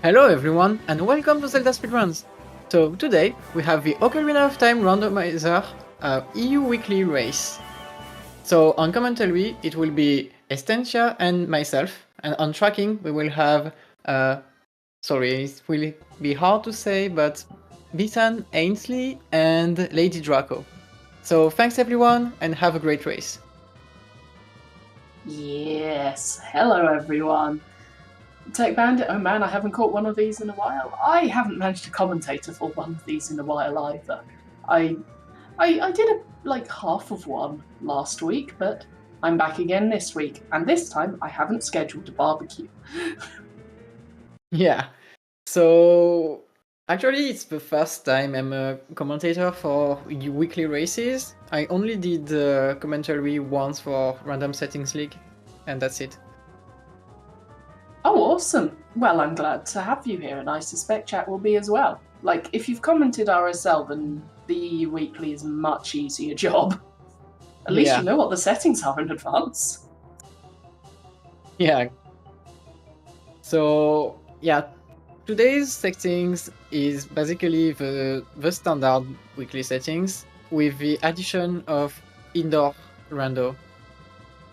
Hello everyone and welcome to ZeldaSpeedRuns. So today we have the Ocarina of Time Randomizer EU weekly race. So on commentary it will be Estencia and myself, and on tracking we will have, sorry it will be hard to say, but Bitan, Ainsley and Lady Draco. So thanks everyone and have a great race. Yes, hello everyone. Tech Bandit, oh man, I haven't caught one of these in a while. I haven't managed to commentate for one of these in a while either. I did like half of one last week, but I'm back again this week, and this time I haven't scheduled a barbecue. Yeah, so actually it's the first time I'm a commentator for weekly races. I only did commentary once for Random Settings League, and that's it. Oh, awesome. Well, I'm glad to have you here, and I suspect chat will be as well. Like, if you've commented RSL, then the weekly is a much easier job. At least you know what the settings are in advance. Yeah. So yeah, today's settings is basically the standard weekly settings with the addition of indoor rando.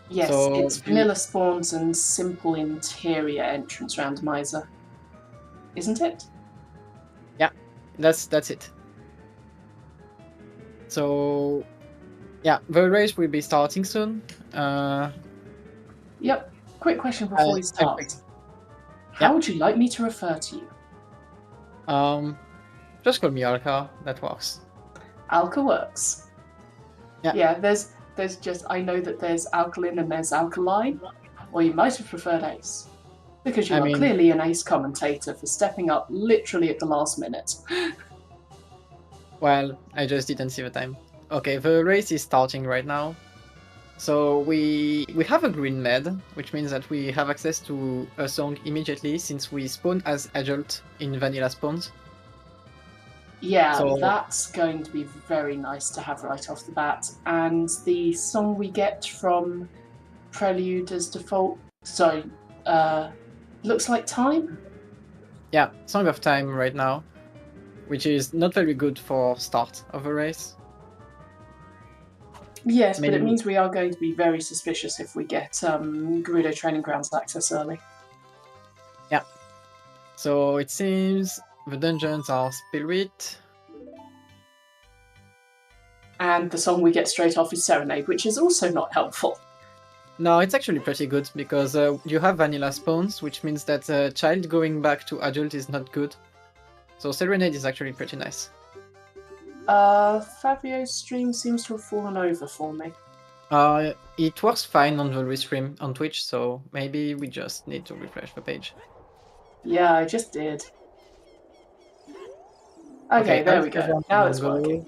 Yes, So it's vanilla spawns and simple interior entrance randomizer, isn't it? Yeah, that's it. So yeah, the race will be starting soon. Yep. Quick question before we start. How would you like me to refer to you? Just call me Alka. That works. Alka works. Yeah. There's just, I know that there's alkaline and there's alkaline, or you might have preferred ace, because you are clearly an ace commentator for stepping up literally at the last minute. Well, I just didn't see the time. Okay, the race is starting right now. So we have a green med, which means that we have access to a song immediately since we spawn as adult in vanilla spawns. Yeah, so that's going to be very nice to have right off the bat. And the song we get from Prelude as default, looks like Time? Yeah, Song of Time right now, which is not very good for start of a race. Yes, but it means we are going to be very suspicious if we get Gerudo Training Grounds access early. Yeah. So it seems the dungeons are Spirit. And the song we get straight off is Serenade, which is also not helpful. No, it's actually pretty good because you have vanilla spawns, which means that a child going back to adult is not good. So Serenade is actually pretty nice. Fabio's stream seems to have fallen over for me. It works fine on the restream on Twitch, so maybe we just need to refresh the page. Yeah, I just did. Okay, there we go. Now it's working.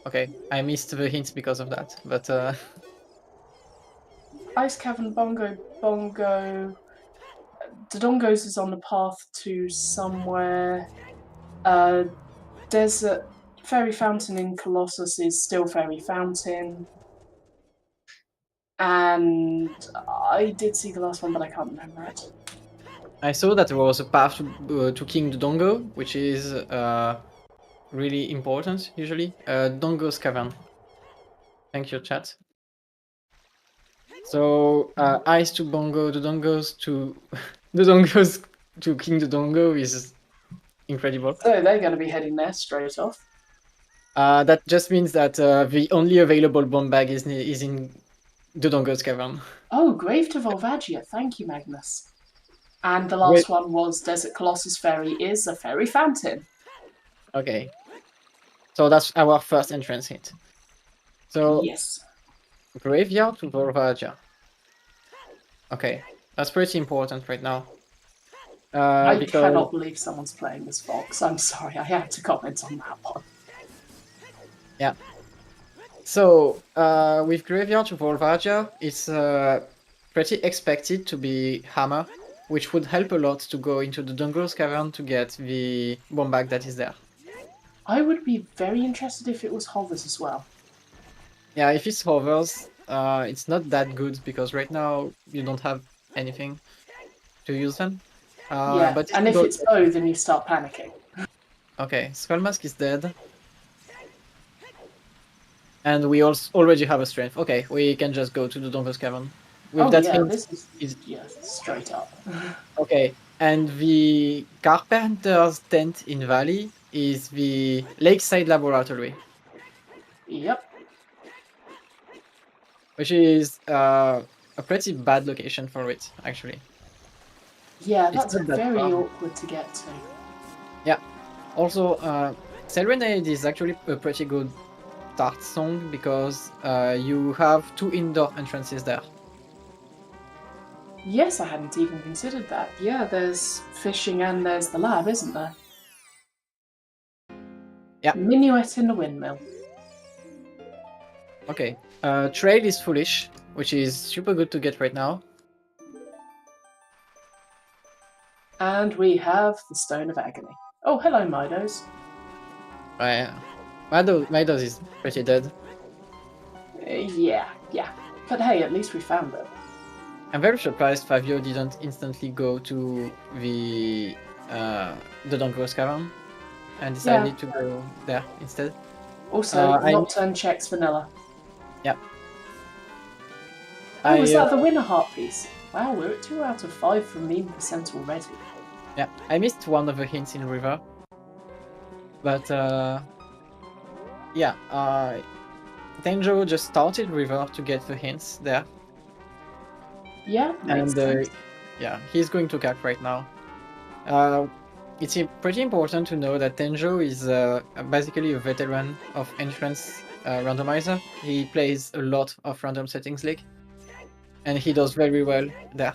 Okay, I missed the hints because of that, but Ice Cavern Bongo. Dodongos is on the path to somewhere. Desert Fairy Fountain in Colossus is still Fairy Fountain. And I did see the last one, but I can't remember it. I saw that there was a path to King Dodongo, which is really important usually. Dongo's Cavern. Thank you, chat. So Ice to Bongo, Dodongos to Dodongos to King Dodongo is incredible. So they're going to be heading there straight off. That just means that the only available bomb bag is in Dodongo's Cavern. Oh, Grave to Volvagia. Thank you, Magnus. And the last one was Desert Colossus Ferry is a fairy fountain. Okay. So that's our first entrance hit. So yes. Graveyard to Volvagia. Okay, that's pretty important right now. I cannot believe someone's playing as Fox. I'm sorry, I had to comment on that one. Yeah. So with Graveyard to Volvagia, it's pretty expected to be Hammer, which would help a lot to go into the Dodongo's Cavern to get the bomb bag that is there. I would be very interested if it was hovers as well. Yeah, if it's hovers, it's not that good because right now you don't have anything to use them. Yeah, But and if it's bow, then you start panicking. Okay, Skullmask is dead. And we also already have a strength. Okay, we can just go to the Dongo's Cavern. With that hint, this is straight up. okay, and the Carpenter's tent in Valley is the Lakeside Laboratory, Yep. which is a pretty bad location for it, actually. Yeah, It's that's not that very far. awkward to get to. Yeah. Also, Serenade is actually a pretty good start song because you have 2 indoor entrances there. Yes, I hadn't even considered that. Yeah, there's fishing and there's the lab, isn't there? Yeah. Minuet in the windmill. Okay. Trail is foolish, which is super good to get right now. And we have the Stone of Agony. Oh, hello, Midos. Midos is pretty dead. Yeah. But hey, at least we found it. I'm very surprised Fabio didn't instantly go to the Dongo's Cavern and decided to go there instead. Also, Nocturne checks vanilla. Yeah. Oh, was that the winner heart piece? Wow, we're at 2 out of 5 from meme percent already. Yeah, I missed one of the hints in River. But yeah, Tenjo just started River to get the hints there. Yeah, makes sense. Yeah, he's going to cap right now. It's pretty important to know that Tenjo is basically a veteran of entrance randomizer. He plays a lot of random settings league, and he does very well there.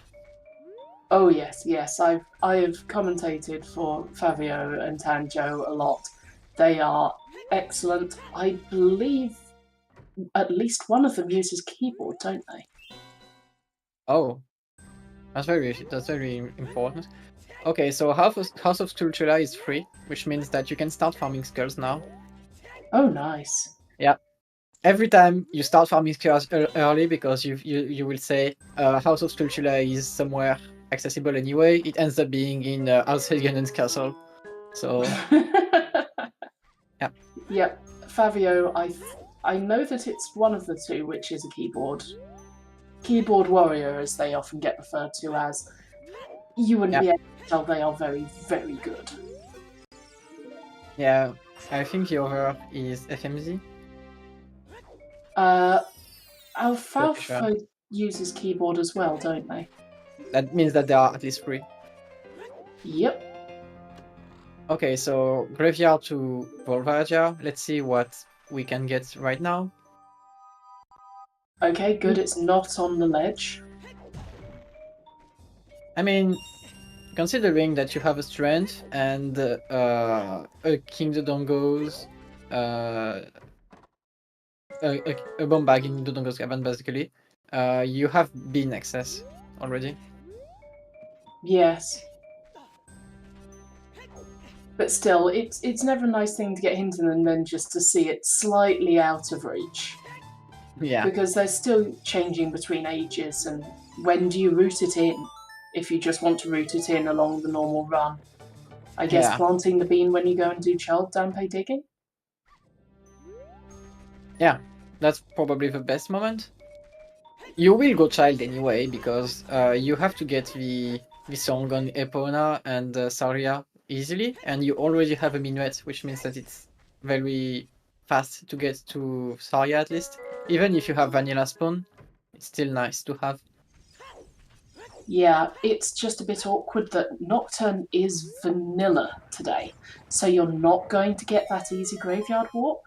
Oh yes. I have commentated for Fabio and Tanjo a lot. They are excellent. I believe at least one of them uses keyboard, don't they? Oh, that's very important. Okay, so House of Structura is free, which means that you can start farming skulls now. Oh, nice. Yeah. Every time you start farming skulls early, because you will say House of Structura is somewhere accessible anyway, it ends up being in Alshelgenen's castle. So yeah. Yep, Fabio. I know that it's one of the two, which is a keyboard warrior, as they often get referred to as. You wouldn't be able to tell they are very, very good. Yeah, I think the other is FMZ. Alfalfa uses keyboard as well, don't they? That means that they are at least free. Yep. Okay, so Graveyard to Volvagia. Let's see what we can get right now. Okay, good. It's not on the ledge. I mean, considering that you have a strength and a King the Dongos, a bomb bag in the Dongos Cavern, basically, you have been access already. Yes. But still, it's never a nice thing to get hinted and then just to see it slightly out of reach. Yeah. Because they're still changing between ages, and when do you route it in? If you just want to route it in along the normal run. I guess planting the bean when you go and do child Dampe digging? Yeah, that's probably the best moment. You will go child anyway, because you have to get the song on Epona and Saria easily, and you already have a minuet, which means that it's very fast to get to Saria at least. Even if you have Vanilla Spawn, it's still nice to have. Yeah, it's just a bit awkward that Nocturne is vanilla today, so you're not going to get that easy graveyard warp.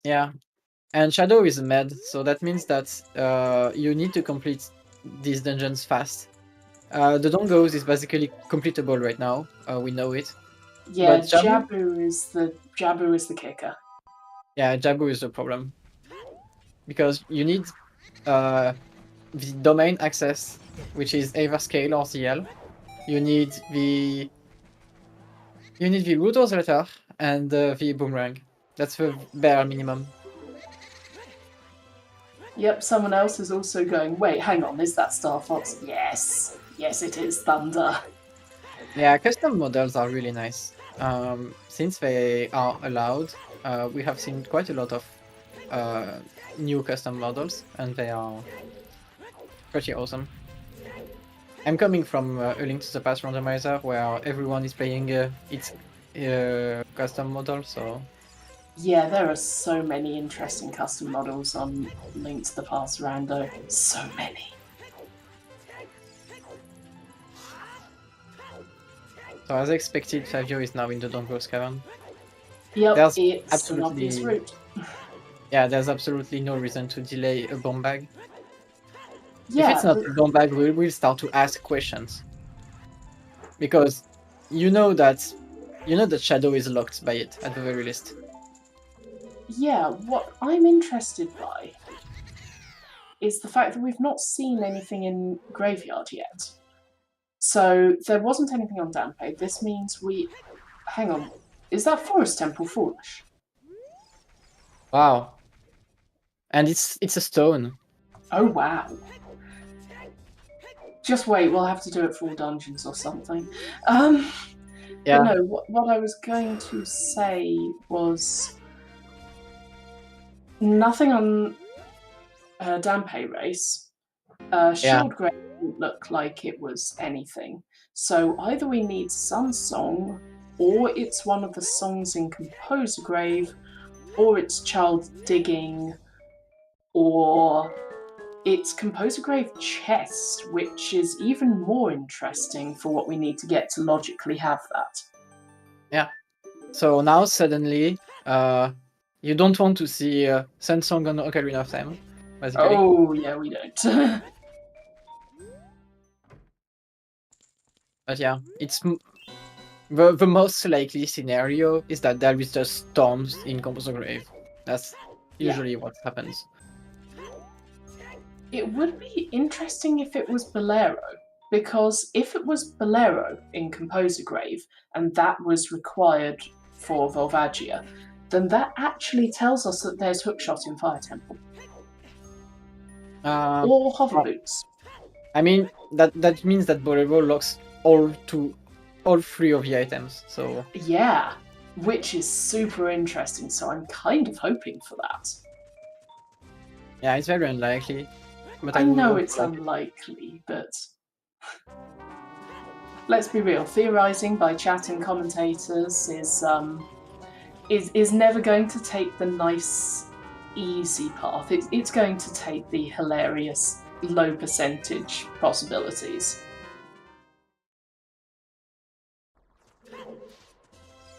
Yeah, and Shadow is a med, so that means that you need to complete these dungeons fast. The Dongos is basically completable right now. We know it. Yeah, Jabu is the kicker. Yeah, Jabu is the problem. Because you need the domain access, which is either scale or ZL. You need the Router's letter and the boomerang. That's the bare minimum. Yep, someone else is also going, wait, hang on, is that Star Fox? Yes. Yes, it is Thunder. Yeah, custom models are really nice. Since they are allowed, we have seen quite a lot of new custom models, and they are pretty awesome. I'm coming from A Link to the Past Randomizer, where everyone is playing its custom model, so... Yeah, there are so many interesting custom models on Link to the Past Rando. So many. So as expected, Fabio is now in the Dongo's Cavern. Yep, There's it's an obvious route. Yeah, there's absolutely no reason to delay a bomb bag. Yeah, if it's not a bomb bag, we'll start to ask questions. Because you know that Shadow is locked by it, at the very least. yeah, what I'm interested by is the fact that we've not seen anything in Graveyard yet. So there wasn't anything on Danpei. This means we... Hang on. Is that Forest Temple foolish? Wow. And it's a stone. Oh, wow. Just wait, we'll have to do it for all dungeons or something. Yeah. But no, what I was going to say was nothing on Danpei race. Shield Grave didn't look like it was anything. So either we need Sun Song, or it's one of the songs in Composer Grave, or it's Child Digging, or it's Composer Grave Chest, which is even more interesting for what we need to get to logically have that. Yeah. So now suddenly, you don't want to see Sun Song on Ocarina of Time, basically. Oh, yeah, we don't. But yeah, it's the most likely scenario is that there is just storms in Composer Grave. That's usually what happens. It would be interesting if it was Bolero, because if it was Bolero in Composer Grave and that was required for Volvagia, then that actually tells us that there's Hookshot in Fire Temple. Or Hover Boots. I mean, that means that Bolero locks all three of the items, so... Yeah, which is super interesting, so I'm kind of hoping for that. Yeah, it's very unlikely. But I know it's unlikely, but... Let's be real, theorising by chat and commentators is never going to take the nice, easy path. It's going to take the hilarious, low percentage possibilities.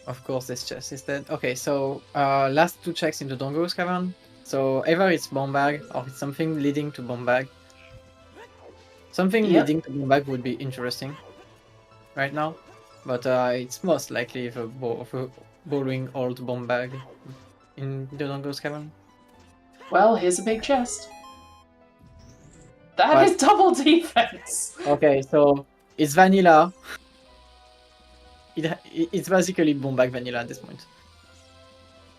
Of course, this chest is dead. Okay, so last two checks into Dongo's Cavern. So either it's bomb bag or it's something leading to bomb bag. Something leading to bomb bag would be interesting right now, but it's most likely the boring old bomb bag in the Dongo's Cavern. Well, here's a big chest. That is double defense! Okay, so it's vanilla. It's basically bomb bag vanilla at this point.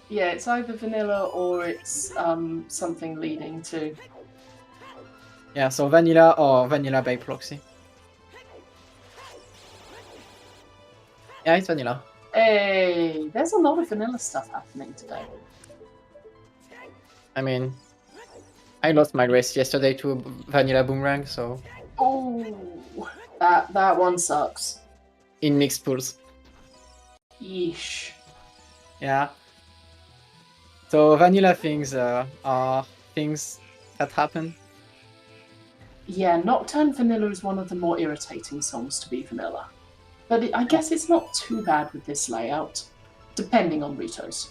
Yeah, it's either vanilla or it's something leading to... Yeah, so vanilla or vanilla by proxy. Yeah, it's vanilla. Hey, there's a lot of vanilla stuff happening today. I mean, I lost my race yesterday to a vanilla boomerang, so... Oh, that one sucks. In mixed pools. Yeesh. Yeah. So vanilla things are things that happen. Yeah, Nocturne Vanilla is one of the more irritating songs to be vanilla. But I guess it's not too bad with this layout, depending on Ritos.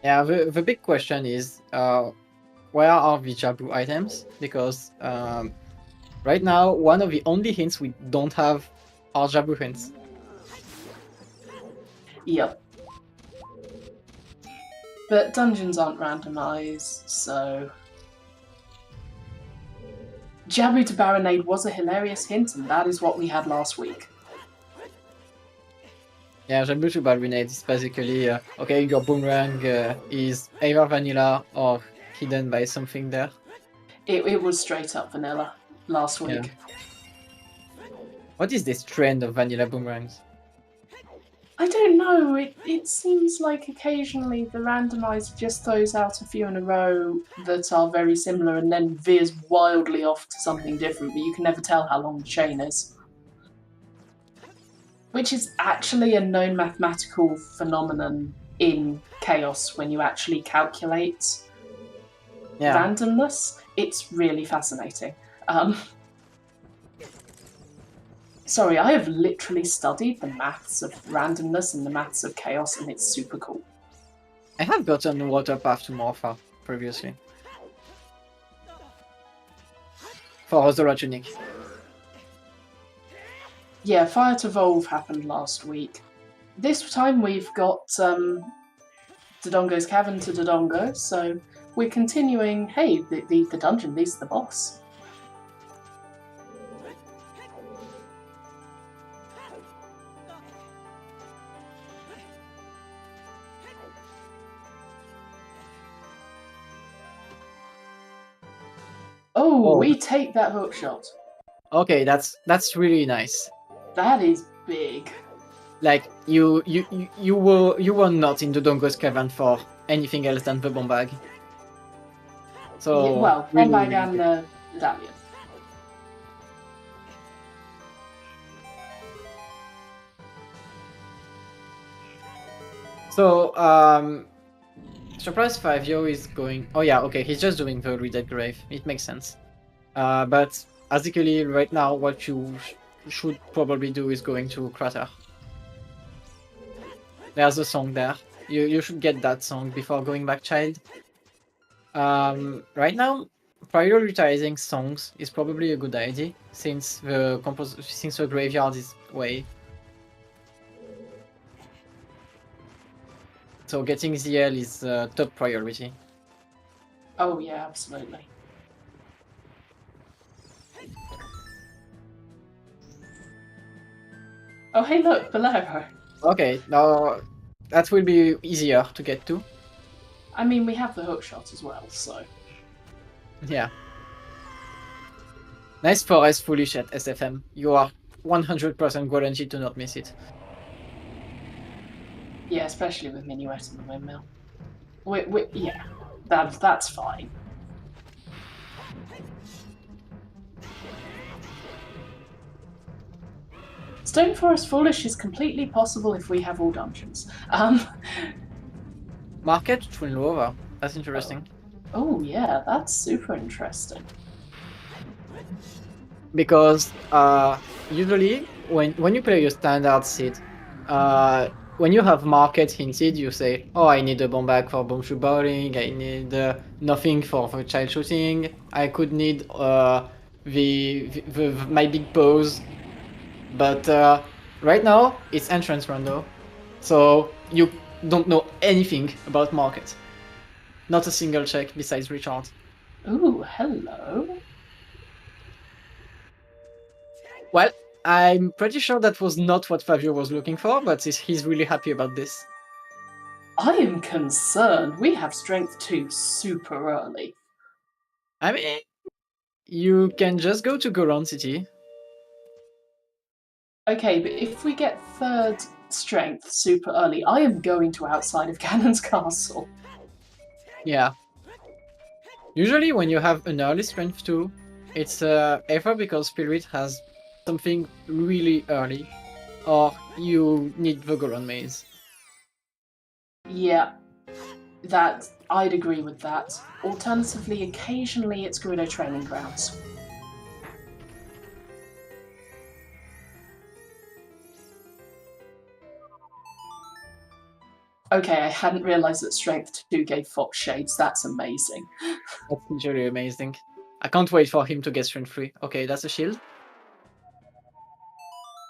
Yeah, the big question is, where are the Jabu items? Because right now, one of the only hints we don't have are Jabu hints. Yep. But dungeons aren't randomized, so... Jabu to Baronade was a hilarious hint, and that is what we had last week. Yeah, Jabu to Baronade is basically, okay, your boomerang is either vanilla or hidden by something there. It was straight up vanilla last week. What is this trend of vanilla boomerangs? I don't know. It seems like occasionally the randomizer just throws out a few in a row that are very similar and then veers wildly off to something different, but you can never tell how long the chain is. Which is actually a known mathematical phenomenon in Chaos when you actually calculate randomness. It's really fascinating. Sorry, I have literally studied the maths of randomness and the maths of chaos, and it's super cool. I have gotten Water Path to Morpha previously. For Zora Tunic. Yeah, Fire to Volve happened last week. This time we've got Dodongo's Cavern to Dodongo, so we're continuing, hey, the dungeon leads to the boss. Oh, we take that hook shot. Okay, that's really nice. That is big. Like you were not in the Dodongo's Cavern for anything else than the bomb bag. So yeah, well, really, bomb bag really and the medallion. So Surprise 5 Yo is going. Oh yeah, okay, he's just doing the Redead Grave. It makes sense. But basically, right now, what you should probably do is going to Crater. There's a song there. You should get that song before going back, child. Right now, prioritizing songs is probably a good idea since the graveyard is way. So getting ZL is top priority. Oh yeah, absolutely. Oh hey look, Bolero. Okay, now that will be easier to get to. I mean, we have the hook shot as well, so. Yeah. Nice forest foolish at SFM. You are 100% guaranteed to not miss it. Yeah, especially with Minuet and the windmill. Yeah, that's fine. Stone Forest Foolish is completely possible if we have all dungeons. Market Twin Lover. That's interesting. Oh yeah, that's super interesting. Because usually when you play your standard seed, when you have market hinted, you say, oh, I need a bomb bag for bomb shoot bowling, I need nothing for child shooting, I could need my big pose. But right now, it's entrance rando, so you don't know anything about market. Not a single check besides Richard. Ooh, hello. Well, I'm pretty sure that was not what Fabio was looking for, but he's really happy about this. I am concerned. We have strength 2 super early. I mean, you can just go to Goron City. Okay, but if we get 3rd strength super early, I am going to outside of Ganon's castle. Yeah. Usually when you have an early strength 2, it's either because Spirit has something really early, or you need the Goron maze. Yeah, I'd agree with that. Alternatively, occasionally it's Gerudo Training Grounds. Okay, I hadn't realised that Strength 2 gave Fox Shades. That's amazing. That's usually amazing. I can't wait for him to get Strength 3. Okay, that's a shield.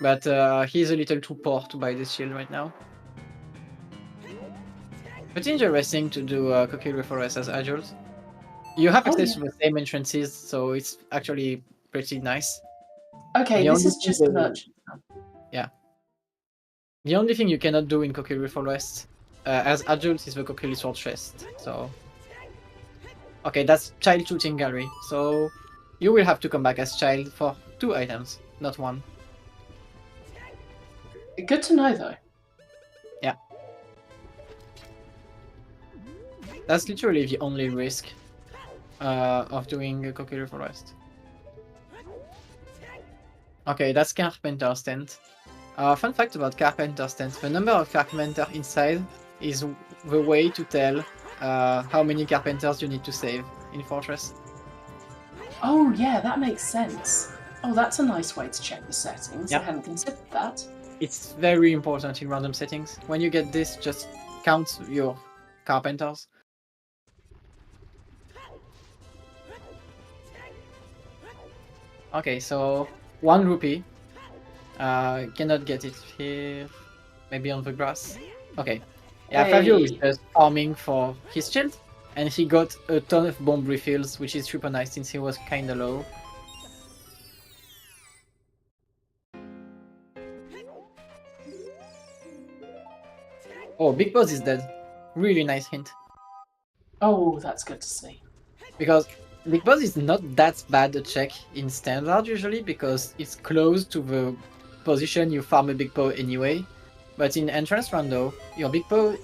But he's a little too poor to buy this shield right now. But interesting to do Kokiri Forest as adult. You have access to the same entrances, so it's actually pretty nice. Okay, this is just an urgent. Yeah. The only thing you cannot do in Kokiri Forest as adult is the Kokiri Sword Chest, so... Okay, that's Child Shooting Gallery, so you will have to come back as Child for 2 items, not 1. Good to know, though. Yeah. That's literally the only risk of doing a Kokiri Forest. Okay, that's Carpenter's tent. Fun fact about Carpenter's tent: the number of Carpenter inside is the way to tell how many Carpenters you need to save in Fortress. Oh, yeah, that makes sense. Oh, that's a nice way to check the settings. Yeah. I hadn't considered that. It's very important in random settings. When you get this, just count your Carpenters. Okay, so 1 rupee. Cannot get it here. Maybe on the grass. Okay. Yeah, Fabio is Hey. just farming for his shield, and he got a ton of bomb refills, which is super nice since he was kinda low. Oh, Big Boss is dead. Really nice hint. Oh, that's good to see. Because Big Boss is not that bad a check in standard usually, because it's close to the position you farm a Big Bow anyway. But in Entrance Rando, your Big Bow,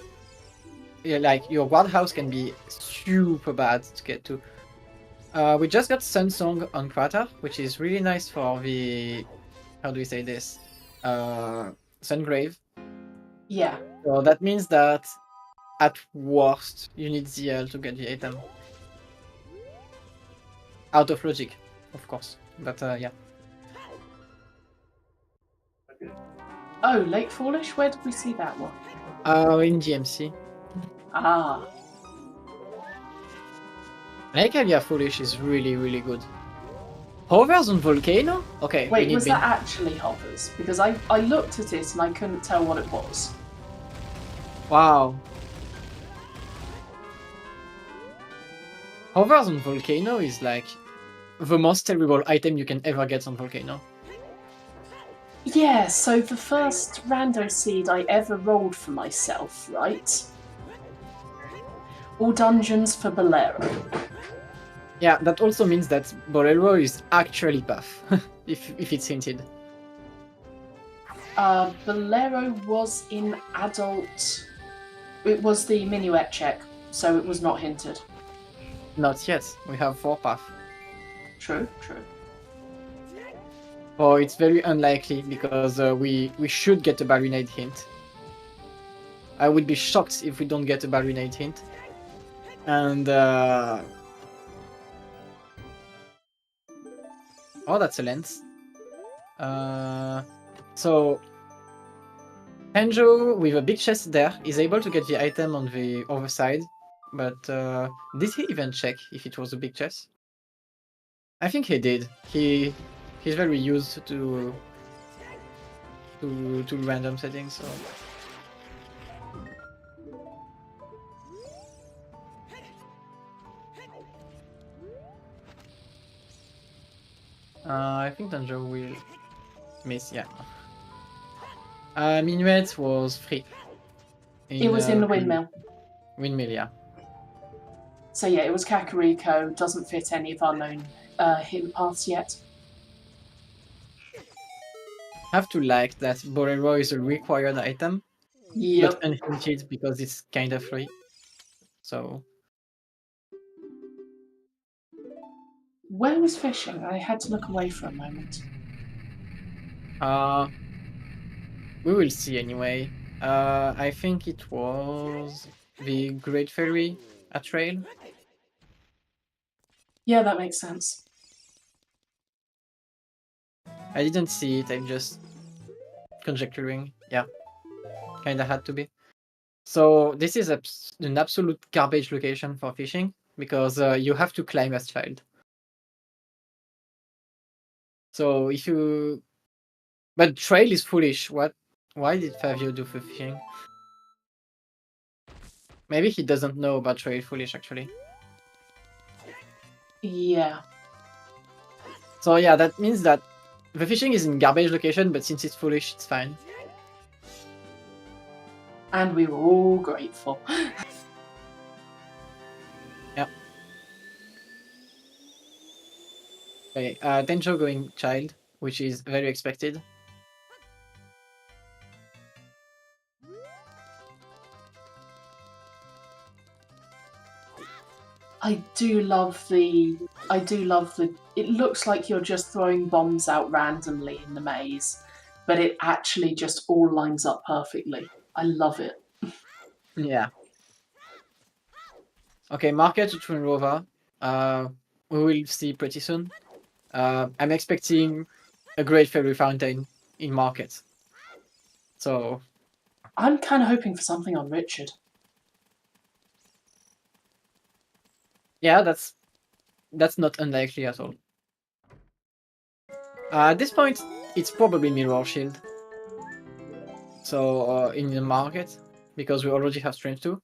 like your Wild House can be super bad to get to. We just got Sun Song on Crater, which is really nice for the, how do we say this? Sungrave. Yeah. So that means that at worst, you need ZL to get the item. Out of logic, of course. But yeah. Oh, Lake Fallish? Where did we see that one? In GMC. Ah. Lake Alia Foolish is really, really good. Hovers on Volcano? Okay, we Wait, need was that actually hovers? Because I looked at it and I couldn't tell what it was. Wow. Hovers on Volcano is like the most terrible item you can ever get on Volcano. Yeah, so the first rando seed I ever rolled for myself, right? All dungeons for Bolero. Yeah, that also means that Bolero is actually buff, if it's hinted. Bolero was in adult. It was the minuet check, so it was not hinted. Not yet. We have 4 path. True, true. Oh, it's very unlikely because we should get a Barinade hint. I would be shocked if we don't get a Barinade hint. And oh, that's a lens. So Tenjo with a big chest there is able to get the item on the other side, but did he even check if it was a big chest? I think he did. He's very used to random settings, so. I think Tenjo will miss, yeah. Minuet was free. It was in the windmill. Windmill, yeah. So yeah, it was Kakariko, doesn't fit any of our known hint paths yet. Have to like that Bolero is a required item, Yep. but unhinted because it's kind of free. So. Where was fishing? I had to look away for a moment. We will see anyway. I think it was the Great Ferry at Trail. Yeah, that makes sense. I didn't see it, I'm just conjecturing. Yeah, kinda had to be. So this is an absolute garbage location for fishing because you have to climb as child. So if you... But Trail is foolish. What? Why did Fabio do for fishing? Maybe he doesn't know about Trail foolish actually. Yeah. So yeah, that means that the fishing is in garbage location, but since it's foolish, it's fine. And we were all grateful. Yeah. Okay, Tenjo going child, which is very expected. I do love the. It looks like you're just throwing bombs out randomly in the maze, but it actually just all lines up perfectly. I love it. Yeah. Okay, market to Twin Rover. We will see pretty soon. I'm expecting a great fairy fountain in market. So I'm kind of hoping for something on Richard. yeah, that's not unlikely at all. At this point, it's probably Mirror Shield. So in the market, because we already have Strength 2.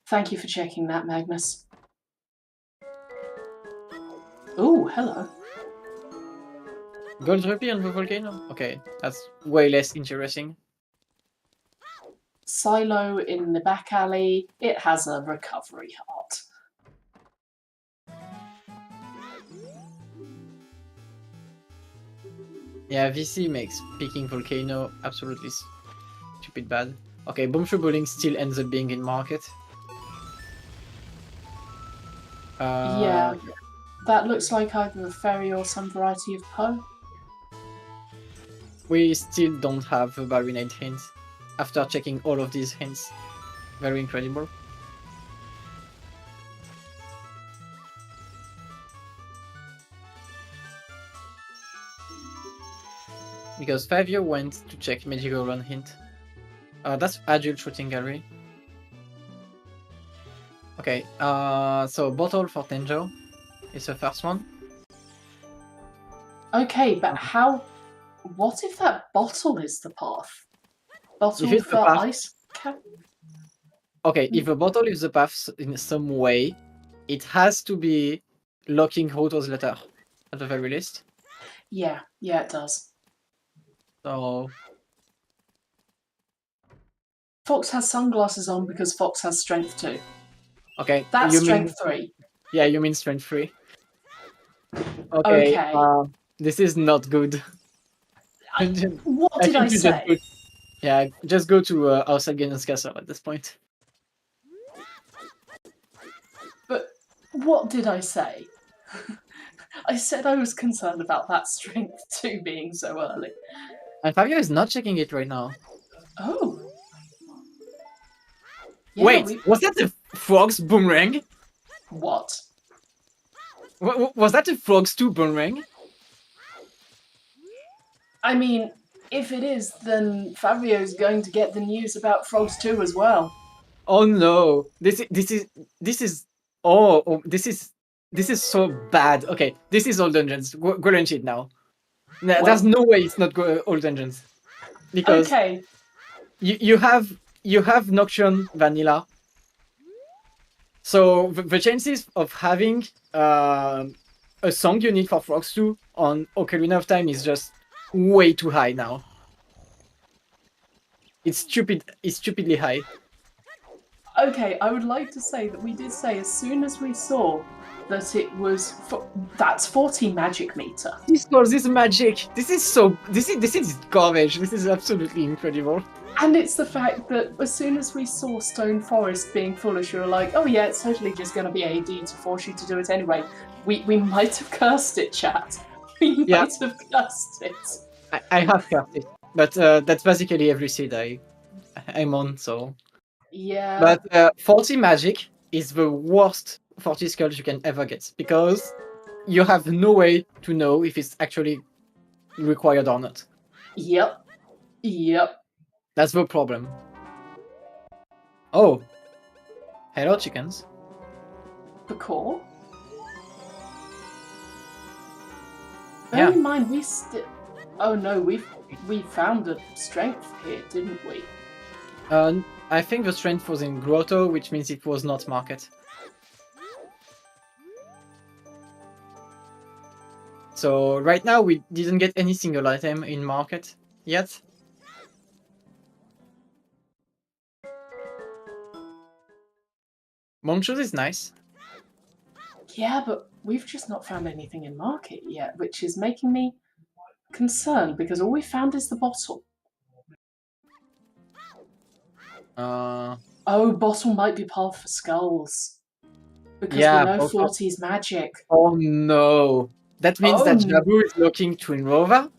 Thank you for checking that, Magnus. Oh, hello. Gold Rupee on the volcano? Okay, that's way less interesting. Silo in the back alley. It has a recovery heart. Yeah, VC makes picking volcano absolutely stupid bad. Okay, Boomshoe Bowling still ends up being in market. Yeah, that looks like either a fairy or some variety of Poe. We still don't have a Barinade hint after checking all of these hints. Very incredible. Because 5-year went to check Magical Run hint. That's Agile Shooting Gallery. Okay, so Bottle for Tenjo is the first one. Okay, but how? What if that bottle is the path? If Bottle it's the for path, ice cap? okay, if a bottle is the path in some way, it has to be locking Hoto's letter at the very least. Yeah, it does. So Fox has sunglasses on because Fox has strength 2. okay, That's you strength mean 3. yeah, you mean strength 3. Okay, Okay. this is not good. What I did I think you just say? go, yeah, just go to outside Guidance Castle at this point. But what did I say? I said I was concerned about that strength 2 being so early. And Fabio is not checking it right now. Oh. Yeah, Wait, was that the frog's boomerang? What? Was that the frog's 2 boomerang? I mean, if it is, then Fabio's going to get the news about Frogs 2 as well. Oh no! This is this is so bad. Okay, this is all dungeons. Go launch it now. There's no way it's not all dungeons because Okay. you have Nocturne Vanilla. So the chances of having a song you need for Frogs 2 on Ocarina of Time is just way too high now. It's stupidly high. Okay, I would like to say that we did say as soon as we saw that it was that's 40 magic meter. This is magic. This is garbage. This is absolutely incredible. And it's the fact that as soon as we saw Stone Forest being foolish, we were like, oh yeah, it's totally just going to be AD to force you to do it anyway. We might have cursed it, chat. We might have cursed it. I have cursed it, but that's basically every seed I'm on. So yeah. But 40 magic is the worst 40 skulls you can ever get because you have no way to know if it's actually required or not. Yep. That's the problem. Oh, hello, chickens. The core. Yeah. Bear in mind, we still. Oh no, we found a strength here, didn't we? I think the strength was in Grotto, which means it was not market. So right now we didn't get any single item in market yet. Monchos is nice. Yeah, but we've just not found anything in market yet, which is making me concerned because all we found is the bottle. Oh, bottle might be par for skulls. Because we Yeah, know both 40's magic. Oh no. That means that Oh, Jabu is locking Twin Rova,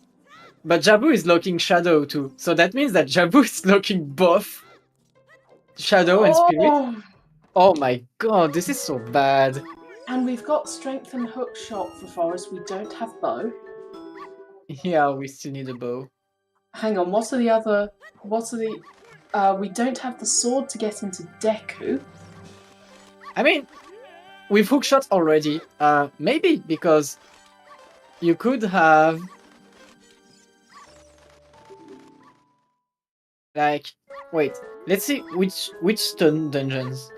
but Jabu is locking Shadow too. So that means that Jabu is locking both Shadow and Spirit. oh. Oh my god, this is so bad. And we've got strength and hook shot for Forest. We don't have bow. Yeah, we still need a bow. Hang on, what are the other... What are the... we don't have the sword to get into Deku. I mean, we've hookshot already. Maybe because you could have like wait. Let's see which stone dungeons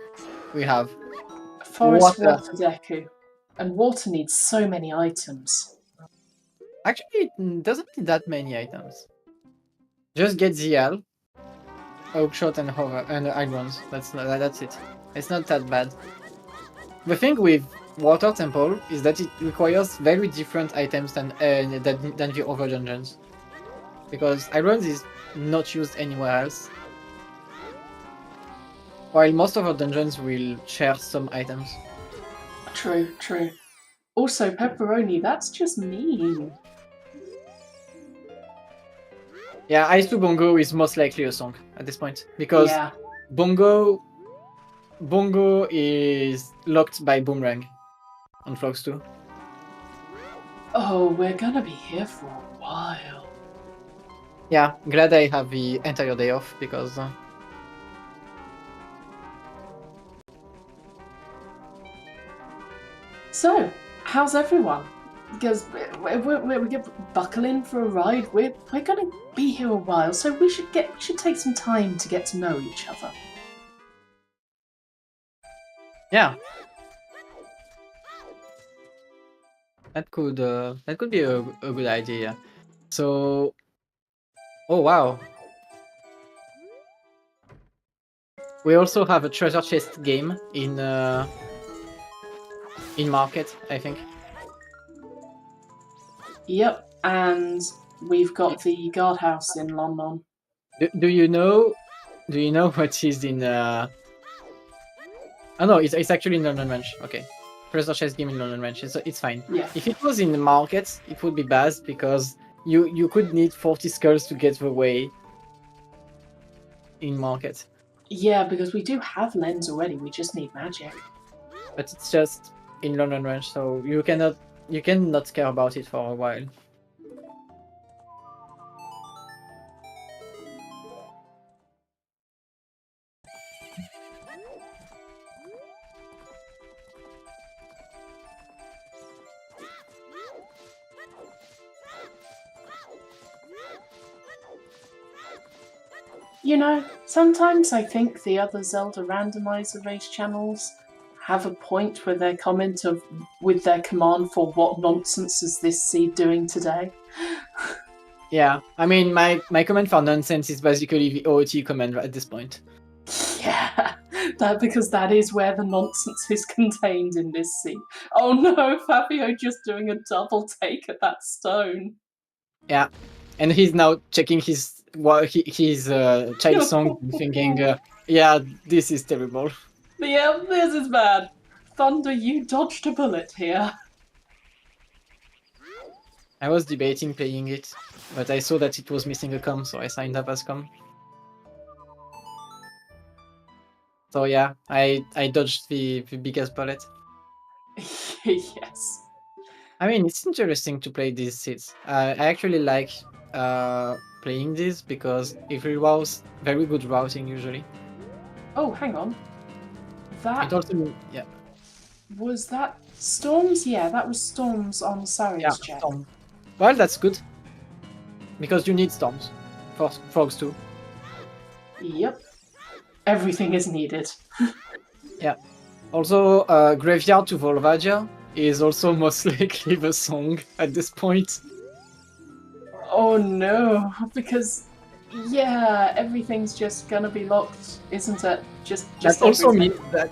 we have. Forest Water. water Deku. And water needs so many items. Actually, it doesn't need that many items. Just get ZL, hookshot, and hover and irons. That's it. It's not that bad. The thing with Water Temple is that it requires very different items than the other dungeons. Because Irons is not used anywhere else. While most of our dungeons will share some items. True, true. Also, pepperoni, that's just mean. Yeah, Ice to Bongo is most likely a song at this point. Because Yeah. Bongo is locked by Boomerang on Flux 2. Oh, we're gonna be here for a while. Yeah, glad I have the entire day off because So, how's everyone? Because we're buckle in for a ride. We're gonna be here a while, so we should take some time to get to know each other. yeah. That could be a good idea. So, oh wow. We also have a treasure chest game in market, I think. Yep, and we've got the guardhouse in London. Do you know what is in Oh no, it's actually in London Ranch. Okay. Treasure chest game in London Ranch. It's fine. Yeah. If it was in the market, it would be bad because you could need 40 skulls to get the way in market. Yeah, because we do have lens already, we just need magic. But it's just in London Ranch, so you cannot care about it for a while. You know, sometimes I think the other Zelda Randomizer race channels have a point with their comment with their command for what nonsense is this seed doing today. Yeah, I mean my command for nonsense is basically the OoT command at this point. Yeah, because that is where the nonsense is contained in this seed. Oh no, Fabio just doing a double take at that stone. Yeah, and he's now checking his child song and thinking, yeah, this is terrible. Yeah, this is bad. Thunder, you dodged a bullet here. I was debating playing it, but I saw that it was missing a com, so I signed up as com. So yeah, I dodged the biggest bullet. Yes. I mean, it's interesting to play these seeds. I actually like playing this because it rewards very good routing usually. Oh, hang on. That It also, yeah. was that Storms? Yeah, that was Storms on Sari's check. Storm. Well, that's good. Because you need storms. For frogs too. Yep. Everything is needed. Yeah. Also, Graveyard to Volvagia is also most likely the song at this point. Oh no, because yeah, everything's just gonna be locked, isn't it? Just That also everything. means that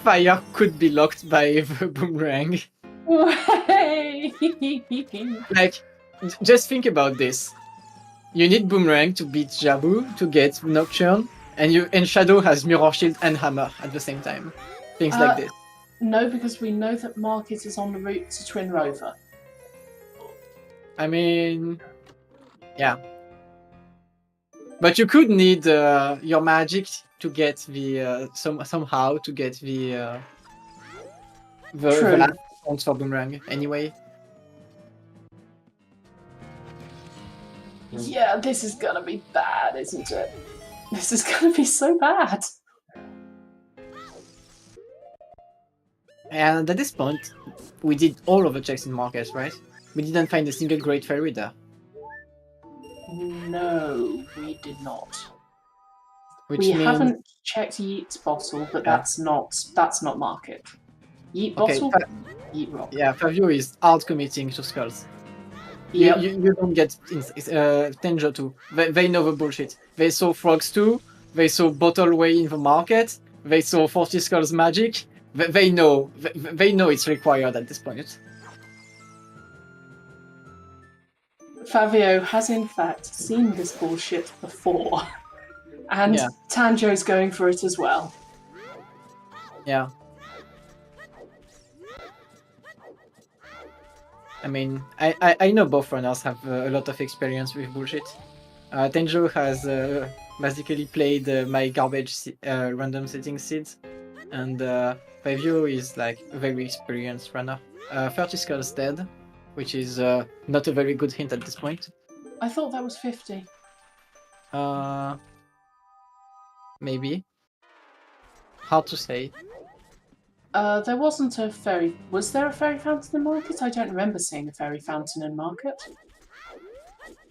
fire could be locked by the boomerang. Like, just think about this. You need Boomerang to beat Jabu to get Nocturne, And Shadow has Mirror Shield and Hammer at the same time. Things like this. No, because we know that Market is on the route to Twin Rover. I mean, yeah. But you could need your magic to get the somehow to get the last points for Boomerang anyway. Yeah, this is gonna be bad, isn't it? This is gonna be so bad. And at this point, we did all of the checks in markets, right? We didn't find a single Great Fairy there. No, we did not. Which we means... haven't checked Yeet's bottle, but that's not Market. Yeet bottle, Yeet rock. Yeah, Fabio is hard committing to skulls. Yep. You don't get Tenjo too. They know the bullshit. They saw frogs too. They saw bottle way in the market. They saw 40 skulls magic. They know it's required at this point. Fabio has in fact seen this bullshit before. And Tanjo's going for it as well. Yeah. I mean, I know both runners have a lot of experience with bullshit. Tenjo has basically played my garbage random setting seeds, and Fabio is like a very experienced runner. 30 skulls dead, which is not a very good hint at this point. I thought that was 50. Maybe. Hard to say. There wasn't a fairy... Was there a fairy fountain in Market? I don't remember seeing a fairy fountain in Market.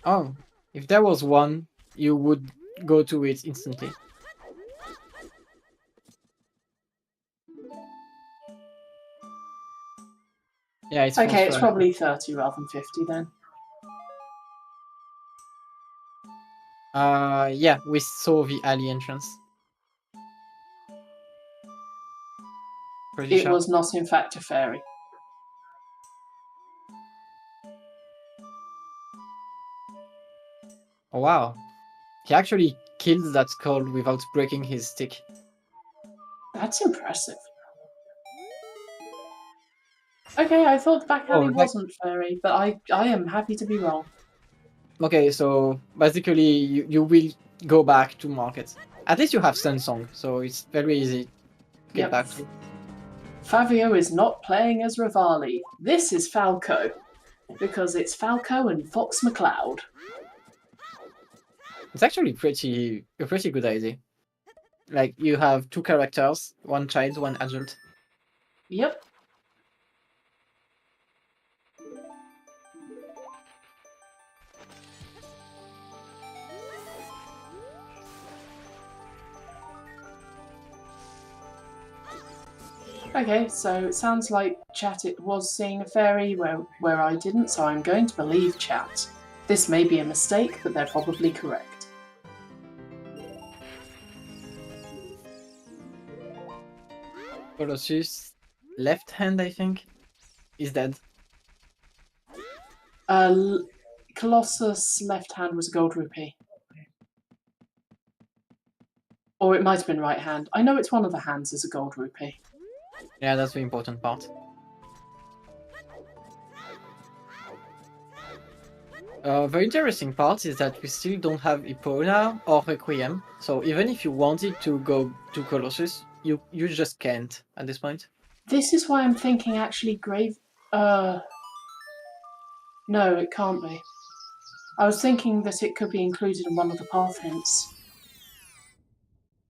Oh, if there was one, you would go to it instantly. Yeah, it's okay. It's probably 30 rather than 50 then. Yeah, we saw the alley entrance. It was not, in fact, a fairy. Oh wow. He actually killed that skull without breaking his stick. That's impressive. Okay, I thought the back alley wasn't fairy, but I am happy to be wrong. Okay, so basically you will go back to market. At least you have Sun Song, so it's very easy to get back to. Fabio is not playing as Rivali. This is Falco, because it's Falco and Fox McCloud. It's actually a pretty good idea. Like, you have two characters, one child, one adult. Yep. Okay, so it sounds like chat was seeing a fairy where I didn't, so I'm going to believe chat. This may be a mistake, but they're probably correct. Colossus, left hand, I think, is dead. Colossus' left hand was a gold rupee. Or it might have been right hand. I know it's one of the hands is a gold rupee. Yeah, that's the important part. The interesting part is that we still don't have Epona or Requiem, so even if you wanted to go to Colossus, you just can't at this point. This is why I'm thinking actually Grave... No, it can't be. I was thinking that it could be included in one of the path hints.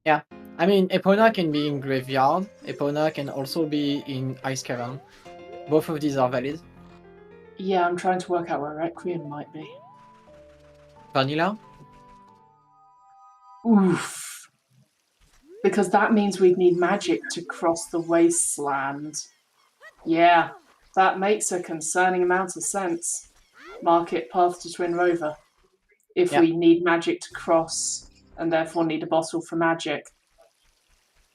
Yeah, I mean, Epona can be in Graveyard, Epona can also be in Ice Cavern. Both of these are valid. Yeah, I'm trying to work out where Requiem might be. Vanilla? Oof. Because that means we'd need magic to cross the wasteland. Yeah, that makes a concerning amount of sense. Market path to Twin Rover. If we need magic to cross, and therefore need a bottle for magic.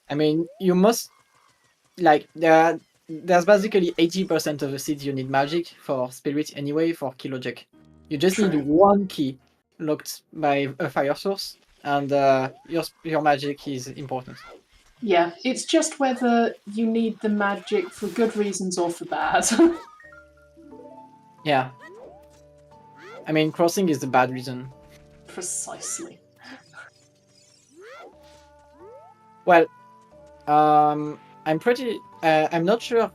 I mean, you must... Like, there's basically 80% of the seeds you need magic for Spirit anyway for Kilojack. You just need one key locked by a fire source, and your magic is important. Yeah, it's just whether you need the magic for good reasons or for bad. Yeah. I mean, crossing is the bad reason. Precisely. Well, I'm pretty. I'm not sure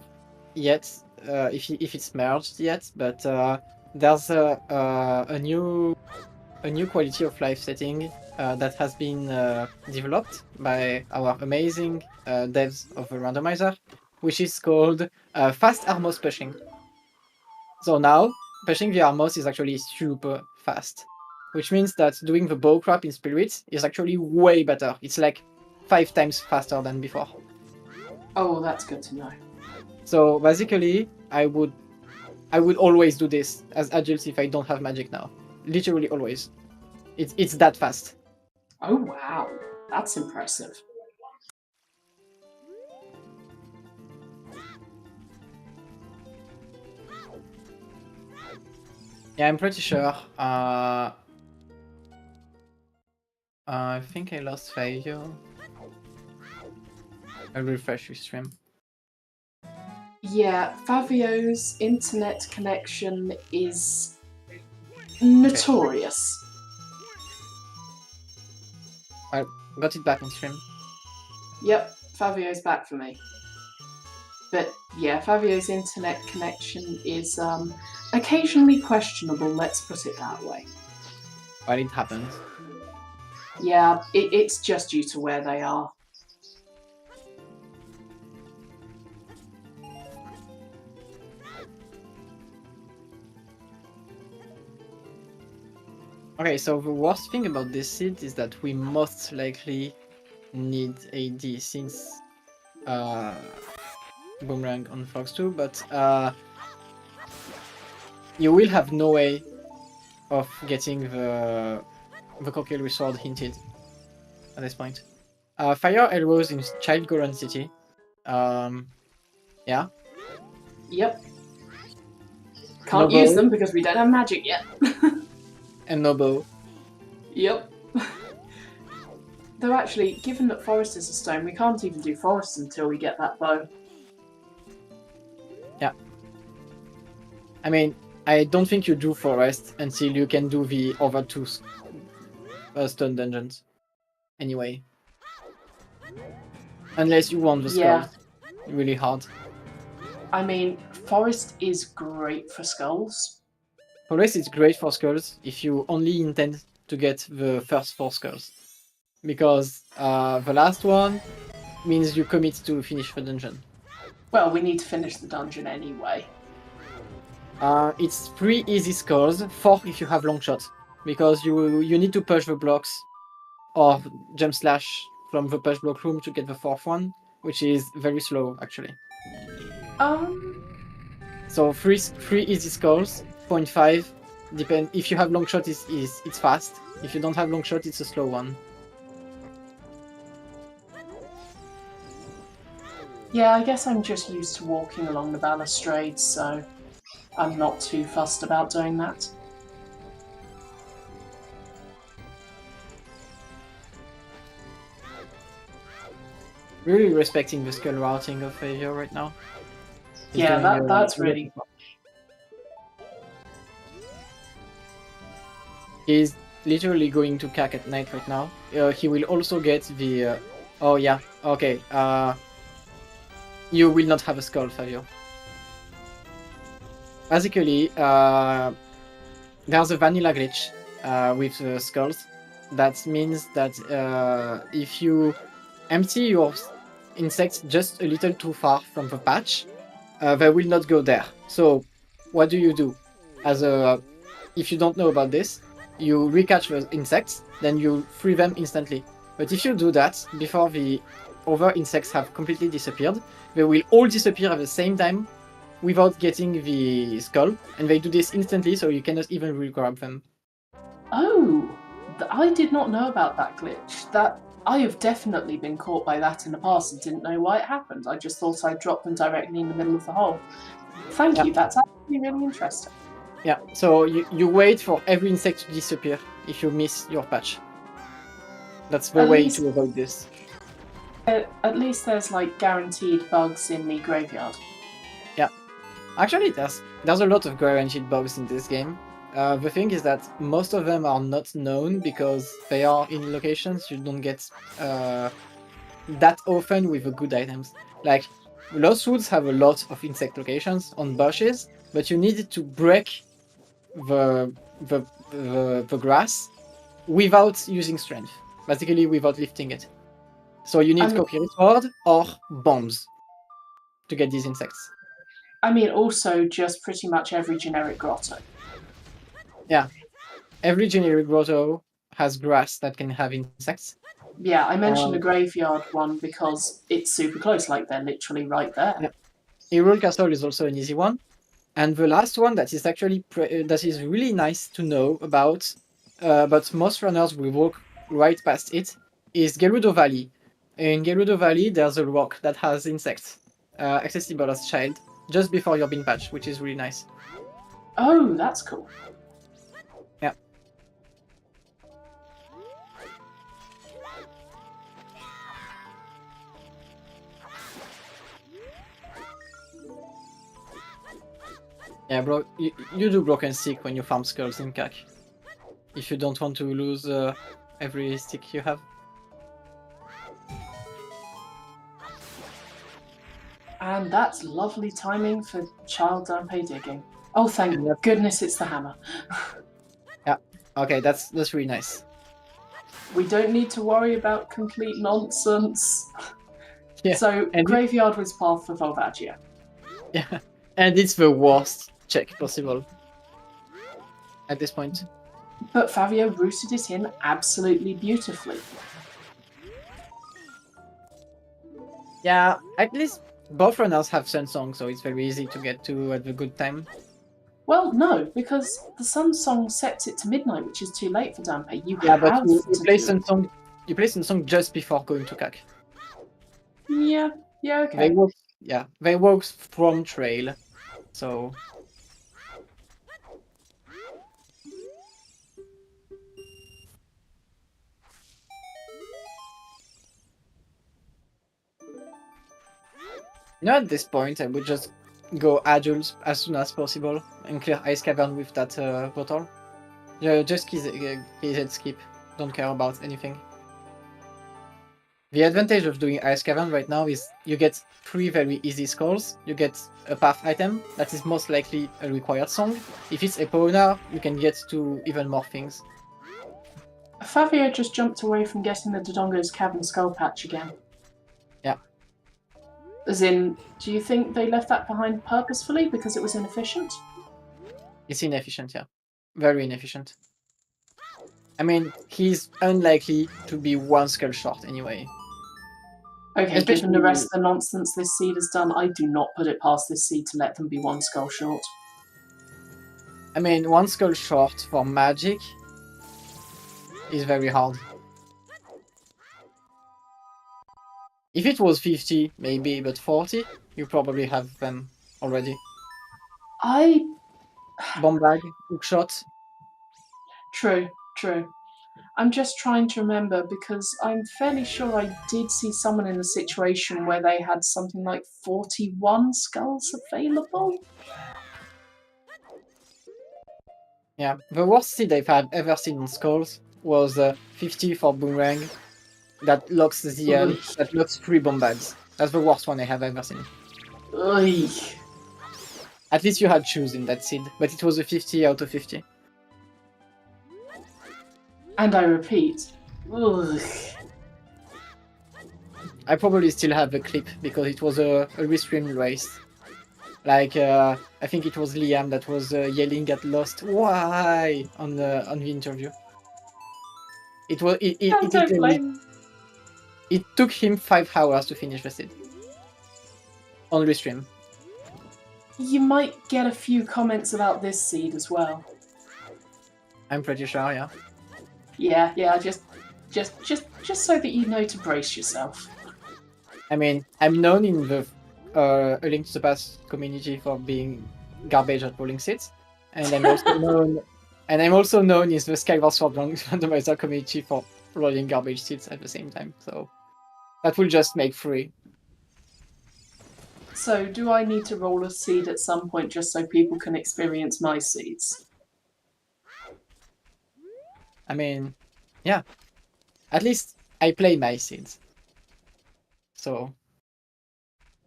yet if it's merged yet, but there's a new quality of life setting that has been developed by our amazing devs of the Randomizer, which is called fast Armos pushing. So now pushing the Armos is actually super fast, which means that doing the bow crap in Spirit is actually way better. It's like 5 times faster than before. Oh, that's good to know. So basically, I would always do this as Agils if I don't have magic now. Literally always. It's that fast. Oh, wow. That's impressive. Yeah, I'm pretty sure. I think I lost Fabio. I'll refresh your stream. Yeah, Fabio's internet connection is notorious. I got it back on stream. Yep, Fabio's back for me. But yeah, Fabio's internet connection is occasionally questionable, let's put it that way. Well, it happens. Yeah, it's just due to where they are. Okay, so the worst thing about this seed is that we most likely need AD since Boomerang on Fox 2, but you will have no way of getting the Cockle Sword hinted at this point. Fire Arrows in Child Goron City. Yeah. Yep. Can't use them because we don't have magic yet. And no bow. Yep. Though actually, given that Forest is a stone, we can't even do Forest until we get that bow. Yeah. I mean, I don't think you do Forest until you can do the other 2 stone dungeons. Anyway. Unless you want the skulls really hard. I mean, Forest is great for skulls. Forest is great for skulls if you only intend to get the first 4 skulls. Because the last one means you commit to finish the dungeon. Well, we need to finish the dungeon anyway. It's 3 easy skulls, 4 if you have long shot. Because you need to push the blocks or jump slash from the push block room to get the 4th one, which is very slow actually. So 3 easy skulls, 0.5. Depend if you have long shot, it's fast. If you don't have long shot, it's a slow one. Yeah, I guess I'm just used to walking along the balustrades, so I'm not too fussed about doing that. Really respecting the skull routing of Fabio right now. Yeah, that's really... He's literally going to cack at night right now. He will also get the... oh yeah, okay. You will not have a skull, Fabio. Basically, there's a vanilla glitch with skulls. That means that if you empty your insects just a little too far from the patch, they will not go there. So what do? If you don't know about this, you recatch the insects, then you free them instantly. But if you do that before the other insects have completely disappeared, they will all disappear at the same time without getting the skull, and they do this instantly, so you cannot even re-grab them. Oh, I did not know about that glitch. I have definitely been caught by that in the past and didn't know why it happened. I just thought I'd drop them directly in the middle of the hole. Thank you, that's actually really interesting. Yeah, so you wait for every insect to disappear if you miss your patch. That's the way to avoid this. At least there's like guaranteed bugs in the graveyard. Yeah. Actually, there's a lot of guaranteed bugs in this game. The thing is that most of them are not known because they are in locations you don't get that often with the good items. Like, Lost Woods have a lot of insect locations on bushes, but you need to break the grass without using strength. Basically, without lifting it. So you need Coquille Sword or bombs to get these insects. I mean, also just pretty much every generic grotto. Yeah. Every generic grotto has grass that can have insects. Yeah, I mentioned the graveyard one because it's super close, like they're literally right there. Yeah. Hyrule Castle is also an easy one. And the last one that is actually that is really nice to know about, but most runners will walk right past it, is Gerudo Valley. In Gerudo Valley, there's a rock that has insects, accessible as child, just before your bin patch, which is really nice. Oh, that's cool. Yeah. Yeah, bro, you do broken stick when you farm skulls in CAC. If you don't want to lose every stick you have. And that's lovely timing for child Danpei digging. Oh, thank goodness it's the hammer. Yeah, okay, that's really nice. We don't need to worry about complete nonsense. Yeah. So, Graveyard was path for Volvagia. Yeah, and it's the worst check possible at this point. But Fabio rooted it in absolutely beautifully. Yeah, at least both runners have Sun Song, so it's very easy to get to at the good time. Well, no, because the Sun Song sets it to midnight, which is too late for Danpei. You play Sun Song. You play Sun Song just before going to CAC. Yeah, okay. They work from trail, so. Now at this point, I would just go adults as soon as possible and clear Ice Cavern with that bottle. Just KZ skip. Don't care about anything. The advantage of doing Ice Cavern right now is you get 3 very easy skulls. You get a path item that is most likely a required song. If it's Epona, you can get to even more things. Fabio just jumped away from getting the Dodongo's Cavern Skull Patch again. Yeah. As in, do you think they left that behind purposefully because it was inefficient? It's inefficient, yeah. Very inefficient. I mean, he's unlikely to be 1 skull short anyway. Okay, given the rest of the nonsense this seed has done, I do not put it past this seed to let them be 1 skull short. I mean, 1 skull short for magic is very hard. If it was 50, maybe, but 40, you probably have them already. Bomb bag, hookshot. True. I'm just trying to remember because I'm fairly sure I did see someone in a situation where they had something like 41 skulls available. Yeah, the worst seed I've ever seen on skulls was 50 for boomerang that locks that locks 3 bomb bags. That's the worst one I have ever seen. Oy. At least you had shoes in that seed, but it was a 50 out of 50. And I repeat, ugh. I probably still have the clip because it was a restreamed race. Like, I think it was Liam that was yelling at Lost, "Why?" on the interview. It took him 5 hours to finish the seed on restream. You might get a few comments about this seed as well. I'm pretty sure, yeah. Yeah, just so that you know to brace yourself. I mean, I'm known in the A Link to the Past community for being garbage at rolling seeds, and I'm also known in the Skyward Sword Randomizer community for rolling garbage seeds at the same time. So that will just make 3. So, do I need to roll a seed at some point just so people can experience my seeds? I mean, yeah. At least I play my seeds. So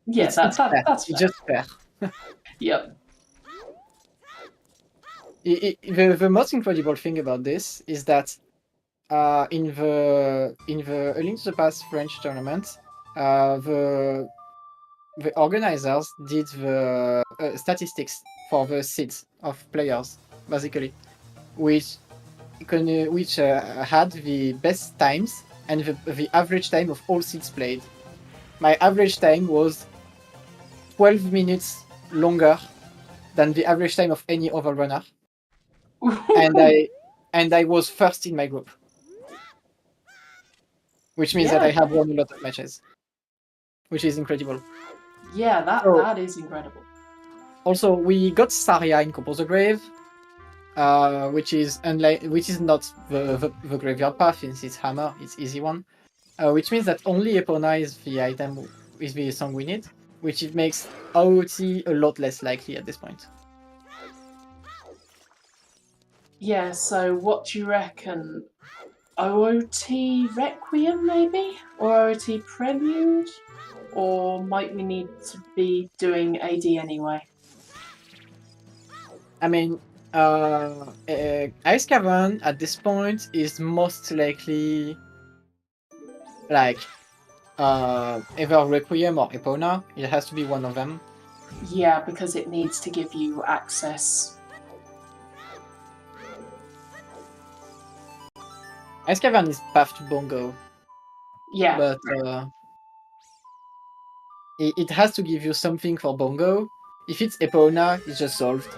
Yeah, it's fair. that's It's fair. just fair. Yep. The most incredible thing about this is that in the A Link to the Past French tournament, the organizers did the statistics for the seeds of players, basically, which had the best times and the average time of all seeds played. My average time was 12 minutes longer than the average time of any other runner, and I was first in my group, which means that I have won a lot of matches, which is incredible. Yeah, that is incredible. Also, we got Saria in Composer Grave, which is not the graveyard path since it's hammer, it's easy one. Which means that only Epona is the item is the song we need, which it makes OoT a lot less likely at this point. Yeah, so what do you reckon? OOT Requiem, maybe? Or OOT Prelude? Or might we need to be doing AD anyway? I mean, Ice Cavern at this point is most likely like either Requiem or Epona. It has to be one of them. Yeah, because it needs to give you access. Ice Cavern is path to Bongo. Yeah. But it has to give you something for Bongo. If it's Epona, it's just solved.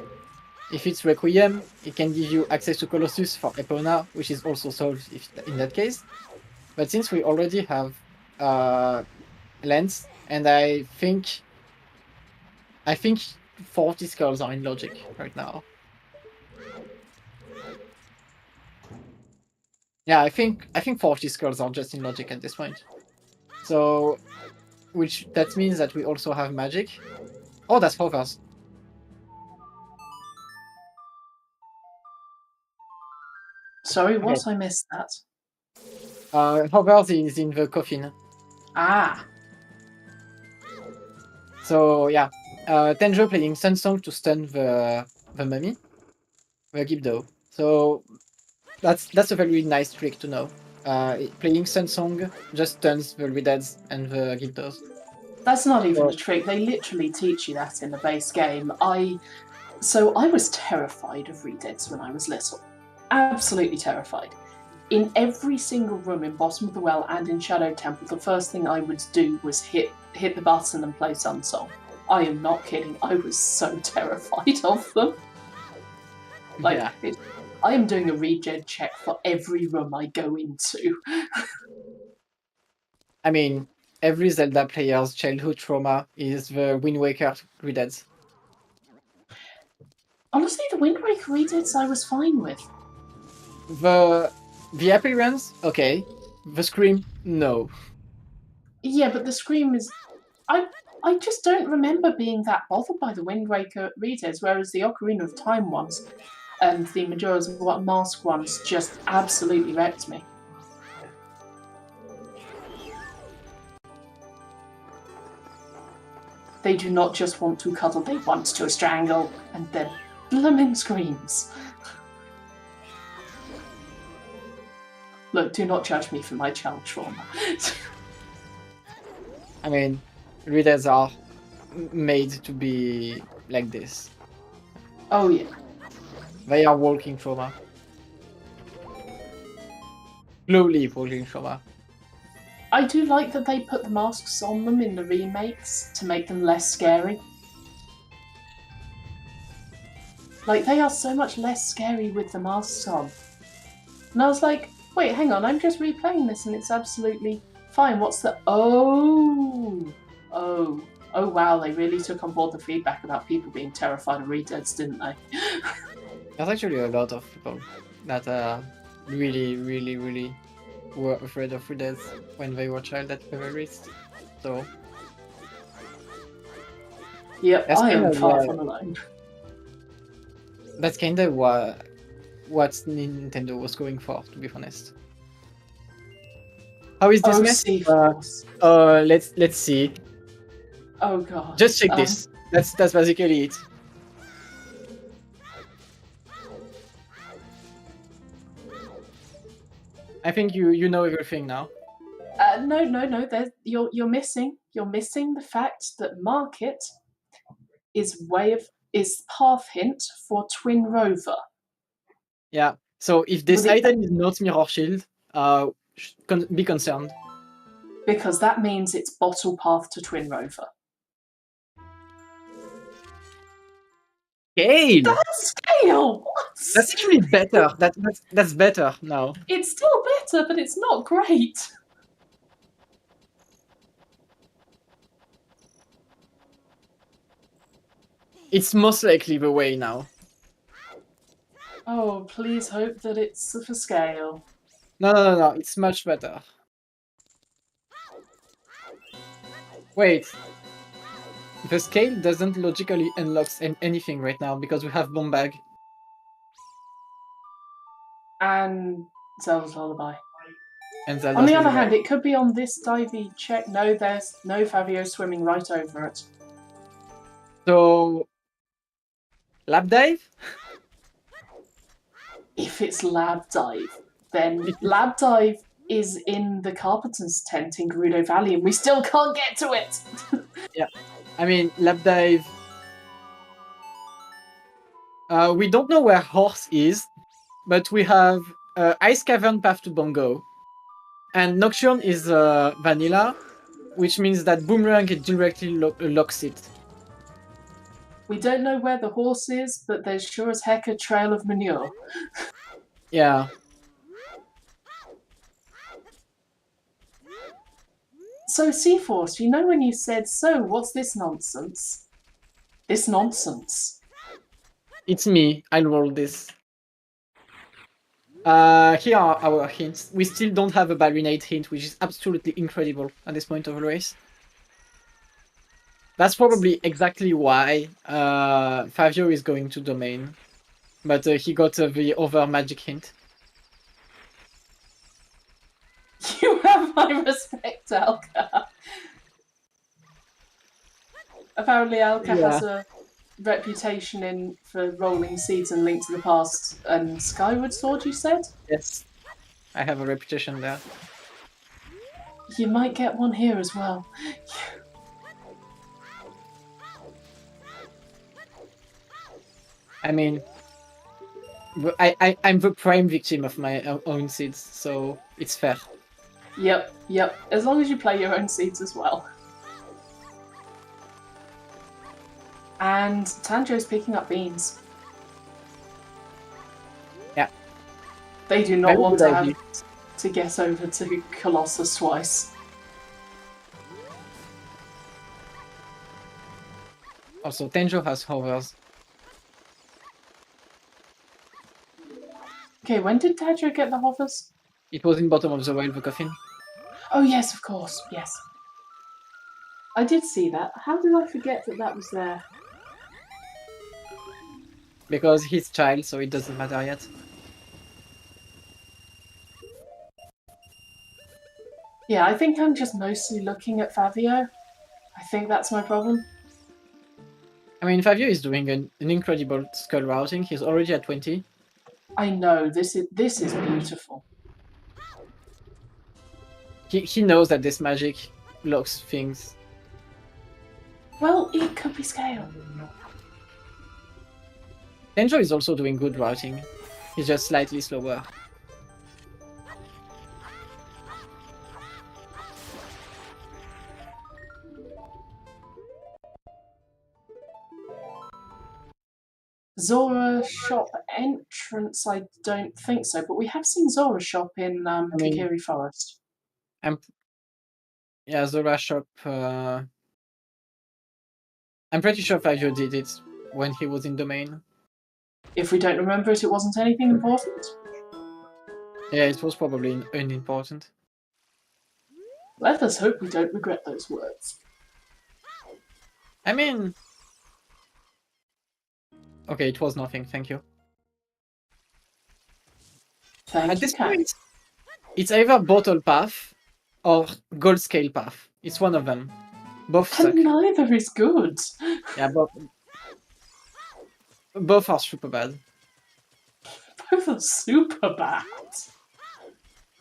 If it's Requiem, it can give you access to Colossus for Epona, which is also solved in that case. But since we already have Lens, and I think 40 skulls are in logic right now. Yeah, I think 40 skulls are just in logic at this point. So, that means that we also have magic. Oh, that's hovers. Sorry, what? I missed that. Hovers is in the coffin. Ah. So yeah, Tenjo playing Sun Song to stun the mummy, the Gibdo. So that's a very nice trick to know. Playing Sun Song just stuns the Redeads and the Gibdos. That's not even a trick. They literally teach you that in the base game. I was terrified of Redeads when I was little. Absolutely terrified. In every single room in Bottom of the Well and in Shadow Temple, the first thing I would do was hit the button and play Sun Song. I am not kidding. I was so terrified of them. I am doing a regen check for every room I go into. I mean, every Zelda player's childhood trauma is the Wind Waker Redeads. Honestly, the Wind Waker Redeads I was fine with. The appearance, okay. The scream, no. Yeah, but the scream is... I just don't remember being that bothered by the Wind Waker Redeads, whereas the Ocarina of Time ones and the Majora's Mask ones just absolutely wrecked me. They do not just want to cuddle, they want to strangle, and then blooming screams. Look, do not judge me for my child trauma. I mean, Redeads are made to be like this. Oh yeah. They are walking trauma. Slowly walking trauma. I do like that they put the masks on them in the remakes to make them less scary. Like, they are so much less scary with the masks on. And I was like, wait, hang on, I'm just replaying this and it's absolutely fine. What's the... Oh, wow, they really took on board the feedback about people being terrified of Redeads, didn't they? There's actually a lot of people that are really, really, really were afraid of death when they were child at the very least. So Yep, that's I kind am of far from alone. that's kind of what Nintendo was going for, to be honest. How is this Oh, mess? C-Force. Let's see. Oh god. Just check this. That's basically it. I think you know everything now. No. You're missing the fact that Market is path hint for Twin Rover. Yeah. So if this Well, item is not Mirror Shield, be concerned. because that means it's bottle path to Twin Rover. Scale! That's scale! What? That's actually better. That's better now. It's still better, but it's not great. It's most likely the way now. Oh, please hope that it's for scale. No. It's much better. Wait. The scale doesn't logically unlock anything right now because we have Bomb Bag. And Zelda's Lullaby. And On the Zelda's other Lullaby. hand, it could be on this divey check. No, there's no Fabio swimming right over it. So Lap Dive? If it's Lab Dive, then Lab Dive is in the Carpenter's tent in Gerudo Valley, and we still can't get to it. Yeah. I mean, Lap Dive. We don't know where Horse is, but we have Ice Cavern Path to Bongo. And Nocturne is vanilla, which means that Boomerang directly locks it. We don't know where the horse is, but there's sure as heck a trail of manure. Yeah. So, C-Force, you know when you said, so, what's this nonsense? This nonsense. It's me. I'll roll this. Here are our hints. We still don't have a Ballinate hint, which is absolutely incredible at this point of the race. That's probably exactly why Fabio is going to Domain. But he got the other magic hint. You have my respect, Alka. Apparently, Alka has a reputation for rolling seeds and Link to the Past and Skyward Sword, you said? Yes. I have a reputation there. You might get one here as well. I mean, I'm the prime victim of my own seeds, so it's fair. Yep. As long as you play your own seeds as well. And Tanjo's picking up beans. Yeah. They do not want to have to get over to Colossus twice. Also, Tenjo has hovers. Okay, when did Tanjo get the hovers? It was in bottom of the wild the coffin. Oh yes, of course, yes. I did see that. How did I forget that was there? Because he's child, so it doesn't matter yet. Yeah, I think I'm just mostly looking at Fabio. I think that's my problem. I mean, Fabio is doing an incredible skull routing. He's already at 20. I know, this is beautiful. He knows that this magic locks things. Well, it could be scale. Tenjo is also doing good routing. He's just slightly slower. Zora shop entrance, I don't think so, but we have seen Zora shop in Kokiri Forest. Yeah, Zora shop. I'm pretty sure Fabio did it when he was in Domain. If we don't remember it, it wasn't anything important. Yeah, it was probably unimportant. Let us hope we don't regret those words. I mean... Okay, it was nothing, thank you. Thank At you, this Cat. point, it's either Bottle Path or Gold Scale Path. It's one of them. Both suck. And neither is good. Yeah, both are super bad. Both are super bad.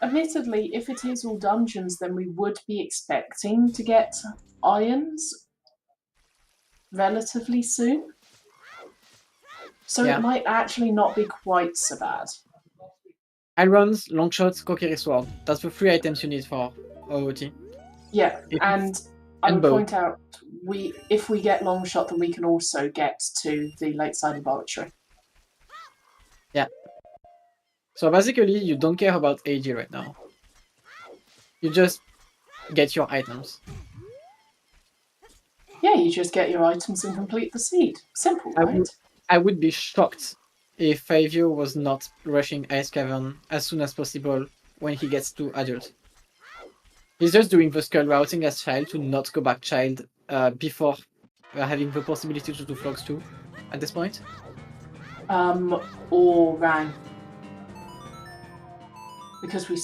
Admittedly, if it is all dungeons, then we would be expecting to get irons relatively soon. So Yeah. it might actually not be quite so bad. Irons, long shots, Kokiri sword. That's the 3 items you need for OoT. Yeah, and I And would bow. point out if we get long shot, then we can also get to the lakeside laboratory. Yeah. So basically, you don't care about AG right now. You just get your items. Yeah, you just get your items and complete the seed. Simple, right? I would be shocked if Fabio was not rushing Ice Cavern as soon as possible when he gets to adult. He's just doing the skull routing as child to not go back child before having the possibility to do Flogs 2 at this point. Or Rang. Because we.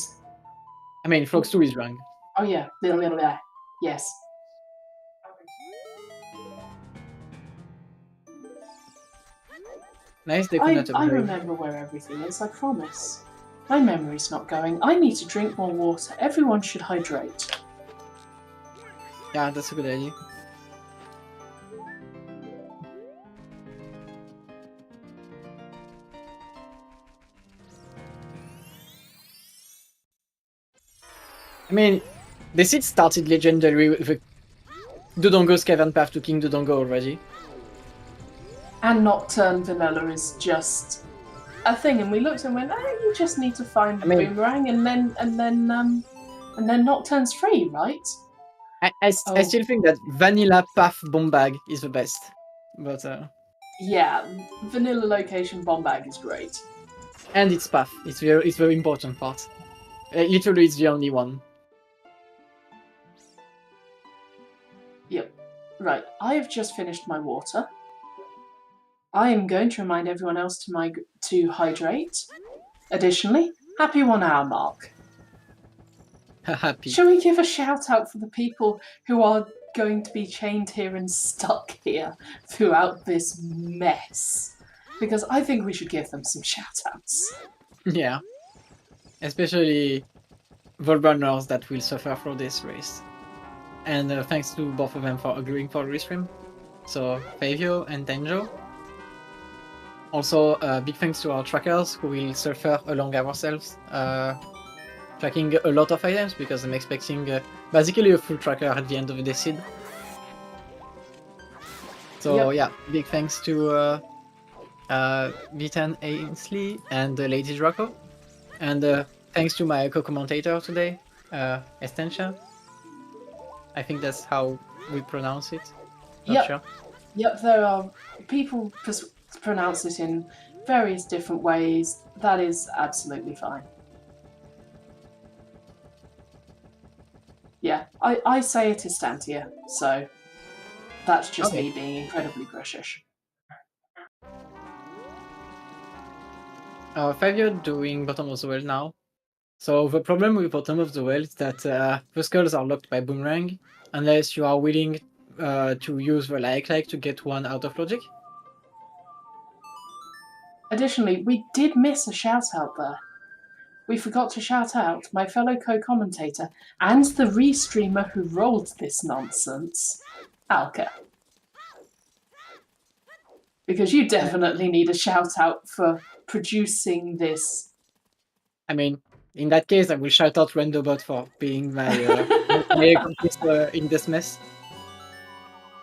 I mean, Flogs 2 is wrong. Oh, yeah. Blah. Yes. Nice Dekunat I upgrade. remember where everything is, I promise. My memory's not going. I need to drink more water. Everyone should hydrate. Yeah, that's a good idea. I mean, the seed started legendary with the Dodongo's Cavern Path to King Dodongo already. And Nocturne Vanilla is just a thing, and we looked and went, "Oh, you just need to find Boomerang, and then Nocturne's free, right?" I still think that Vanilla Path Bomb Bag is the best, but yeah, Vanilla Location Bomb Bag is great, and its path. It's very important part. Literally, it's the only one. Yep. Right, I have just finished my water. I am going to remind everyone else to hydrate. Additionally, happy 1 hour mark. Happy. Shall we give a shout out for the people who are going to be chained here and stuck here throughout this mess? Because I think we should give them some shout outs. Yeah. Especially the runners that will suffer for this race. And thanks to both of them for agreeing for the restream. So, Fabio and Tenjo. Also, big thanks to our trackers who will suffer along ourselves. Tracking a lot of items because I'm expecting basically a full tracker at the end of the seed. So yeah, big thanks to Vitan Ainsley and Lady Draco. And thanks to my co-commentator today, Estencia. I think that's how we pronounce it. Not sure. Yep, there are people pronounce it in various different ways. That is absolutely fine. Yeah, I say it is Stantia, so that's just me being incredibly British. Fabio doing Bottom of the Well now. So the problem with Bottom of the Well is that the skulls are locked by Boomerang, unless you are willing to use the like to get one out of logic. Additionally, we did miss a shout out there. We forgot to shout out my fellow co-commentator and the restreamer who rolled this nonsense, Alka. Because you definitely need a shout out for producing this. I mean, in that case, I will shout out Randobot for being my accomplice in this mess.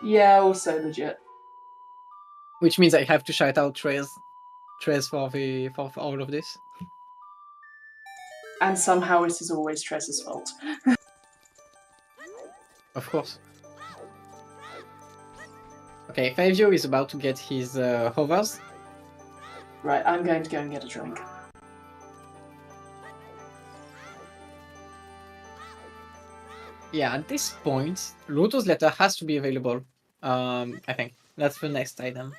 Yeah, also legit. Which means I have to shout out Trez for all of this. And somehow it is always Trez's fault. Of course. Okay, Fabio is about to get his hovers. Right, I'm going to go and get a drink. Yeah, at this point, Loto's letter has to be available. I think that's the next item.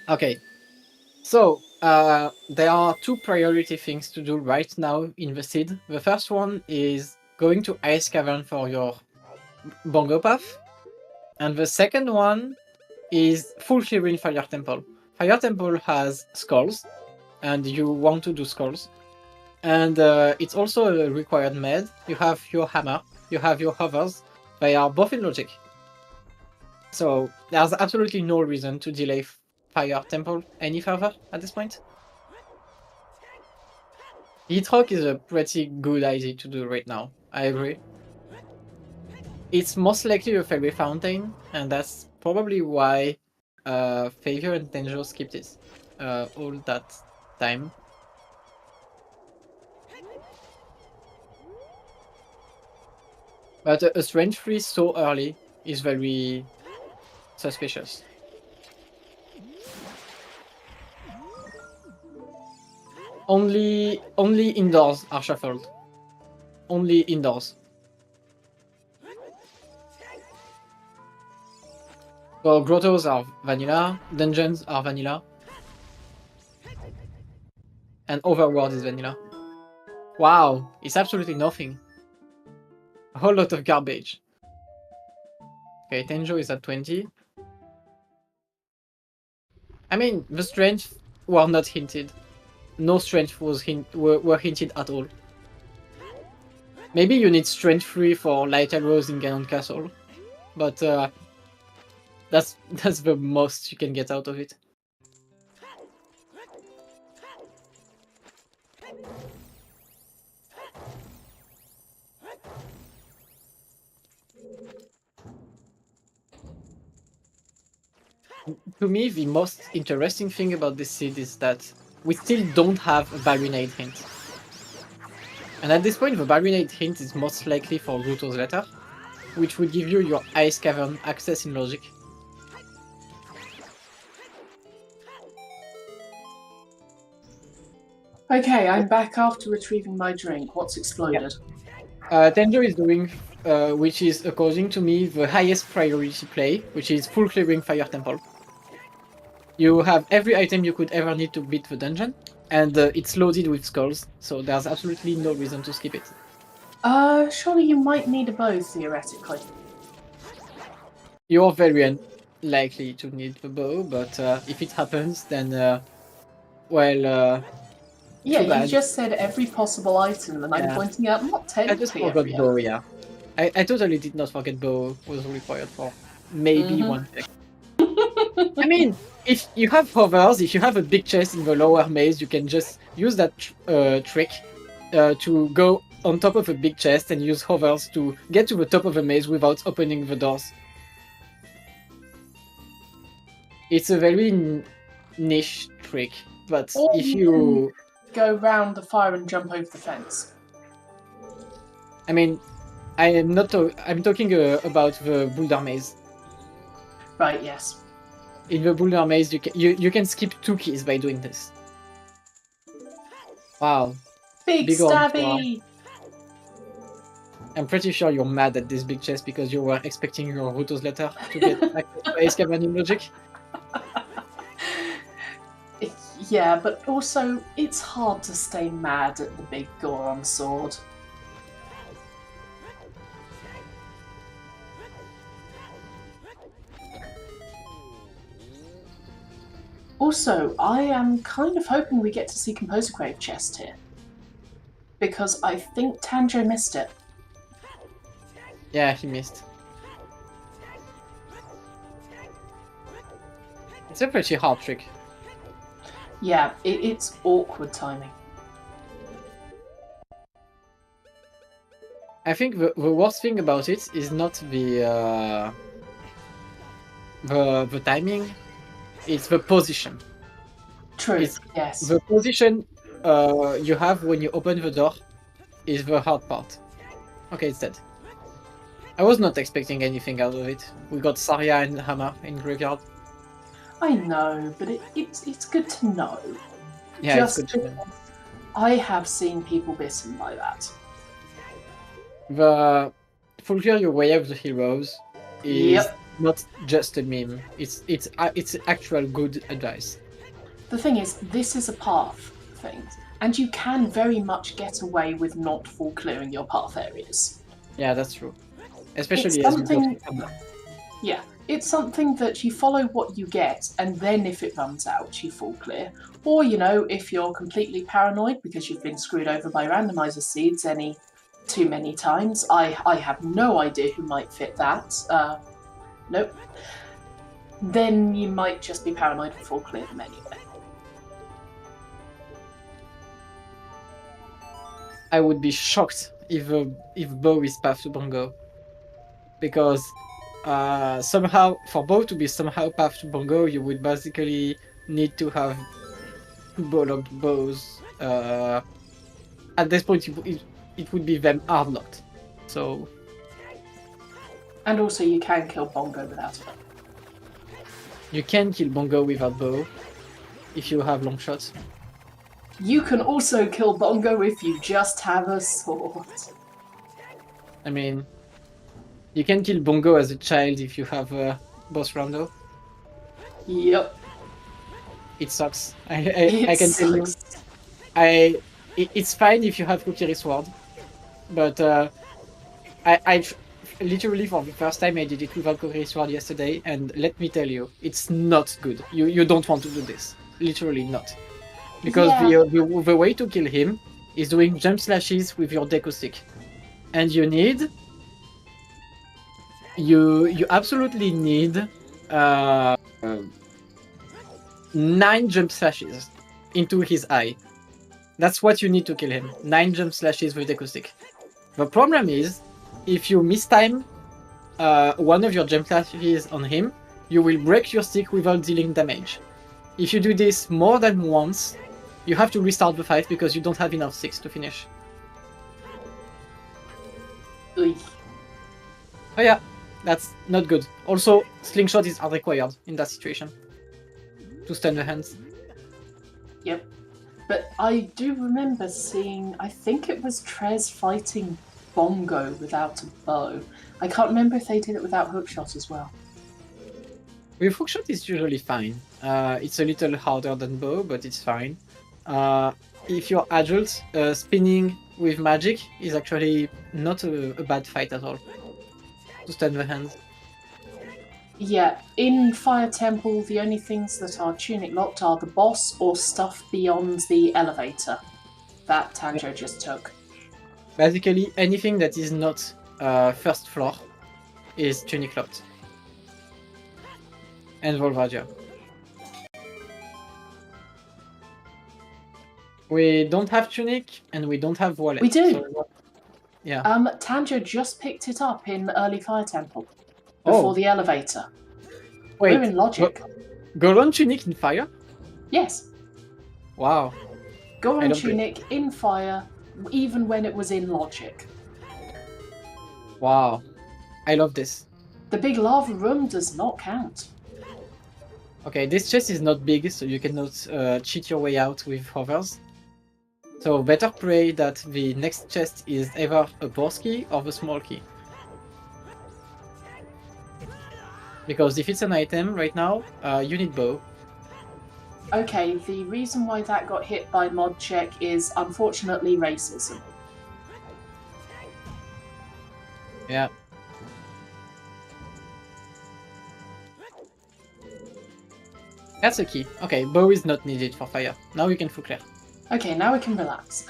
Okay, so there are two priority things to do right now in the seed. The first one is going to Ice Cavern for your Bongo Path, and the second one is full clearing Fire Temple. Fire Temple has skulls, and you want to do skulls. And it's also a required med. You have your hammer, you have your hovers. They are both in logic. So there's absolutely no reason to delay Fire Temple any further at this point. Heat Rock is a pretty good idea to do right now. I agree. It's most likely a Fairy Fountain, and that's probably why Favor and Tenjo skipped it all that time. But a Strange Freeze so early is very suspicious. Only indoors are shuffled. Only indoors. So grottos are vanilla, dungeons are vanilla, and overworld is vanilla. Wow, it's absolutely nothing. A whole lot of garbage. Okay, Tenjo is at 20. I mean, the strength were not hinted. No strength was were hinted at all. Maybe you need strength 3 for light arrows in Ganon Castle, but that's the most you can get out of it. To me, the most interesting thing about this seed is that we still don't have a Barinade hint. And at this point, the Barinade hint is most likely for Ruto's letter, which would give you your Ice Cavern access in logic. Okay, I'm back after retrieving my drink. What's exploded? Tenjo is doing, which is, according to me, the highest priority play, which is full clearing Fire Temple. You have every item you could ever need to beat the dungeon, and it's loaded with skulls, so there's absolutely no reason to skip it. Surely you might need a bow, theoretically. You're very unlikely to need the bow, but if it happens, then, well, yeah, too bad. you just said every possible item, and I'm pointing out not technically I just forgot every bow, item. yeah. I totally did not forget bow was required for maybe one thing. I mean, if you have hovers, if you have a big chest in the lower maze, you can just use that trick to go on top of a big chest and use hovers to get to the top of the maze without opening the doors. It's a very niche trick, but Or if you go round the fire and jump over the fence. I mean, I am not. I'm talking about the boulder maze. Right. Yes. In the boulder maze, you can skip 2 keys by doing this. Wow. Big stabby! I'm pretty sure you're mad at this big chest because you were expecting your Ruto's letter to get access to Ice Cavern in logic. Yeah, but also, it's hard to stay mad at the big Goron sword. Also, I am kind of hoping we get to see Composer Grave chest here. Because I think Tanjo missed it. Yeah, he missed. It's a pretty hard trick. Yeah, it's awkward timing. I think the worst thing about it is not the the timing, it's the position. True. It's Yes. the position you have when you open the door is the hard part. Okay, it's dead. I was not expecting anything out of it. We got Saria and Hammer in graveyard. I know, but it's good to know. Yeah, Just it's good to know. I have seen people bitten by that. The fulfill your way of the heroes is Yep. not just a meme. It's actual good advice. The thing is, this is a path thing, and you can very much get away with not full clearing your path areas. Yeah, that's true. Especially It's as we go something- through combat. Yeah, it's something that you follow what you get, and then if it runs out, you full clear. Or, you know, if you're completely paranoid because you've been screwed over by randomizer seeds too many times, I have no idea who might fit that. Nope. Then you might just be paranoid and full clear them anyway. I would be shocked if Bo is path to Bongo, because somehow for Bo to be somehow path to Bongo, you would basically need to have locked bows. At this point, it would be them hard locked. So. And also, you can kill Bongo without it. You can kill Bongo without bow if you have long shots. You can also kill Bongo if you just have a sword. I mean, you can kill Bongo as a child if you have boss Rondo. Yep. It sucks. I can tell you. It's fine if you have Kokiri Sword, but I literally for the first time I did it without Kokiri Sword yesterday, and let me tell you, it's not good. You don't want to do this. Literally not. Because the way to kill him is doing jump slashes with your Deku stick. And you absolutely need 9 jump slashes into his eye. That's what you need to kill him. 9 jump slashes with Deku stick. The problem is, if you mistime one of your jump slashes on him, you will break your stick without dealing damage. If you do this more than once, you have to restart the fight because you don't have enough sticks to finish. Oy. Oh yeah, that's not good. Also, slingshot is required in that situation to stun the hands. Yep. But I do remember seeing, I think it was Trez fighting Bongo without a bow. I can't remember if they did it without hookshot as well. With hookshot is usually fine. It's a little harder than bow, but it's fine. If you're adult, spinning with magic is actually not a bad fight at all. To stun the hands. Yeah, in Fire Temple, the only things that are tunic locked are the boss or stuff beyond the elevator that Tanjo just took. Basically, anything that is not first floor is tunic locked. And Volvagia. We don't have tunic and we don't have wallet. We do. So, yeah. Tanjo just picked it up in early Fire Temple before the elevator. Wait, we're in Logic. Goron tunic in fire? Yes. Wow. Goron tunic in fire, even when it was in Logic. Wow. I love this. The big lava room does not count. Okay, this chest is not big, so you cannot cheat your way out with hovers. So better pray that the next chest is either a boss key or the small key. Because if it's an item right now, you need bow. Okay, the reason why that got hit by mod check is unfortunately racism. Yeah. That's a key. Okay, bow is not needed for fire. Now we can full clear. Okay, now we can relax.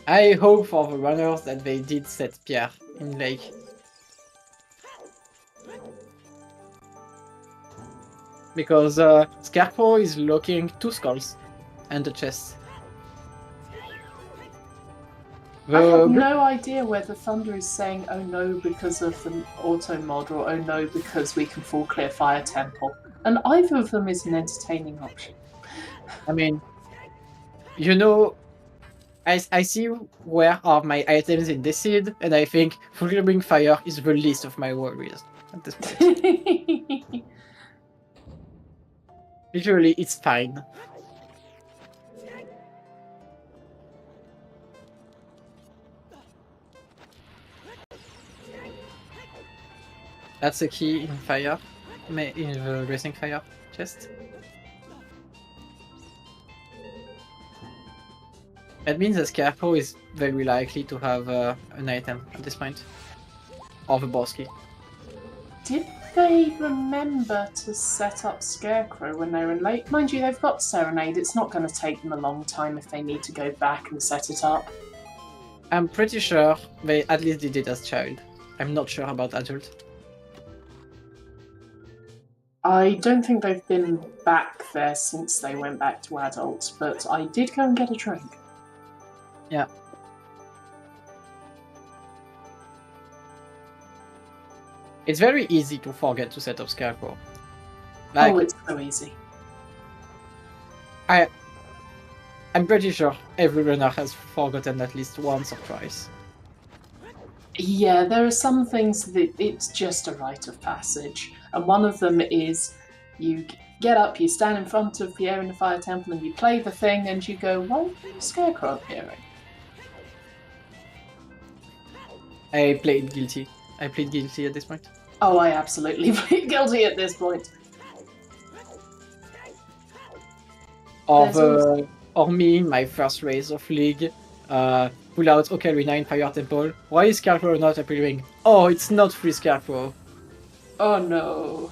I hope for the runners that they did set Pierre in lake. Because Scarecrow is locking 2 skulls and a chest. I have no idea whether Thunder is saying "oh no" because of the auto mod or "oh no" because we can fall clear Fire Temple, and either of them is an entertaining option. I mean, you know, I see where are my items in this seed, and I think Fulgriming Fire is the least of my worries at this point. Literally, it's fine. That's a key in fire, in the racing fire chest. That means the Scarecrow is very likely to have an item at this point. Or the boss key. Did they remember to set up Scarecrow when they were in late? Mind you, they've got Serenade. It's not going to take them a long time if they need to go back and set it up. I'm pretty sure they at least did it as child. I'm not sure about adult. I don't think they've been back there since they went back to adults, but I did go and get a drink. Yeah. It's very easy to forget to set up Scarecrow. Like, oh, it's so easy. I'm pretty sure every runner has forgotten at least once or twice. Yeah, there are some things that it's just a rite of passage. And one of them is you get up, you stand in front of the Air in the Fire Temple and you play the thing and you go, why is the Scarecrow appearing? I played guilty. I plead guilty at this point. Oh, I absolutely plead guilty at this point. Or me, my first race of League, pull out Ocarina in Fire Temple. Why is Scarecrow not appearing? Oh, it's not free Scarecrow. Oh no.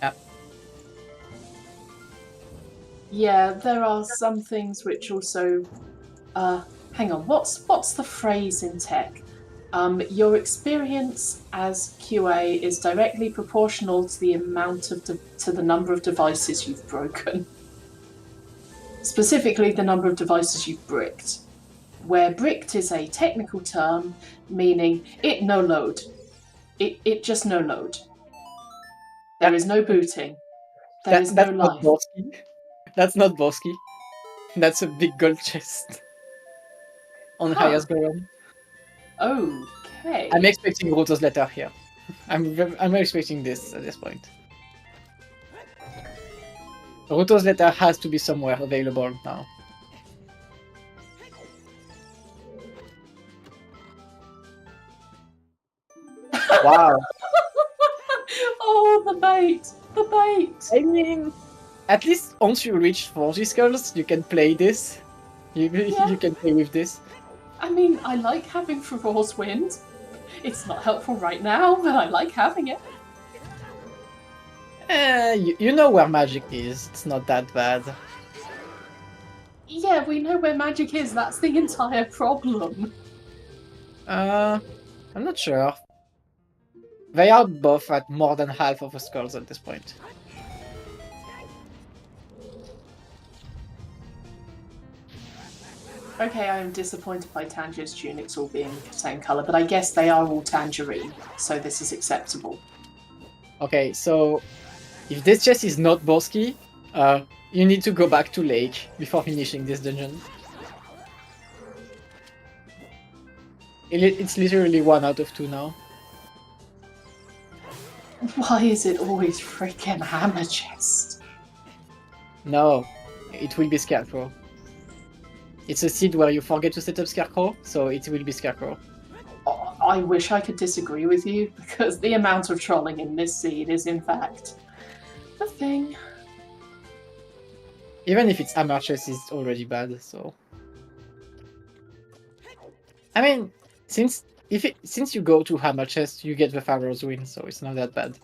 Yeah. Yeah, there are some things which also... hang on, what's the phrase in tech? Your experience as QA is directly proportional to the amount of to the number of devices you've broken. Specifically, the number of devices you've bricked. Where bricked is a technical term, meaning it no load. It just no load. There is no booting. There is no life. That's not Bosky. That's a big gold chest on highest ground. Okay. I'm expecting Roto's letter here. I'm expecting this at this point. Roto's letter has to be somewhere available now. Wow. Oh, the bait! The bait! I mean, at least once you reach 40 skulls, you can play this. You can play with this. I mean, I like having Feroz Wind. It's not helpful right now, but I like having it. You know where magic is. It's not that bad. Yeah, we know where magic is. That's the entire problem. I'm not sure. They are both at more than half of the skulls at this point. Okay, I am disappointed by Tangiers tunics all being the same colour, but I guess they are all tangerine, so this is acceptable. Okay, so if this chest is not Bosky, you need to go back to Lake before finishing this dungeon. It's literally 1 out of 2 now. Why is it always freaking Hammer Chest? No, it will be Scarecrow. It's a seed where you forget to set up Scarecrow, so it will be Scarecrow. Oh, I wish I could disagree with you, because the amount of trolling in this seed is in fact a thing. Even if it's Hammer Chest, it's already bad, so... I mean, since you go to Hammer Chest, you get the Pharaoh's Win, so it's not that bad.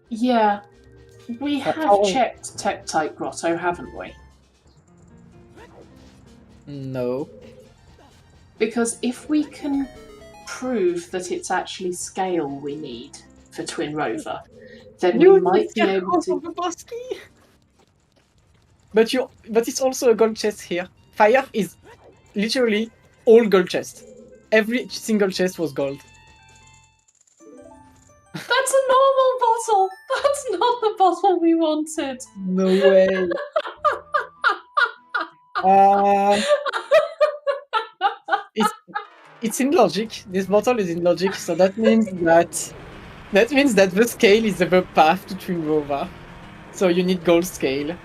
Yeah. We have checked Tektite Grotto, haven't we? No. Because if we can prove that it's actually scale we need for Twin Rover, then we might be able to... But it's also a gold chest here. Fire is literally all gold chests. Every single chest was gold. That's a normal bottle. That's not the bottle we wanted. No way. It's in logic. This bottle is in logic, so that means that the scale is the path to Twinrova. So you need gold scale.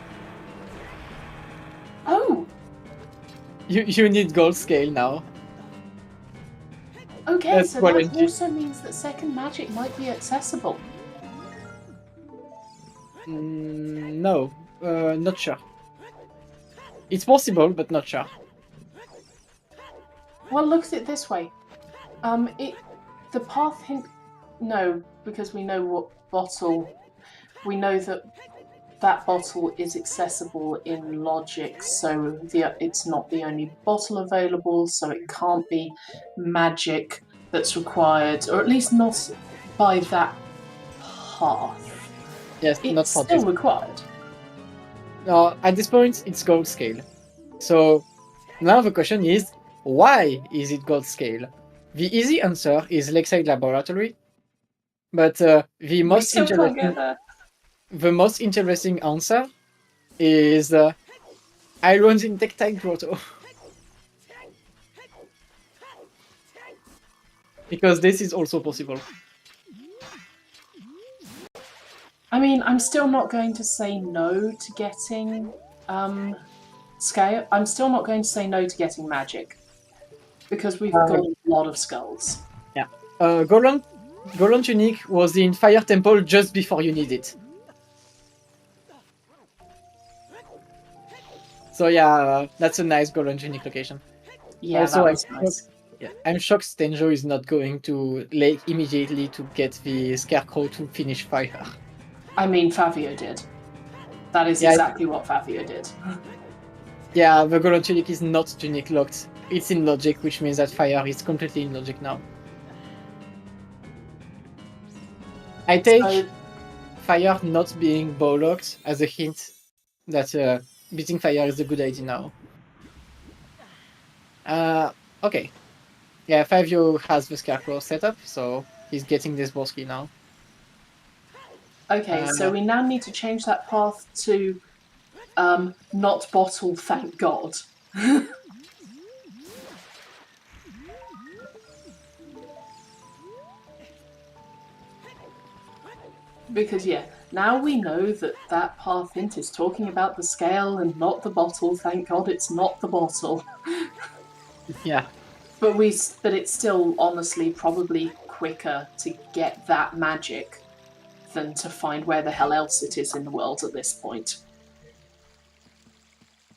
Oh. You need gold scale now. Okay, That's so what that I did. also means that second magic might be accessible. No, not sure. It's possible, but not sure. Well, look at it this way. The path hint. No, because we know what bottle. We know that bottle is accessible in logic, so it's not the only bottle available, so it can't be magic that's required, or at least not by that path. Yes, It's not for still this. required. No, at this point, it's gold scale. So now the question is, why is it gold scale? The easy answer is Lakeside Laboratory, but the most interesting answer is Islands in Tektite Grotto. Because this is also possible. I mean, I'm still not going to say no to getting scale. I'm still not going to say no to getting magic because we've got a lot of skulls. Yeah. Golan Tunic was in Fire Temple just before you need it. So yeah, that's a nice Golan Tunic location. Yeah, also, that was nice. Yeah, I'm shocked Stenjo is not going to Lake immediately to get the Scarecrow to finish fire. I mean, Favio did. That is exactly what Favio did. Yeah, the Golan Tunic is not tunic locked. It's in logic, which means that fire is completely in logic now. I take fire not being bow locked as a hint that beating fire is a good idea now. Okay. Yeah, Favio has the Scarecrow set up, so he's getting this Borsky now. Okay, so we now need to change that path to not bottle, thank God. Because, yeah, now we know that that path hint is talking about the scale and not the bottle. Thank God it's not the bottle. Yeah. But it's still, honestly, probably quicker to get that magic than to find where the hell else it is in the world at this point.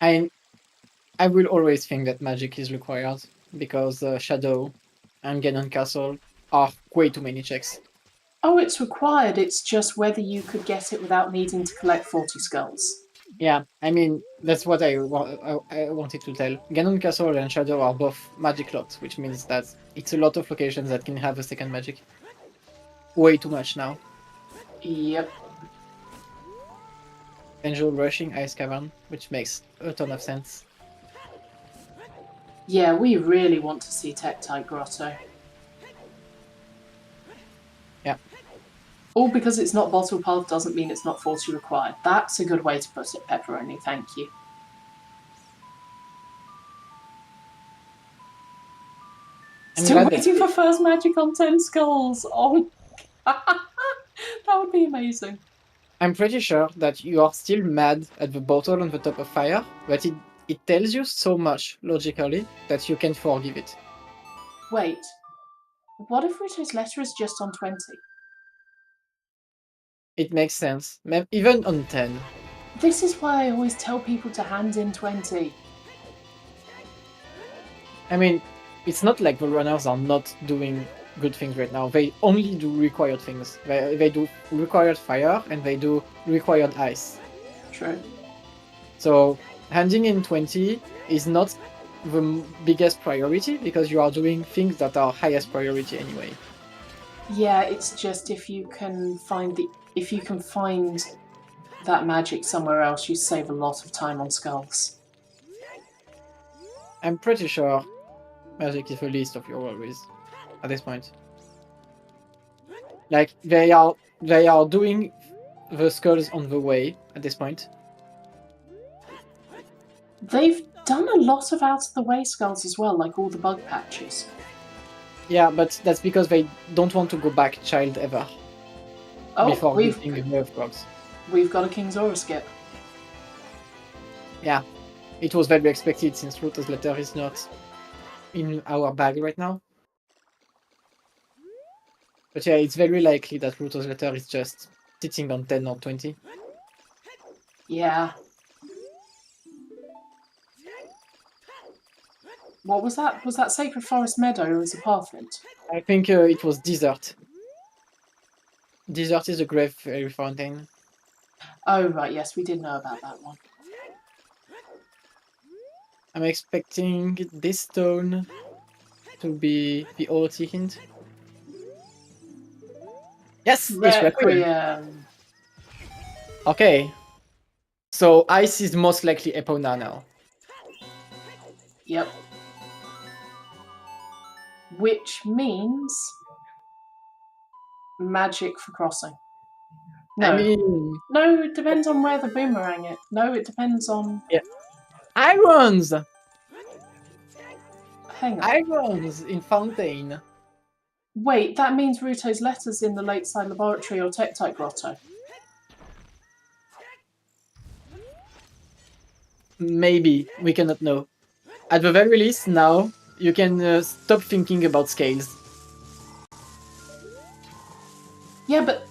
I will always think that magic is required, because Shadow and Ganon Castle are way too many checks. Oh, it's required, it's just whether you could get it without needing to collect 40 skulls. Yeah, I mean, that's what I wanted to tell. Ganon Castle and Shadow are both magic locked, which means that it's a lot of locations that can have a second magic. Way too much now. Yep. Angel rushing Ice Cavern, which makes a ton of sense. Yeah, we really want to see Tektite Grotto. Yeah. All because it's not bottle path doesn't mean it's not 40 required. That's a good way to put it, Pepperoni, thank you. Still waiting for first magic on 10 skulls. Oh, that would be amazing. I'm pretty sure that you are still mad at the bottle on the top of fire, but it tells you so much logically that you can forgive it. Wait, what if Rito's letter is just on 20? It makes sense, even on 10. This is why I always tell people to hand in 20. I mean, it's not like the runners are not doing good things right now. They only do required things. They do required fire and they do required ice. True. So handing in 20 is not the biggest priority because you are doing things that are highest priority anyway. Yeah, it's just if you can find that magic somewhere else, you save a lot of time on skulls. I'm pretty sure magic is the least of your worries at this point. Like they are doing the skulls on the way at this point. They've done a lot of out of the way skulls as well, like all the bug patches. Yeah, but that's because they don't want to go back child ever Oh, before we've getting the frogs. got a King's Aura skip. Yeah, it was very expected since Lotus Letter is not in our bag right now. But yeah, it's very likely that Lotus Letter is just sitting on 10 or 20. Yeah. What was that? Was that Sacred Forest Meadow or was it Pathwind? I think it was Desert. Desert is a Grave Fairy Fountain. Oh, right, yes, we did know about that one. I'm expecting this stone to be the OoT hint. Yes, it's Requiem. Requiem. Okay. So Ice is most likely Epona now. Yep. Which means magic for crossing. No. I mean... No, it depends on where the boomerang is. No, it depends on... Yeah. Irons! Hang on. Irons in Fountain. Wait, that means Ruto's letters in the Lakeside Laboratory or Tektite Grotto. Maybe. We cannot know. At the very least, now, you can stop thinking about scales. Yeah, but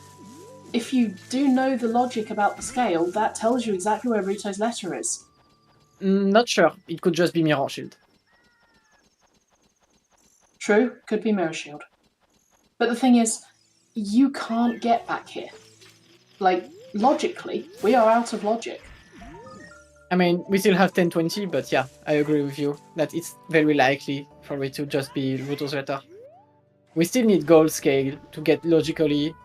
if you do know the logic about the scale, that tells you exactly where Ruto's letter is. Not sure. It could just be Mirror Shield. True, could be Mirror Shield. But the thing is, you can't get back here. Like, logically, we are out of logic. I mean, we still have 1020, but yeah, I agree with you that it's very likely for it to just be Ruto's letter. We still need gold scale to get logically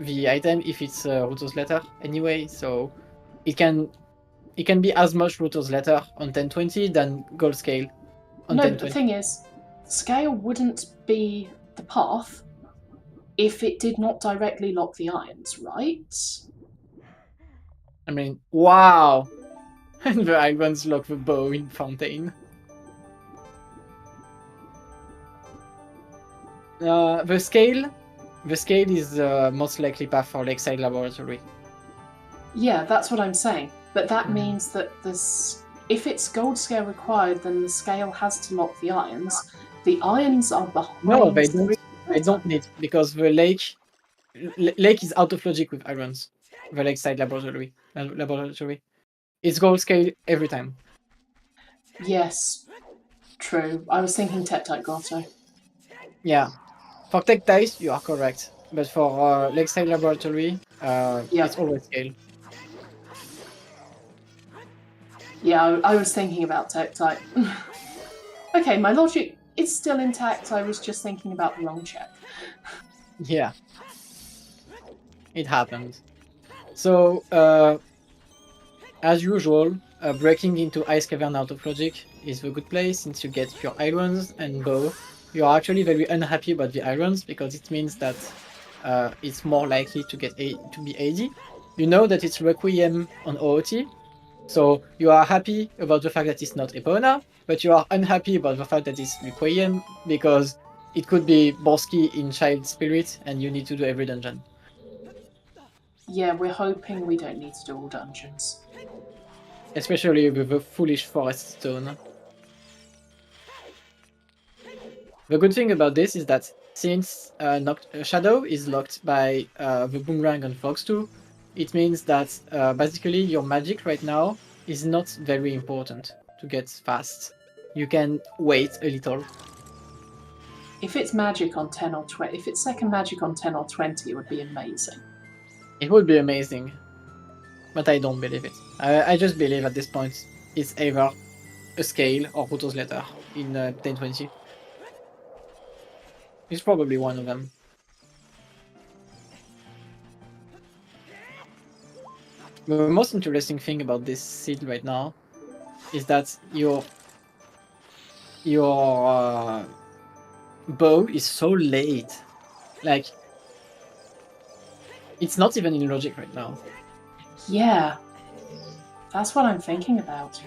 the item if it's Ruto's letter anyway, so it can be as much Ruto's letter on 1020 than gold scale on 1020. No, the thing is, scale wouldn't be the path if it did not directly lock the irons, right? I mean, wow! And the irons lock the bow in Fountain. The scale is most likely path for Lakeside Laboratory. Yeah, that's what I'm saying. But that means that if it's gold scale required, then the scale has to lock the irons. The irons are behind. No, they don't. They don't need, because the lake is out of logic with irons. The Lakeside Laboratory. It's gold scale every time. Yes, true. I was thinking Tektite Grotto. Yeah. For Tektite, you are correct. But for Lakeside Laboratory, it's always scale. Yeah, I was thinking about Tektite. Okay, my logic is still intact. I was just thinking about the wrong check. Yeah. It happened. So, as usual, breaking into Ice Cavern out of logic is the good place since you get your irons and bow. You are actually very unhappy about the irons because it means that it's more likely to be AD. You know that it's Requiem on OoT, so you are happy about the fact that it's not Epona, but you are unhappy about the fact that it's Requiem because it could be Borsky in Child Spirit and you need to do every dungeon. Yeah, we're hoping we don't need to do all dungeons. Especially with the Foolish Forest Stone. The good thing about this is that since Shadow is locked by the Boomerang on Fox 2, it means that basically your magic right now is not very important to get fast. You can wait a little. If it's magic on 10 or 20, if it's second magic on 10 or 20, it would be amazing. It would be amazing, but I don't believe it. I just believe at this point it's either a scale or Ruto's letter in 1020. It's probably one of them. The most interesting thing about this seed right now is that your bow is so late. Like, it's not even in logic right now. Yeah. That's what I'm thinking about.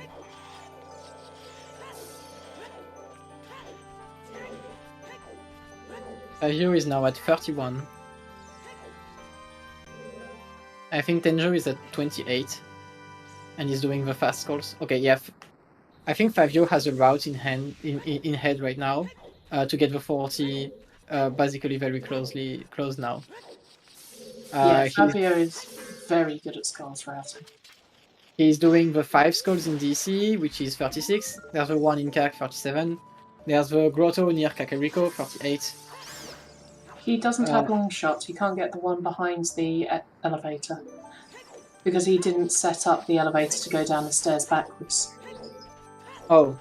Fabio is now at 31. I think Tenjo is at 28. And he's doing the fast calls. Okay, yeah. I think Fabio has a route in head right now to get the 40 basically very close now. Yeah, Fabio is very good at skulls routing. He's doing the 5 skulls in DC, which is 36. There's the one in CAC, 37. There's the grotto near Kakariko, 38. He doesn't have long shots. He can't get the one behind the elevator because he didn't set up the elevator to go down the stairs backwards. Oh,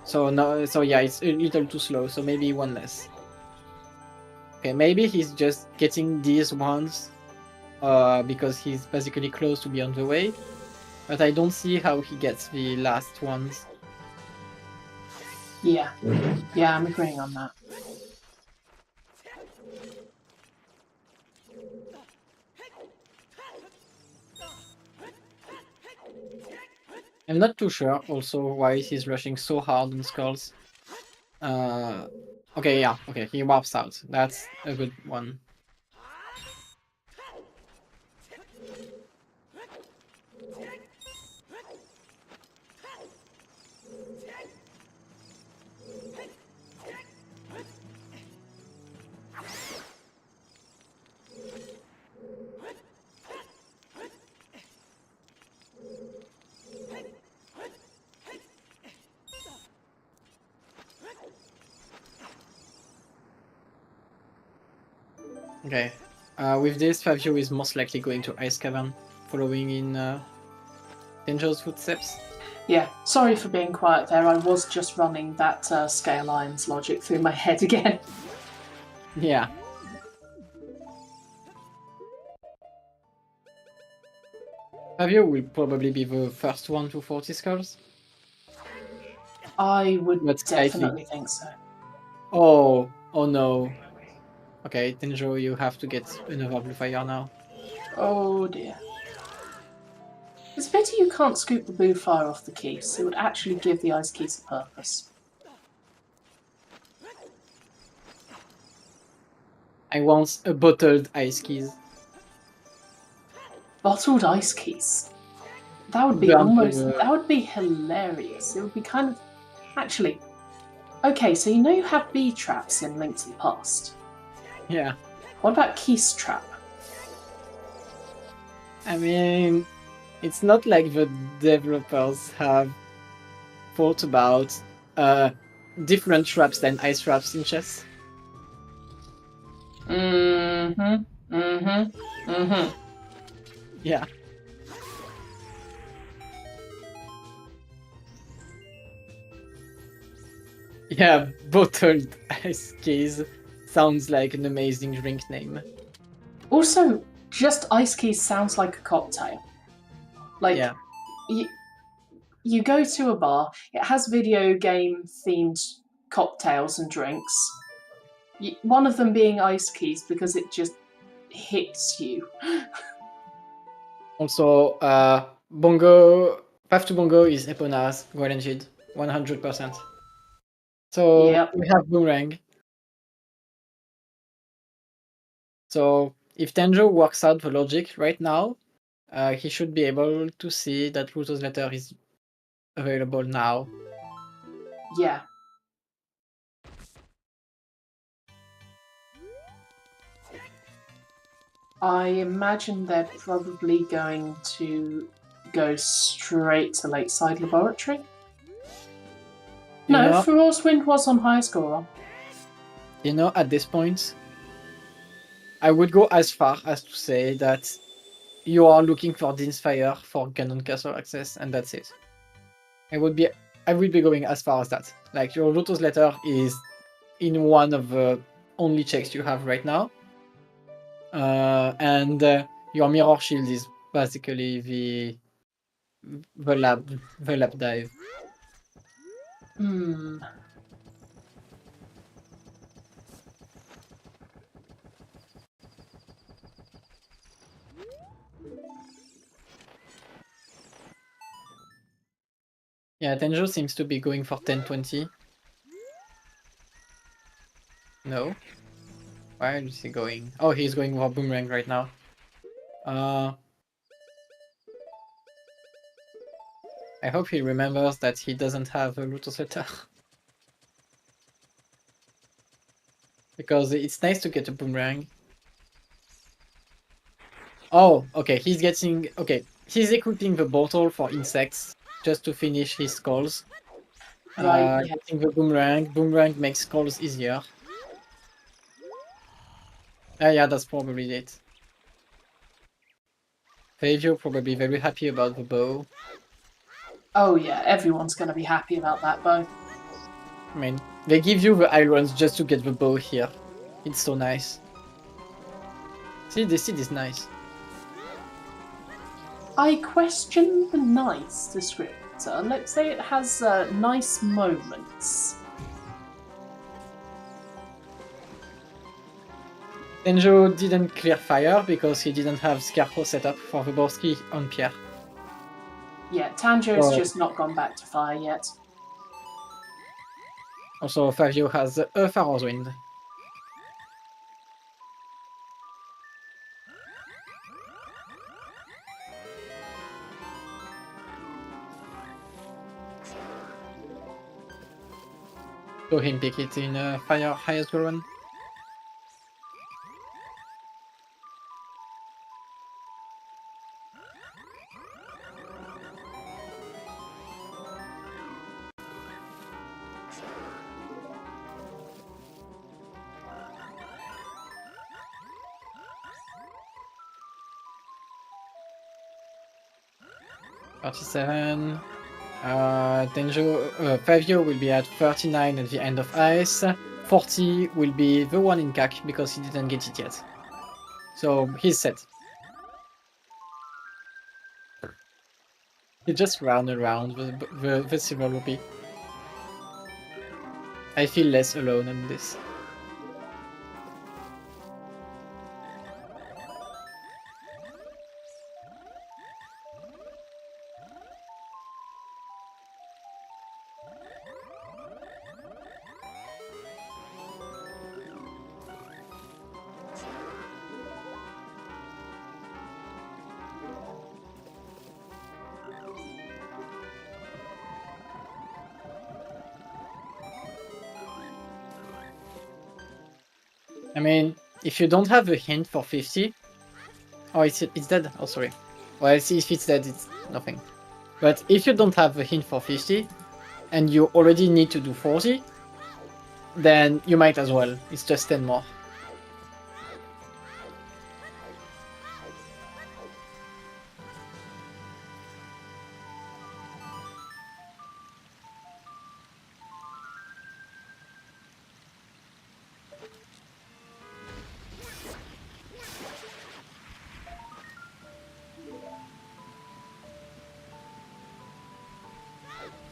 so no, so yeah, it's a little too slow. So maybe one less. Okay, maybe he's just getting these ones because he's basically close to be on the way. But I don't see how he gets the last ones. Yeah, I'm agreeing on that. I'm not too sure also why he's rushing so hard on skulls. Okay, yeah, okay, he warps out. That's a good one. Okay, with this, Fabio is most likely going to Ice Cavern, following in Tenjo's footsteps. Yeah, sorry for being quiet there. I was just running that scale lines logic through my head again. Yeah. Fabio will probably be the first one to 40 skulls. I would definitely think so. Oh no. Okay, Tenjo, you have to get another blue fire now. Oh dear. It's a pity you can't scoop the blue fire off the keys. It would actually give the ice keys a purpose. I want a bottled ice keys. Bottled ice keys? That would be that would be hilarious. It would be kind of... Actually, okay, so you know you have bee traps in Link to the Past. Yeah. What about Keys Trap? I mean, it's not like the developers have thought about different traps than ice traps in chess. Yeah. Yeah, bottled ice keys sounds like an amazing drink name. Also, just ice keys sounds like a cocktail. Like, yeah. You go to a bar, it has video game themed cocktails and drinks. One of them being ice keys because it just hits you. Also, Bongo, Path to Bongo is Epona's guaranteed, 100%. So we have Boomerang. So if Tenjo works out the logic right now, he should be able to see that Pluto's letter is available now. Yeah. I imagine they're probably going to go straight to Lakeside Laboratory. No, Furor's Wind was on high score. You know, at this point, I would go as far as to say that you are looking for Dean's Fire for Ganon Castle access, and that's it. I would be going as far as that. Like, your Lotus letter is in one of the only checks you have right now. And your Mirror Shield is basically the lab dive. Yeah, Tenjo seems to be going for 10-20. No. Where is he going? Oh, he's going for Boomerang right now. I hope he remembers that he doesn't have a Lotus Letter. Because it's nice to get a Boomerang. Oh, okay, he's getting... Okay, he's equipping the bottle for insects just to finish his calls. Right, yeah. Getting the Boomerang. Boomerang makes calls easier. Yeah, that's probably it. Fabio probably very happy about the bow. Oh yeah, everyone's going to be happy about that bow. I mean, they give you the irons just to get the bow here. It's so nice. See, the seed is nice. I question the nice descriptor. Let's say it has nice moments. Tenjo didn't clear fire because he didn't have Scarecrow set up for the Borsky on Pierre. Yeah, Tanjo's just not gone back to fire yet. Also, Fabio has a Pharaoh's Wind. So him pick it in fire highest goal run. $37. Fabio will be at 39 at the end of ice. 40 will be the one in CAC because he didn't get it yet. So he's set. He just ran around the silver rupee. I feel less alone in this. I mean, if you don't have a hint for 50... Oh, it's dead. Oh, sorry. Well, see, if it's dead, it's nothing. But if you don't have a hint for 50, and you already need to do 40, then you might as well. It's just 10 more.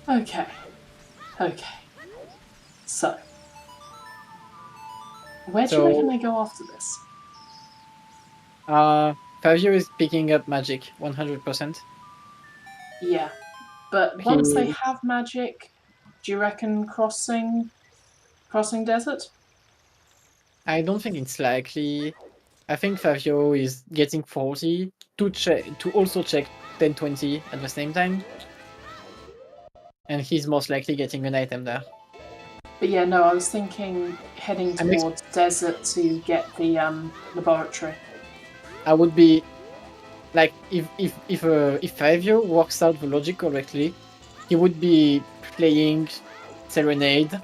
Okay. So, where do you reckon they go after this? Fabio is picking up magic, 100%. Yeah, but once they have magic, do you reckon crossing desert? I don't think it's likely. I think Fabio is getting 40 to also check 10-20 at the same time. And he's most likely getting an item there. But yeah, no, I was thinking heading towards desert to get the laboratory. I would be like, if Fabio works out the logic correctly, he would be playing Serenade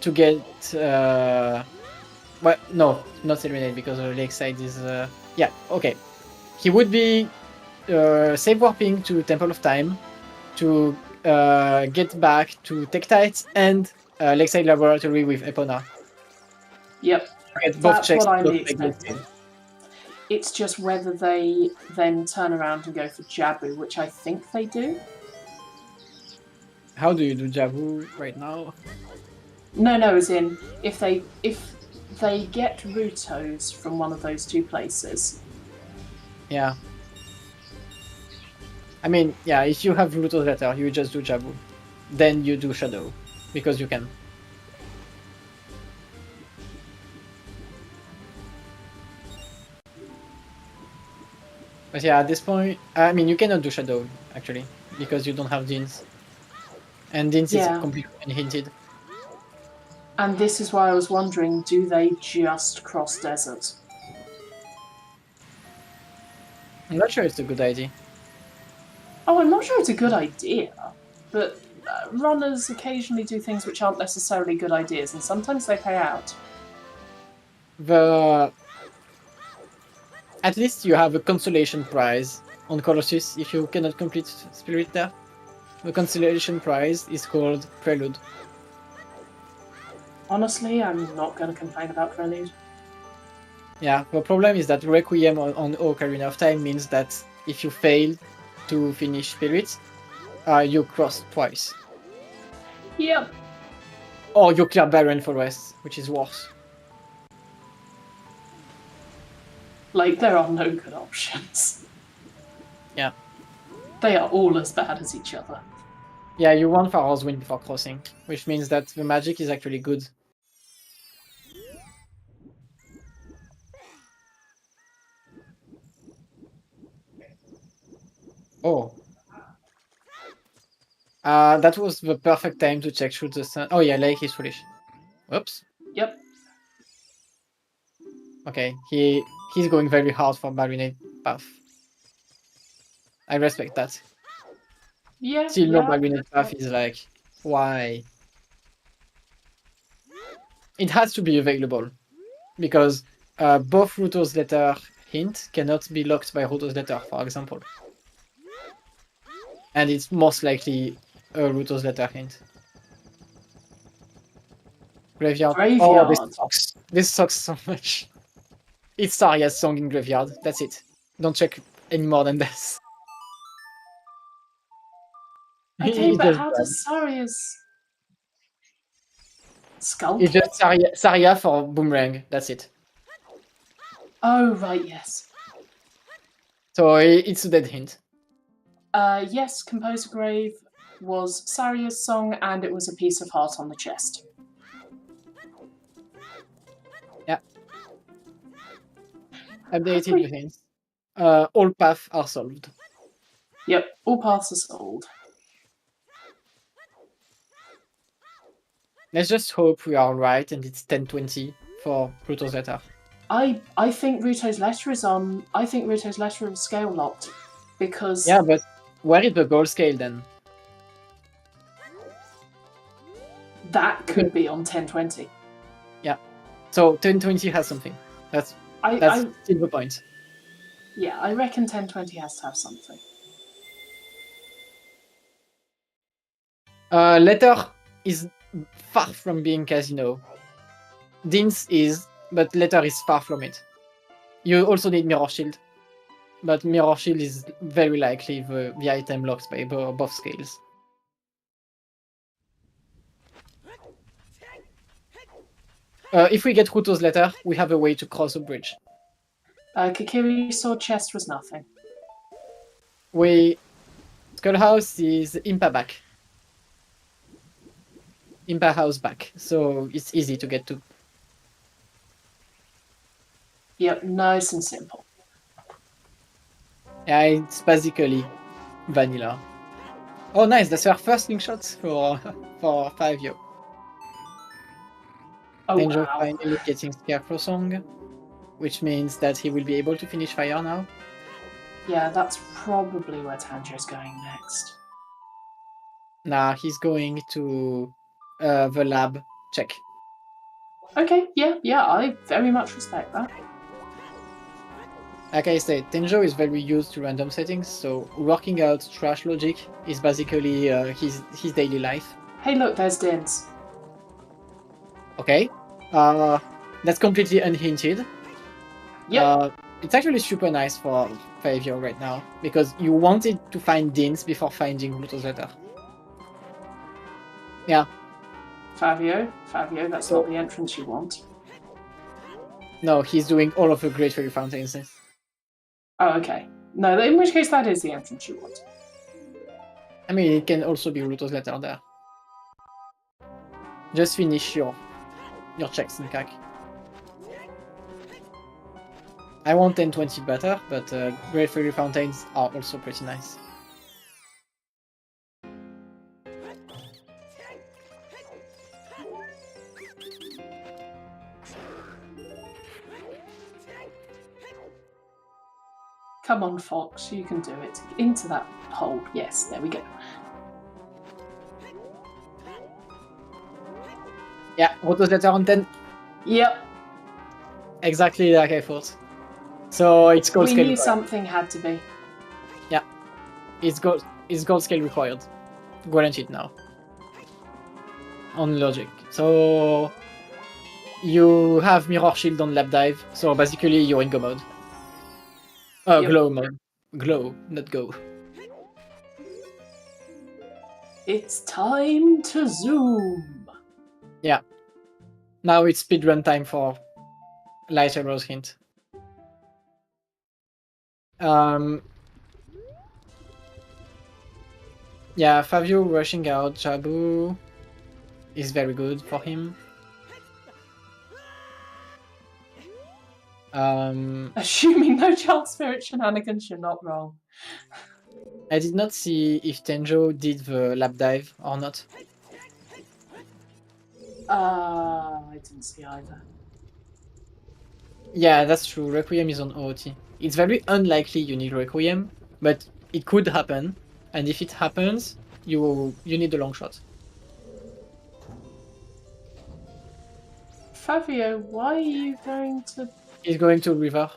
to get well, no, not Serenade because the lakeside is yeah, okay. He would be save warping to Temple of Time to get back to Tektite and Lakeside Laboratory with Epona. Yep, that's what I'm expecting. It's just whether they then turn around and go for Jabu, which I think they do. How do you do Jabu right now? No, as in if they get Rutos from one of those two places. Yeah. I mean, yeah, if you have Luto's letter, you just do Jabu. Then you do Shadow, because you can. But yeah, at this point, I mean, you cannot do Shadow, actually, because you don't have Dins. And Dins is Yeah. completely unhinted. And this is why I was wondering, do they just cross desert? I'm not sure it's a good idea. Oh, I'm not sure it's a good idea, but runners occasionally do things which aren't necessarily good ideas, and sometimes they pay out. At least you have a consolation prize on Colossus if you cannot complete Spirit there. The consolation prize is called Prelude. Honestly, I'm not going to complain about Prelude. Yeah, the problem is that Requiem on Ocarina of Time means that if you fail to finish Spirit, you cross twice. Yep. Or you clear Barren Forest, which is worse. Like, there are no good options. Yeah. They are all as bad as each other. Yeah, you want Pharaoh's Wind before crossing, which means that the magic is actually good. Oh. That was the perfect time to check through the sun. Oh yeah, Lake is foolish. Oops. Yep. Okay, he's going very hard for Marinade path. I respect that. Yeah. Still no yeah. Marinade path is like, why? It has to be available. Because both Ruto's letter hint cannot be locked by Ruto's letter, for example. And it's most likely a Ruto's letter hint. Graveyard. Oh, this sucks. This sucks so much. It's Saria's song in Graveyard. That's it. Don't check any more than this. Okay, but how does Saria's skull? It's just Saria for Boomerang. That's it. Oh, right, yes. So it's a dead hint. Yes, Composer Grave was Saria's song, and it was a piece of heart on the chest. Yeah. Updated the hints. All paths are solved. Yep, all paths are solved. Let's just hope we are right and it's 1020 for Pluto's letter. I think Ruto's letter is on. I think Ruto's letter is scale locked because. Yeah, but where is the goal scale then? That could be on 1020. Yeah. So 1020 has something. That's still the point. Yeah, I reckon 1020 has to have something. Letter is far from being Casino. Dins is, but Letter is far from it. You also need Mirror Shield. But Mirror Shield is very likely the item locked by both scales. If we get Ruto's letter, we have a way to cross a bridge. Kokiri's sword chest was nothing. Skull House is Impa back. Impa House back, so it's easy to get to. Yep, nice and simple. Yeah, it's basically vanilla. Oh, nice! That's our first link shot for 5-yo. Oh, Danger wow. finally getting Scarecrow Song, which means that he will be able to finish Fire now. Yeah, that's probably where Tanjiro's going next. Nah, he's going to the lab check. Okay, yeah, I very much respect that. Like I said, Tenjo is very used to random settings, so working out trash logic is basically his daily life. Hey, look, there's Dins. Okay, that's completely unhinted. Yep. It's actually super nice for 5-yo right now, because you wanted to find Dins before finding Pluto's letter. Yeah. Fabio, that's not the entrance you want. No, he's doing all of the Great Fairy Fountains. Oh, okay. No, in which case that is the entrance you want. I mean, it can also be Ruto's letter there. Just finish your checks in CAC. I want 1020 better, but Great Fairy Fountains are also pretty nice. Come on, Fox, you can do it. Into that hole. Yes, there we go. Yeah, Ruto's letter on 10. Yep. Exactly like I thought. So it's gold We scale knew required. something had to be. Yeah. It's gold scale required. Guaranteed now. On logic. So you have Mirror Shield on Lap Dive, so basically you're in go mode. Yep. Glow mode. Glow, not go. It's time to zoom. Yeah. Now it's speedrun time for Light Arrow's hint. Yeah, Fabio rushing out Jabu is very good for him. Assuming no child spirit shenanigans, you're not wrong. I did not see if Tenjo did the lap dive or not. I didn't see either. Yeah, that's true. Requiem is on OOT. It's very unlikely you need Requiem, but it could happen. And if it happens, you need a long shot. Fabio, why are you going to... He's going to river.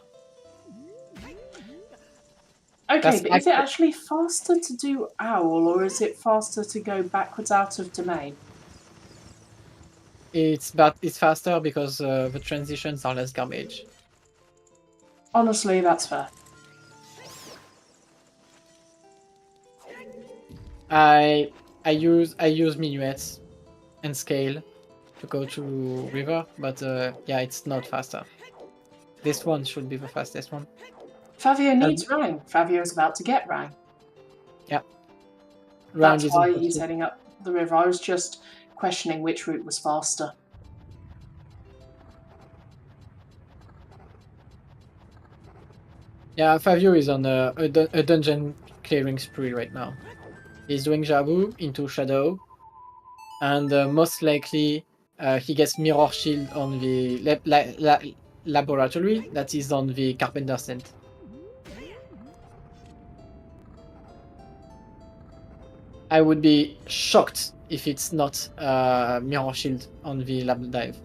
Okay, That's but is it actually faster to do Owl, or is it faster to go backwards out of Domain? It's faster because the transitions are less garbage. Honestly, that's fair. I use minuets and scale to go to river, but yeah, it's not faster. This one should be the fastest one. Fabio needs Rang. Fabio's about to get Rang. Yeah. That's why he's heading up the river. I was just questioning which route was faster. Yeah, Fabio is on a dungeon clearing spree right now. He's doing Jabu into Shadow, and most likely he gets Mirror Shield on the laboratory that is on the Carpenter Scent. I would be shocked if it's not Mirror Shield on the lab dive.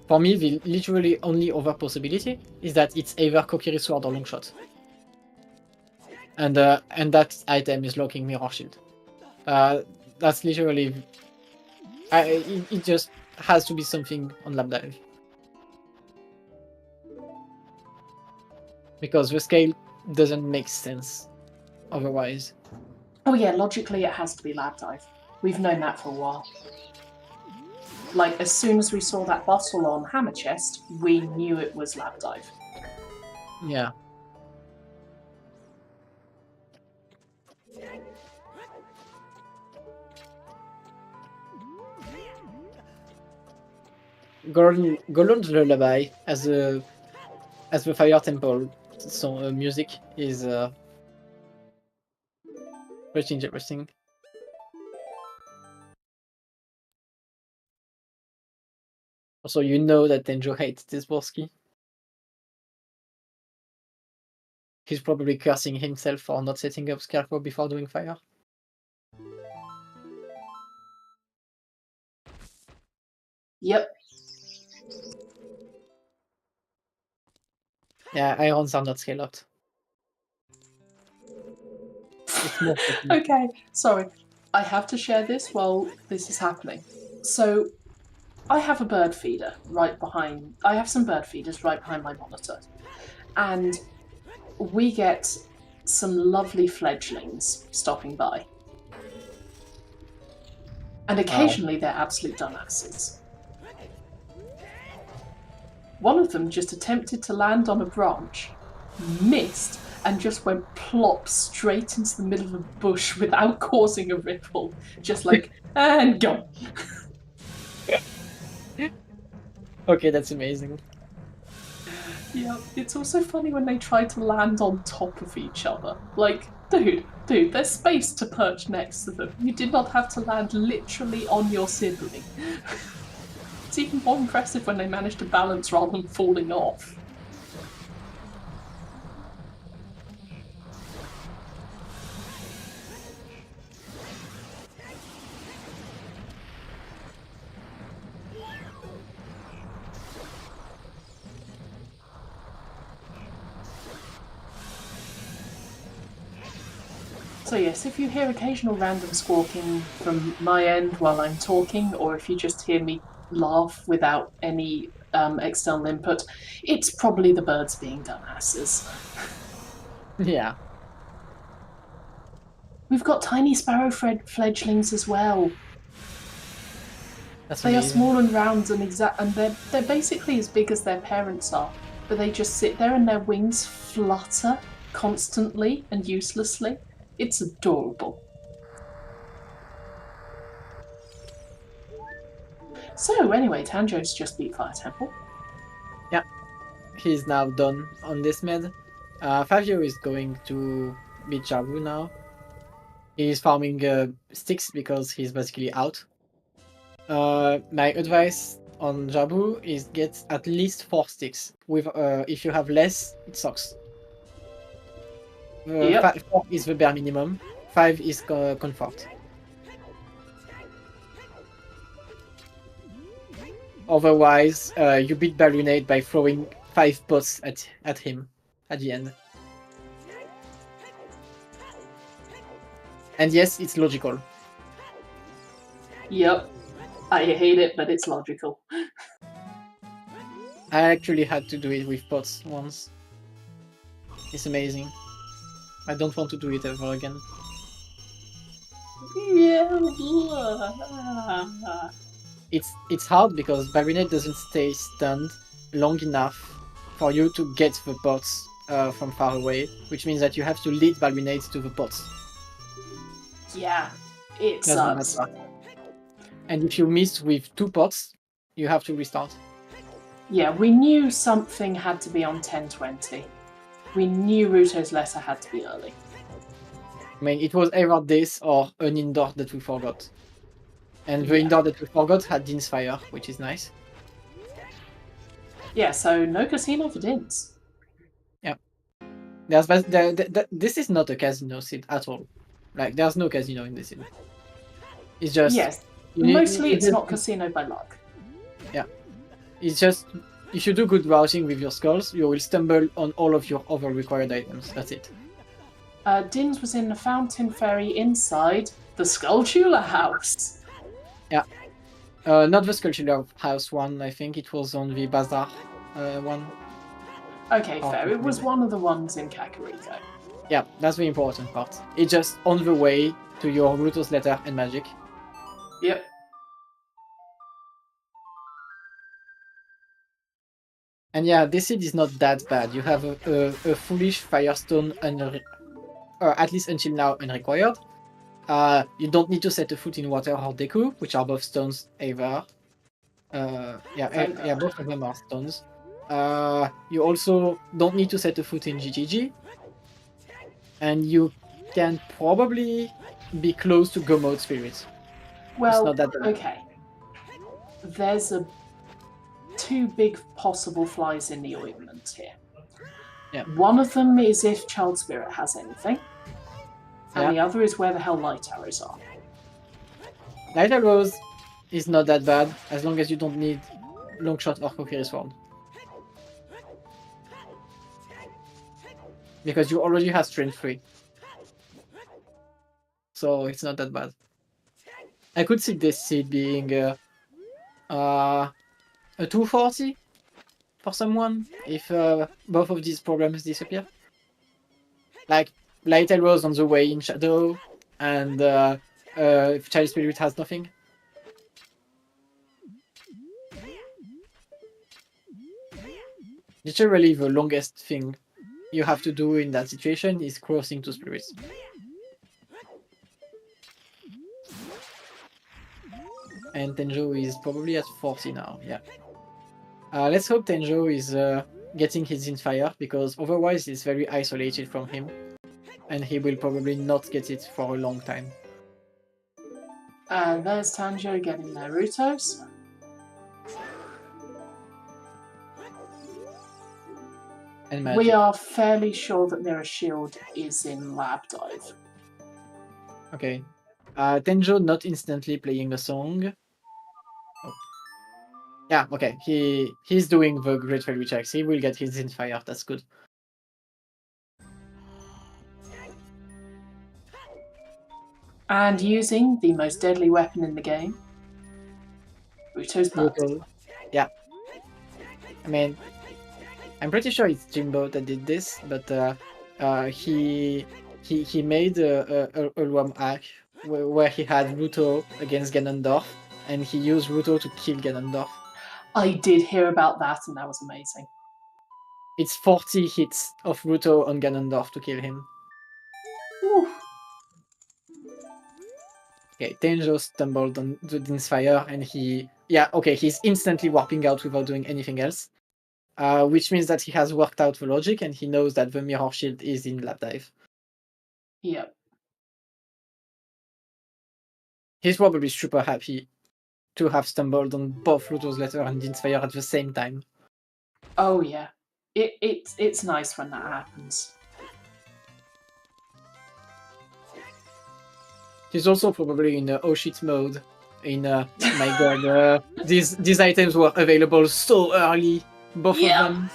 For me, the literally only other possibility is that it's either Kokiri Sword or Longshot. And that item is locking Mirror Shield. That's literally... it just has to be something on lab dive. Because the scale doesn't make sense otherwise. Oh yeah, logically it has to be lab dive. We've known that for a while. Like, as soon as we saw that bustle on Hammer Chest, we knew it was lab dive. Yeah. Golden's Lullaby as the Fire Temple so music is pretty interesting. Also, you know that Tenjo hates this Borsky. He's probably cursing himself for not setting up Scarecrow before doing fire. Yep. Yeah, irons are not scale out. Okay, sorry. I have to share this while this is happening. So, I have a bird feeder right behind... I have some bird feeders right behind my monitor. And we get some lovely fledglings stopping by. And occasionally they're absolute dumbasses. One of them just attempted to land on a branch, missed, and just went plop straight into the middle of a bush without causing a ripple. Just like, and gone. Okay, that's amazing. Yeah, it's also funny when they try to land on top of each other. Like, dude, there's space to perch next to them. You did not have to land literally on your sibling. It's even more impressive when they manage to balance rather than falling off. So yes, if you hear occasional random squawking from my end while I'm talking, or if you just hear me laugh without any external input, it's probably the birds being dumbasses. Yeah. We've got tiny sparrow fledglings as well. That's They are amazing. small and round and they're basically as big as their parents are, but they just sit there and their wings flutter constantly and uselessly. It's adorable. So anyway, Tanjo's just beat Fire Temple. Yeah. He's now done on this med. Fabio is going to beat Jabu now. He's farming sticks because he's basically out. My advice on Jabu is get at least 4 sticks. With if you have less, it sucks. Yep. 4 is the bare minimum. 5 is comfort. Otherwise, you beat Balloonade by throwing 5 pots at him at the end. And yes, it's logical. Yep. I hate it, but it's logical. I actually had to do it with pots once. It's amazing. I don't want to do it ever again. Yeah. It's hard because Balloonade doesn't stay stunned long enough for you to get the pots from far away, which means that you have to lead Balloonade to the pots. Yeah. It That's the sucks. bad part. And if you miss with 2 pots, you have to restart. Yeah, we knew something had to be on 1020. We knew Ruto's letter had to be early. I mean, it was either this or an indoor that we forgot. And the indoor that we forgot had Din's Fire, which is nice. Yeah, so no casino for Dins. Yeah. This is not a casino seed at all. Like, there's no casino in this seed. It's just... Yes, mostly it's not casino by luck. Yeah. It's just, if you do good routing with your skulls, you will stumble on all of your other required items. That's it. Dins was in the Fountain Ferry inside the Skulltula house. Yeah. Not the Skulltula house one, I think it was on the Bazaar one. Okay, fair. It was one of the ones in Kakariko. Yeah, that's the important part. It's just on the way to your Ruto's letter and magic. Yep. And yeah, this seed is not that bad. You have a foolish Firestone, at least until now, unrequired. You don't need to set a foot in water or Deku, which are both stones either. Both of them are stones. You also don't need to set a foot in GGG. And you can probably be close to Go Mode Spirit. Well, it's not that bad. Okay. There's 2 big possible flies in the ointment here. Yeah. One of them is if Child Spirit has anything, and the other is where the hell Light Arrows are. Light Arrows is not that bad, as long as you don't need Longshot or Kokiri Sword. Because you already have Strength 3. So it's not that bad. I could see this seed being a 240 for someone if both of these problems disappear. Like Light Arrows on the way in Shadow, and if Child Spirit has nothing. Literally the longest thing you have to do in that situation is crossing two spirits. And Tenjo is probably at 40 now, yeah. Let's hope Tenjo is getting his Zinfire, because otherwise he's very isolated from him. And he will probably not get it for a long time. And there's Tanjo getting their Rutos. And magic. We are fairly sure that Mirror Shield is in Lab Dive. Okay. Tenjo not instantly playing a song. Oh. Yeah, okay. He's doing the Great Fairy checks. He will get his Zinfire, that's good. And using the most deadly weapon in the game, Ruto's Blood. Yeah. I mean, I'm pretty sure it's Jimbo that did this, but he made a ROM hack where he had Ruto against Ganondorf, and he used Ruto to kill Ganondorf. I did hear about that, and that was amazing. It's 40 hits of Ruto on Ganondorf to kill him. Ooh. Okay, Tenjo stumbled on the Zinfire, and he's instantly warping out without doing anything else. Which means that he has worked out the logic, and he knows that the Mirror Shield is in Lab Dive. Yep. He's probably super happy to have stumbled on both Ruto's Letter and Zinfire at the same time. Oh yeah. It's nice when that happens. He's also probably in oh shit mode. In my god, these items were available so early, both of them.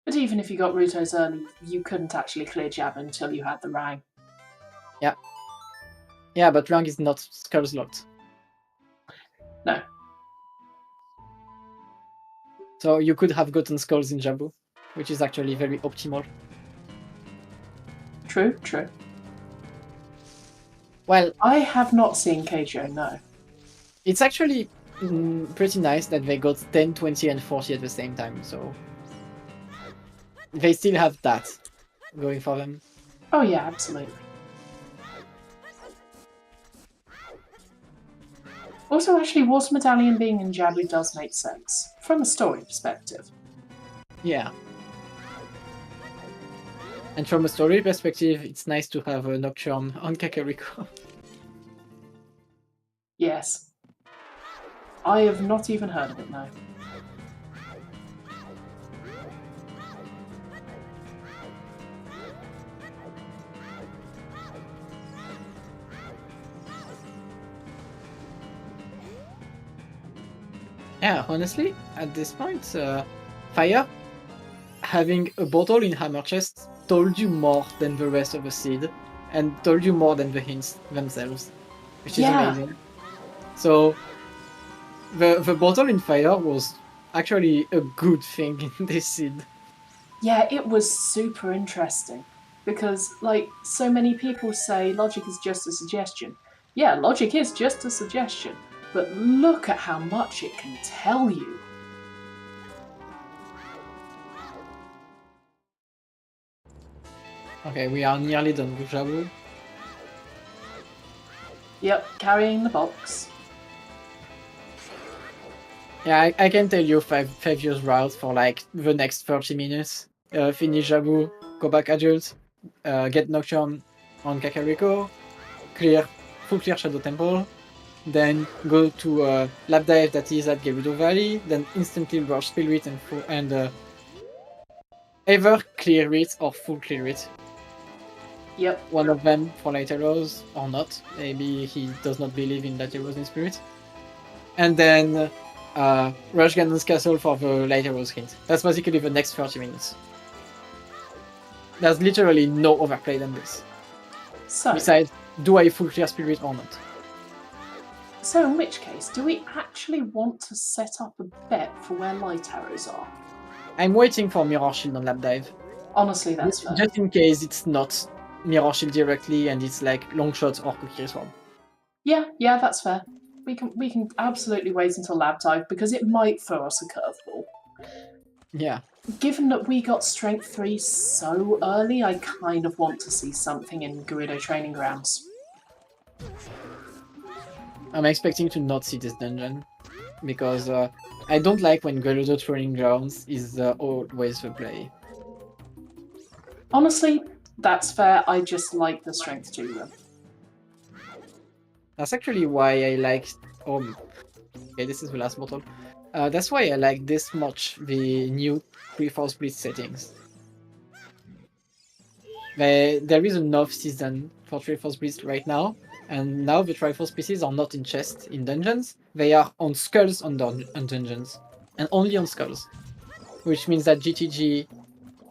But even if you got Ruto's early, you couldn't actually clear Jab until you had the Rang. Yeah. Yeah, but Rang is not Skulls locked. No. So you could have gotten Skulls in Jabu, which is actually very optimal. True. Well, I have not seen Keijo, no. It's actually pretty nice that they got 10, 20, and 40 at the same time, so they still have that going for them. Oh yeah, absolutely. Also, actually, Water Medallion being in Jabu does make sense, from a story perspective. Yeah. And from a story perspective, it's nice to have a Nocturne on Kakariko. Yes. I have not even heard of it, no. Yeah, honestly, at this point, Fire, having a bottle in Hammer Chest, told you more than the rest of the seed, and told you more than the hints themselves, which is amazing. So, the bottle in Fire was actually a good thing in this seed. Yeah, it was super interesting, because, like, so many people say logic is just a suggestion. Yeah, logic is just a suggestion, but look at how much it can tell you. Okay, we are nearly done with Jabu. Yep, carrying the box. Yeah, I can tell you five years route for like the next 30 minutes. Finish Jabu, go back Adult, get Nocturne on Kakariko, full clear Shadow Temple, then go to Lab Dive that is at Gerudo Valley, then instantly rush Spirit and either clear it or full clear it. Yep. One of them for Light Arrows or not. Maybe he does not believe in Light Arrows in Spirit. And then rush Ganon's Castle for the Light Arrows hint. That's basically the next 30 minutes. There's literally no overplay than this. So, besides, do I full clear Spirit or not? So in which case, do we actually want to set up a bet for where Light Arrows are? I'm waiting for Mirror Shield on Lab Dive. Honestly, that's fair. Just in case it's not Mirror Shield directly and it's like long shots or Cookie Sword. Yeah, that's fair. we can absolutely wait until lab dive because it might throw us a curveball. Yeah. Given that we got strength 3 so early, I kind of want to see something in Gerudo Training Grounds. I'm expecting to not see this dungeon because I don't like when Gerudo Training Grounds is always the play. Honestly, that's fair. I just like the strength 2 run. That's actually why I like. Okay, this is the last bottle. That's why I like this much the new 3-4 split settings. There is an off-season for 3-4 splits right now, and now the 3-4 species are not in chests in dungeons, they are on skulls on dungeons, and only on skulls, which means that GTG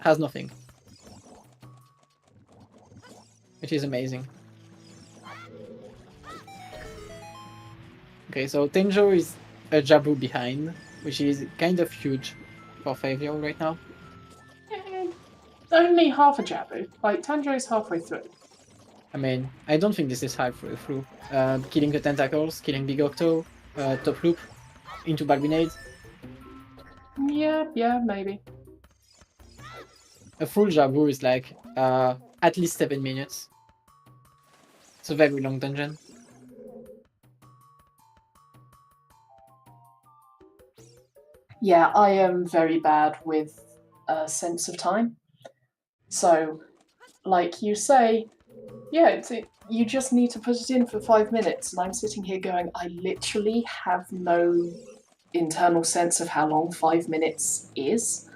has nothing, which is amazing. Okay, so Tenjo is a Jabu behind, which is kind of huge for Favio right now. Only half a Jabu. Like, Tanjo is halfway through. I mean, I don't think this is halfway through. Killing the tentacles, killing Big Octo, top loop, into Balbinade. Yeah, maybe. A full Jabu is like at least 7 minutes. It's a very long dungeon. Yeah, I am very bad with a sense of time. So, like you say, yeah, you just need to put it in for 5 minutes, and I'm sitting here going, I literally have no internal sense of how long 5 minutes is.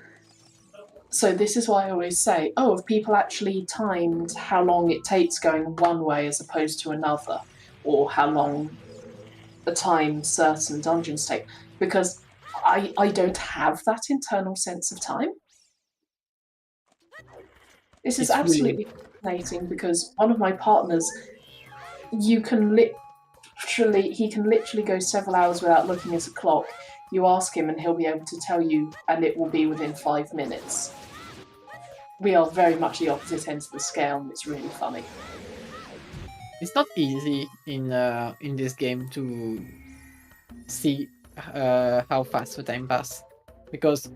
So this is why I always say, oh, have people actually timed how long it takes going one way as opposed to another, or how long a time certain dungeons take? Because I don't have that internal sense of time. This is absolutely fascinating because one of my partners, he can literally go several hours without looking at a clock. You ask him and he'll be able to tell you, and it will be within 5 minutes. We are very much the opposite ends of the scale, and it's really funny. It's not easy in this game to see how fast the time passes, because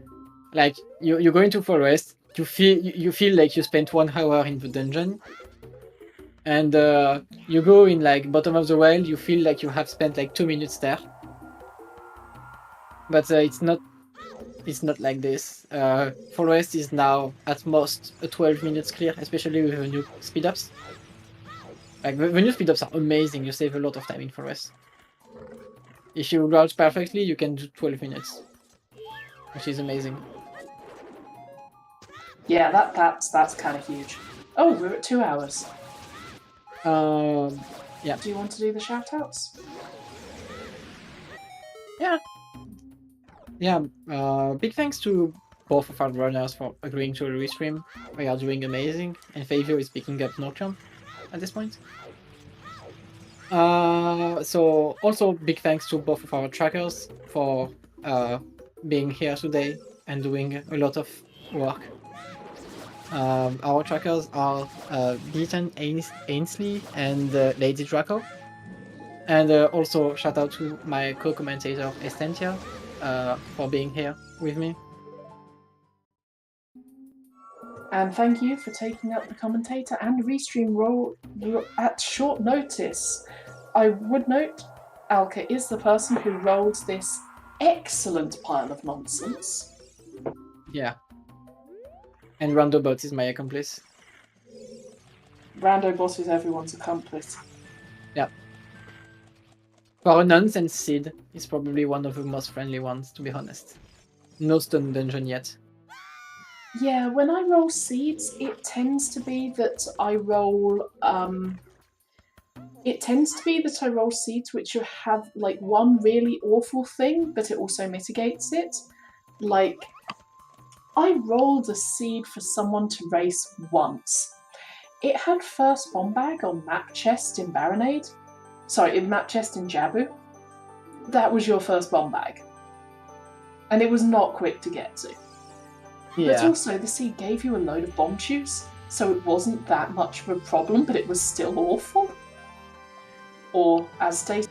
like you go into forest, you feel like you spent 1 hour in the dungeon, and you go in like bottom of the wild, you feel like you have spent like 2 minutes there. But it's not like this. Forest is now at most a 12 minutes clear, especially with the new speed ups. Like the new speed ups are amazing. You save a lot of time in forest. If you route perfectly, you can do 12 minutes, which is amazing. Yeah, that's kind of huge. Oh, we're at 2 hours. Yeah. Do you want to do the shoutouts? Yeah. Yeah. Big thanks to both of our runners for agreeing to a restream. We are doing amazing, and Favio is picking up Nocturne at this point. So also big thanks to both of our trackers for being here today and doing a lot of work. Our trackers are Beaton Ainsley and Lady Draco. And also shout out to my co-commentator Estentia for being here with me. And thank you for taking up the commentator and restream role at short notice. I would note, Alka is the person who rolled this excellent pile of nonsense. Yeah. And Randobot is my accomplice. Randobot is everyone's accomplice. Yeah. For a nonsense seed, he's probably one of the most friendly ones, to be honest. No stone dungeon yet. Yeah, when I roll seeds, it tends to be that I roll seeds which have like one really awful thing, but it also mitigates it. Like, I rolled a seed for someone to race once. It had first bomb bag on map chest in Baronade. Sorry, in map chest in Jabu. That was your first bomb bag. And it was not quick to get to. Yeah. But also, the seed gave you a load of bomb chews, so it wasn't that much of a problem, but it was still awful. Or, as stated,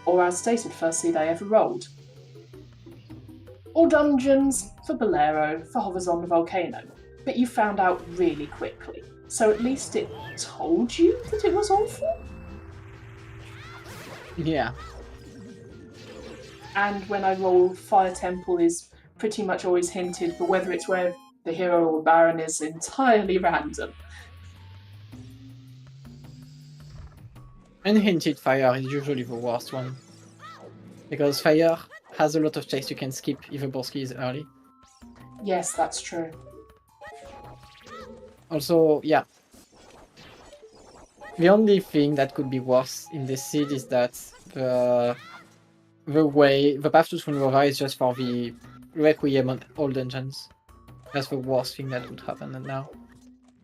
or as stated, first seed I ever rolled. All dungeons for Bolero for hovers on the volcano, but you found out really quickly. So at least it told you that it was awful. Yeah. And when I roll Fire Temple is pretty much always hinted, but whether it's where the hero or Baron is entirely random. And hinted fire is usually the worst one. Because fire has a lot of checks you can skip if a boss key is early. Yes, that's true. Also, yeah. The only thing that could be worse in this seed is that the path to Sunrova is just for the Requiem on all dungeons. That's the worst thing that would happen now.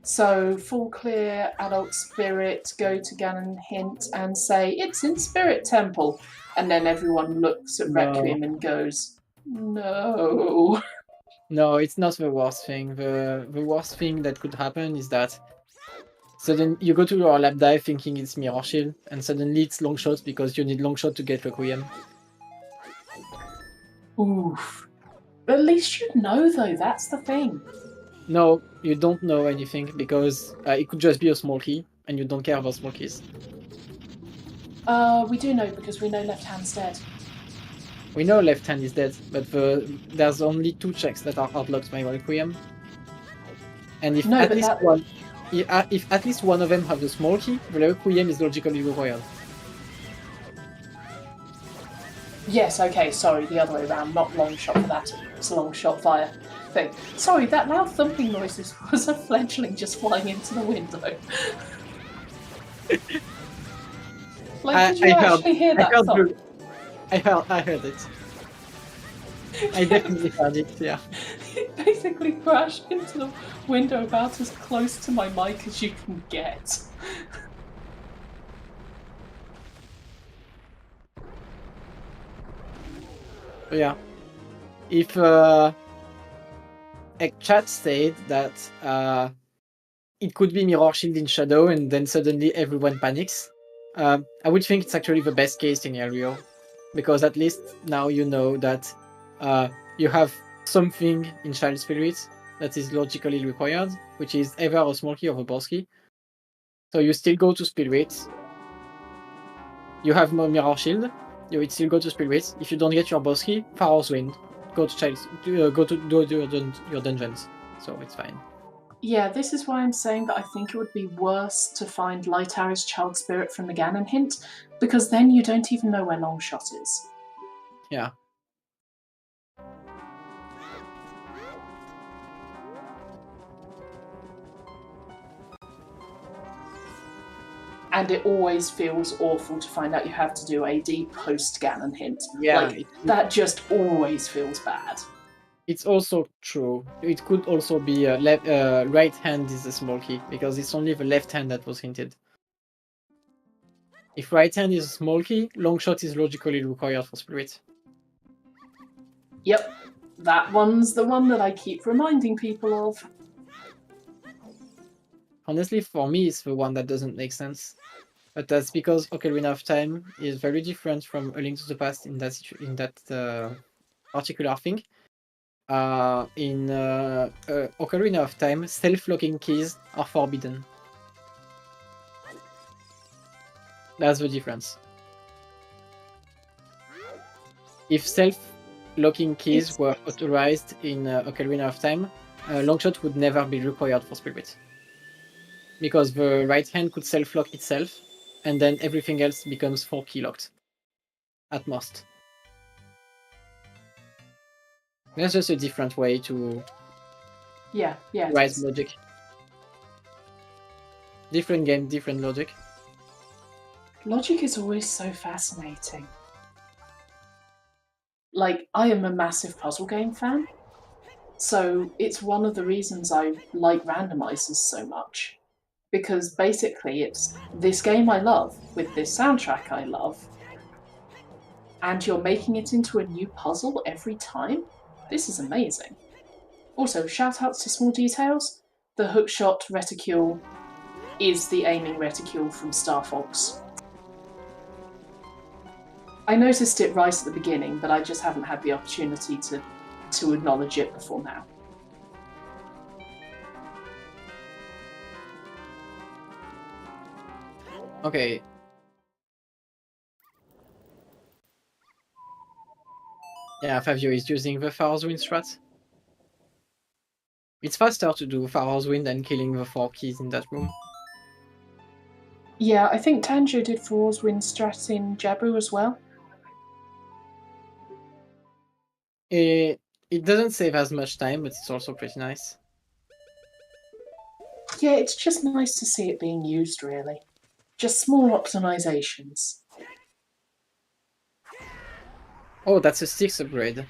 So, full clear, adult spirit, go to Ganon Hint and say, it's in Spirit Temple. And then everyone looks at Requiem and goes, no. No, it's not the worst thing. The worst thing that could happen is that suddenly you go to your lap dive thinking it's Mirror Shield, and suddenly it's long shot because you need long shot to get Requiem. Oof. But at least you know, though, that's the thing. No, you don't know anything because it could just be a small key, and you don't care about small keys. We do know because we know left hand's dead. We know left hand is dead, but there's only 2 checks that are outlocked by Requiem. And if at least one of them have the small key, the Requiem is logically required. Yes, okay, sorry, the other way around, not long shot for that. It's a long shot fire thing. Sorry, that loud thumping noise was a fledgling just flying into the window. Like, did you actually hear that thump? I heard it. I definitely heard it, yeah. It basically crashed into the window about as close to my mic as you can get. Yeah. If chat said that it could be Mirror Shield in Shadow and then suddenly everyone panics, I would think it's actually the best case scenario. Because at least now you know that you have something in Child Spirit that is logically required, which is either a small key or a boss key. So you still go to Spirit. You have more Mirror Shield. You would still go to Spirit. If you don't get your boss key, Pharaoh's Wind. Go to your dungeons. So it's fine. Yeah, this is why I'm saying that I think it would be worse to find Light Arrow's Child Spirit from the Ganon Hint, because then you don't even know where Longshot is. Yeah. And it always feels awful to find out you have to do AD post Ganon Hint. Yeah. Like, that just always feels bad. It's also true. It could also be right hand is a small key, because it's only the left hand that was hinted. If right hand is a small key, long shot is logically required for Spirit. Yep, that one's the one that I keep reminding people of. Honestly, for me, it's the one that doesn't make sense. But that's because Ocarina of Time is very different from A Link to the Past in that particular thing. In Ocarina of Time, self-locking keys are forbidden. That's the difference. If self-locking keys were authorized in Ocarina of Time, Longshot would never be required for Spirit. Because the right hand could self-lock itself, and then everything else becomes 4-key locked. At most. That's just a different way to write logic. Different game, different logic. Logic is always so fascinating. Like, I am a massive puzzle game fan, so it's one of the reasons I like randomizers so much. Because basically it's this game I love, with this soundtrack I love, and you're making it into a new puzzle every time? This is amazing. Also, shout-outs to small details. The hookshot reticule is the aiming reticule from Star Fox. I noticed it right at the beginning, but I just haven't had the opportunity to acknowledge it before now. Okay. Yeah, Fabio is using the Pharaoh's Wind strat. It's faster to do Pharaoh's Wind than killing the 4 keys in that room. Yeah, I think Tanjo did Pharaoh's Wind strat in Jabu as well. It doesn't save as much time, but it's also pretty nice. Yeah, it's just nice to see it being used, really. Just small optimizations. Oh, that's a 6 upgrade.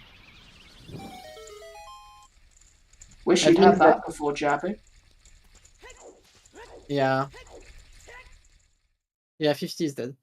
Wish That you'd had means that before Jabu. Yeah. Yeah, 50 is dead.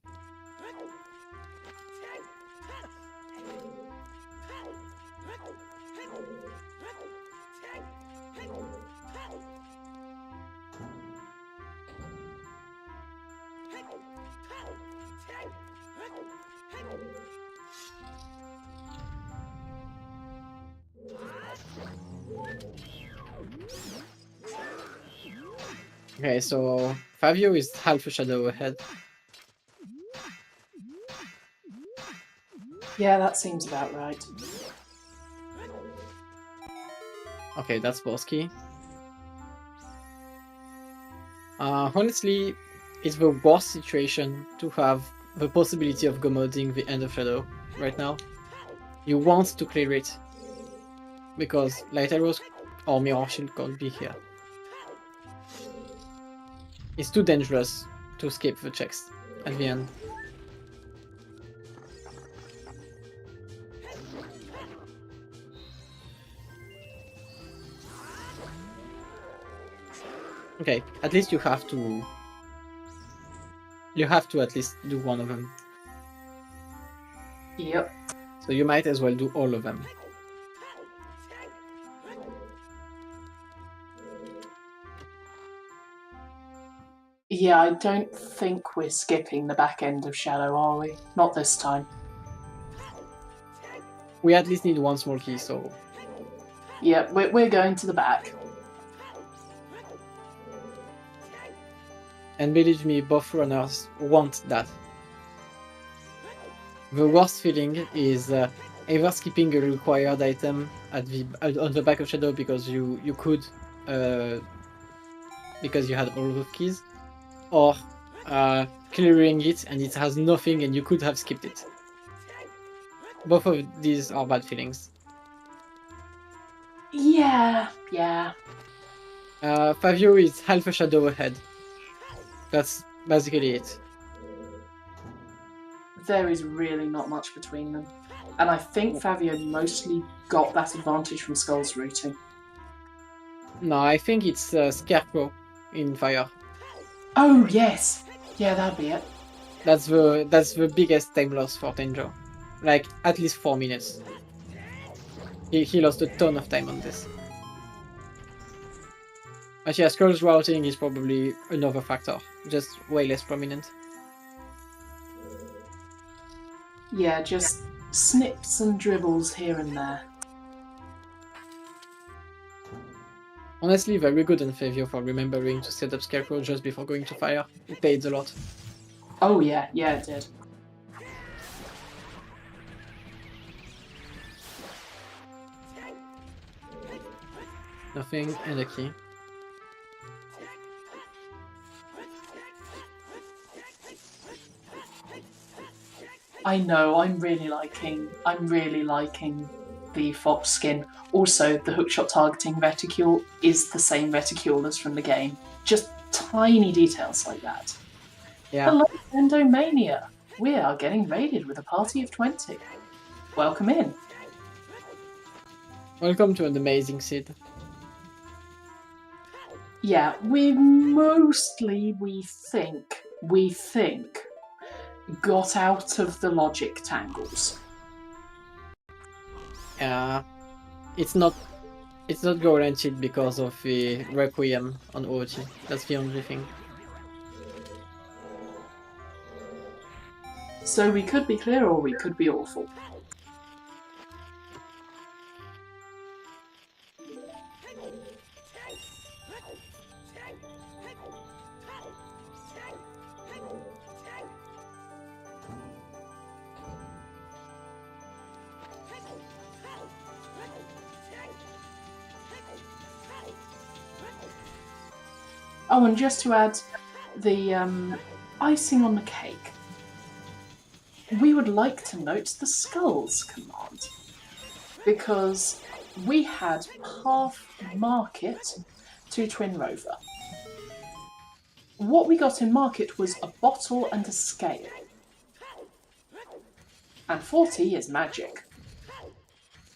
Okay, so Fabio is half a shadow ahead. Yeah, that seems about right. Okay, that's Borsky. Honestly, it's the worst situation to have the possibility of gomodding the end of Shadow right now. You want to clear it, because Light Arrows or Mirror Shield can't be here. It's too dangerous to skip the checks at the end. Okay, at least you have to... You have to at least do one of them. Yep. So you might as well do all of them. Yeah, I don't think we're skipping the back end of Shadow, are we? Not this time. We at least need one small key, so... Yep, we're going to the back. And believe me, both runners want that. The worst feeling is either skipping a required item at on the back of Shadow because you could, because you had all the keys, or clearing it and it has nothing and you could have skipped it. Both of these are bad feelings. Yeah. Fabio is half a Shadow ahead. That's basically it. There is really not much between them. And I think Fabio mostly got that advantage from Skull's routing. No, I think it's Scarecrow in Fire. Oh, yes. Yeah, that'd be it. That's the biggest time loss for Tenjo. Like, at least 4 minutes. He lost a ton of time on this. But yeah, Skull's routing is probably another factor, just way less prominent. Yeah, just snips and dribbles here and there. Honestly, very good on Fabio for remembering to set up Scarecrow just before going to Fire. It paid a lot. Oh yeah, it did. Nothing and a key. I know, I'm really liking the fox skin. Also, the hookshot targeting reticule is the same reticule as from the game. Just tiny details like that. Yeah. Hello, Randomania. We are getting raided with a party of 20. Welcome in. Welcome to an amazing Sid. Yeah, we mostly, we think, got out of the logic tangles. It's not guaranteed because of the Requiem on OoT. That's the only thing. So we could be clear or we could be awful. Oh, and just to add the icing on the cake, we would like to note the skulls command, because we had path market to Twin Rover. What we got in market was a bottle and a scale. And 40 is magic.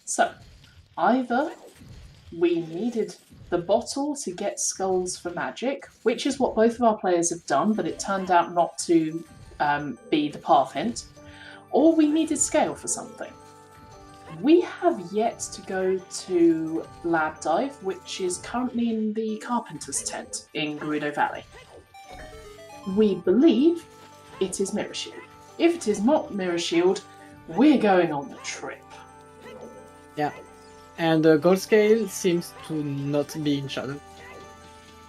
So, either we needed the bottle to get skulls for magic, which is what both of our players have done, but it turned out not to be the path hint, or we needed scale for something. We have yet to go to Lab Dive, which is currently in the Carpenter's tent in Gerudo Valley. We believe it is Mirror Shield. If it is not Mirror Shield, we're going on the trip. Yeah. And Gold Scale seems to not be in Shadow.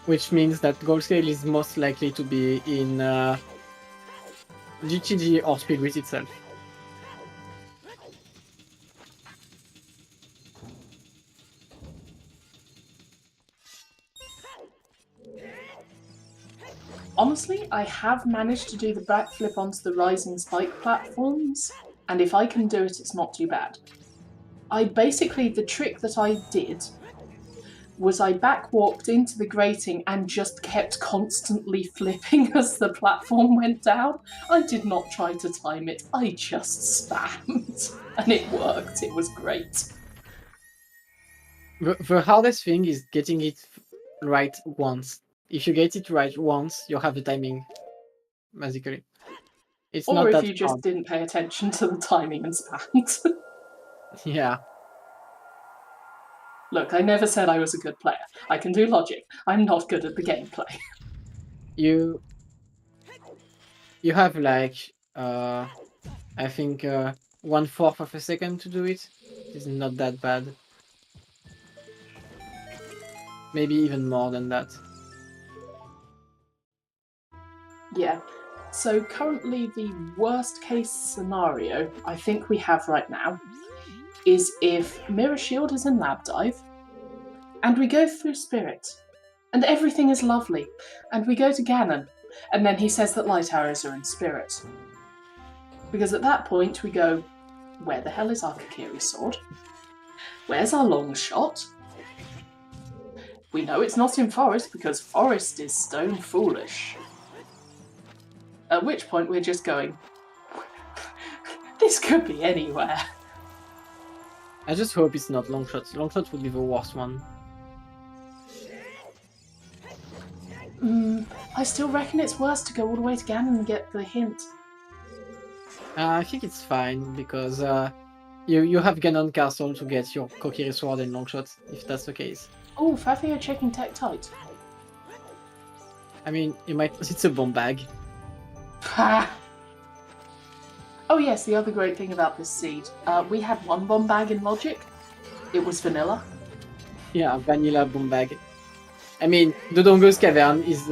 Which means that Gold Scale is most likely to be in GTG or Speedwit itself. Honestly, I have managed to do the backflip onto the rising spike platforms, and if I can do it, it's not too bad. The trick that I did was I backwalked into the grating and just kept constantly flipping as the platform went down. I did not try to time it, I just spammed. And it worked, it was great. The hardest thing is getting it right once. If you get it right once, you have the timing, basically. It's Or not if that you just hard. didn't pay attention to the timing and spammed. Yeah. Look, I never said I was a good player. I can do logic. I'm not good at the gameplay. You have like I think 1/4 of a second to do it. It's not that bad. Maybe even more than that. Yeah. So currently the worst case scenario I think we have right now is if Mirror Shield is in Lab Dive and we go through Spirit and everything is lovely and we go to Ganon and then he says that light arrows are in Spirit. Because at that point we go, where the hell is our Kakiri's sword? Where's our long shot? We know it's not in Forest because Forest is stone foolish. At which point we're just going, this could be anywhere. I just hope it's not long shots. Long shots would be the worst one. I still reckon it's worse to go all the way to Ganon and get the hint. I think it's fine because you have Ganon Castle to get your Kokiri sword and long shots, if that's the case. Oh, Fafio checking tech tight. I mean, you might. It's a bomb bag. Ha! Oh yes, the other great thing about this seed, we had one bomb bag in Logic. It was vanilla. Yeah, vanilla bomb bag. I mean, Dodongo's cavern is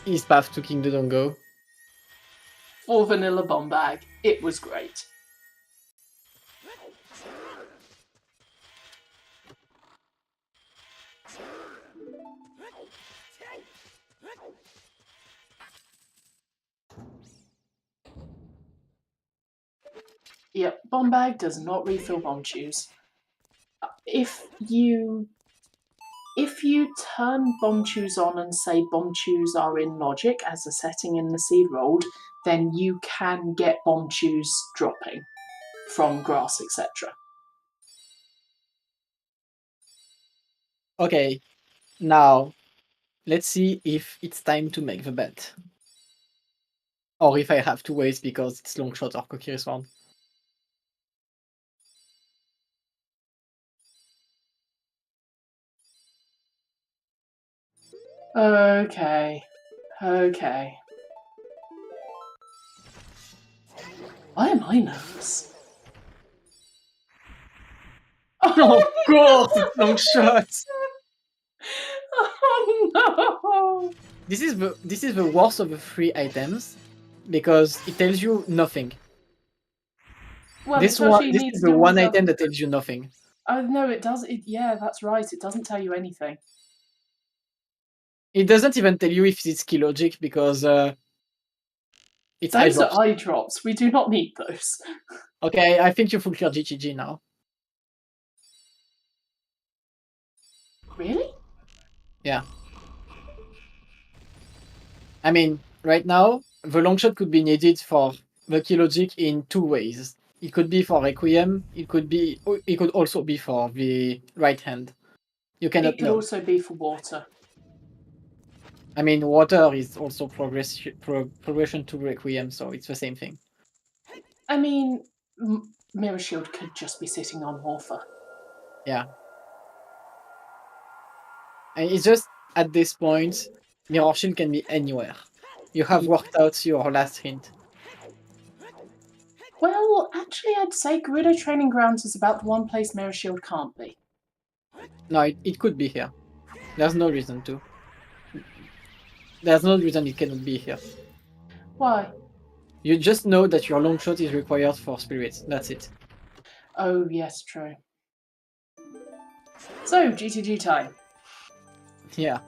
his path to King Dodongo. For vanilla bomb bag, it was great. Yep, bomb bag does not refill bomb chews. If you turn bomb chews on and say bomb chews are in Logic as a setting in the seed rolled, then you can get bomb chews dropping from grass, etc. Okay, now let's see if it's time to make the bet. Or if I have to wait because it's long shot or Kokiri sword. Okay. Why am I nervous? Of course, it's long shot. Oh no! This is the worst of the 3 items because it tells you nothing. Well, This especially is the one item that tells you nothing. Oh no, it does. Yeah, that's right. It doesn't tell you anything. It doesn't even tell you if it's key logic because it's eye Those are drops. eye drops. We do not need those. Okay, I think you full clear GTG now. Really? Yeah. I mean, right now, the long shot could be needed for the key logic in 2 ways. It could be for Requiem, it could also be for the right hand. You cannot It could know. also be for water. I mean, water is also progression to Requiem, so it's the same thing. I mean, Mirror Shield could just be sitting on Morpher. Yeah. And it's just, at this point, Mirror Shield can be anywhere. You have worked out your last hint. Well, actually, I'd say Gerudo Training Grounds is about the one place Mirror Shield can't be. No, it could be here. There's no reason to. There's no reason it cannot be here. Why? You just know that your long shot is required for spirits. That's it. Oh, yes, true. So, GTG time. Yeah.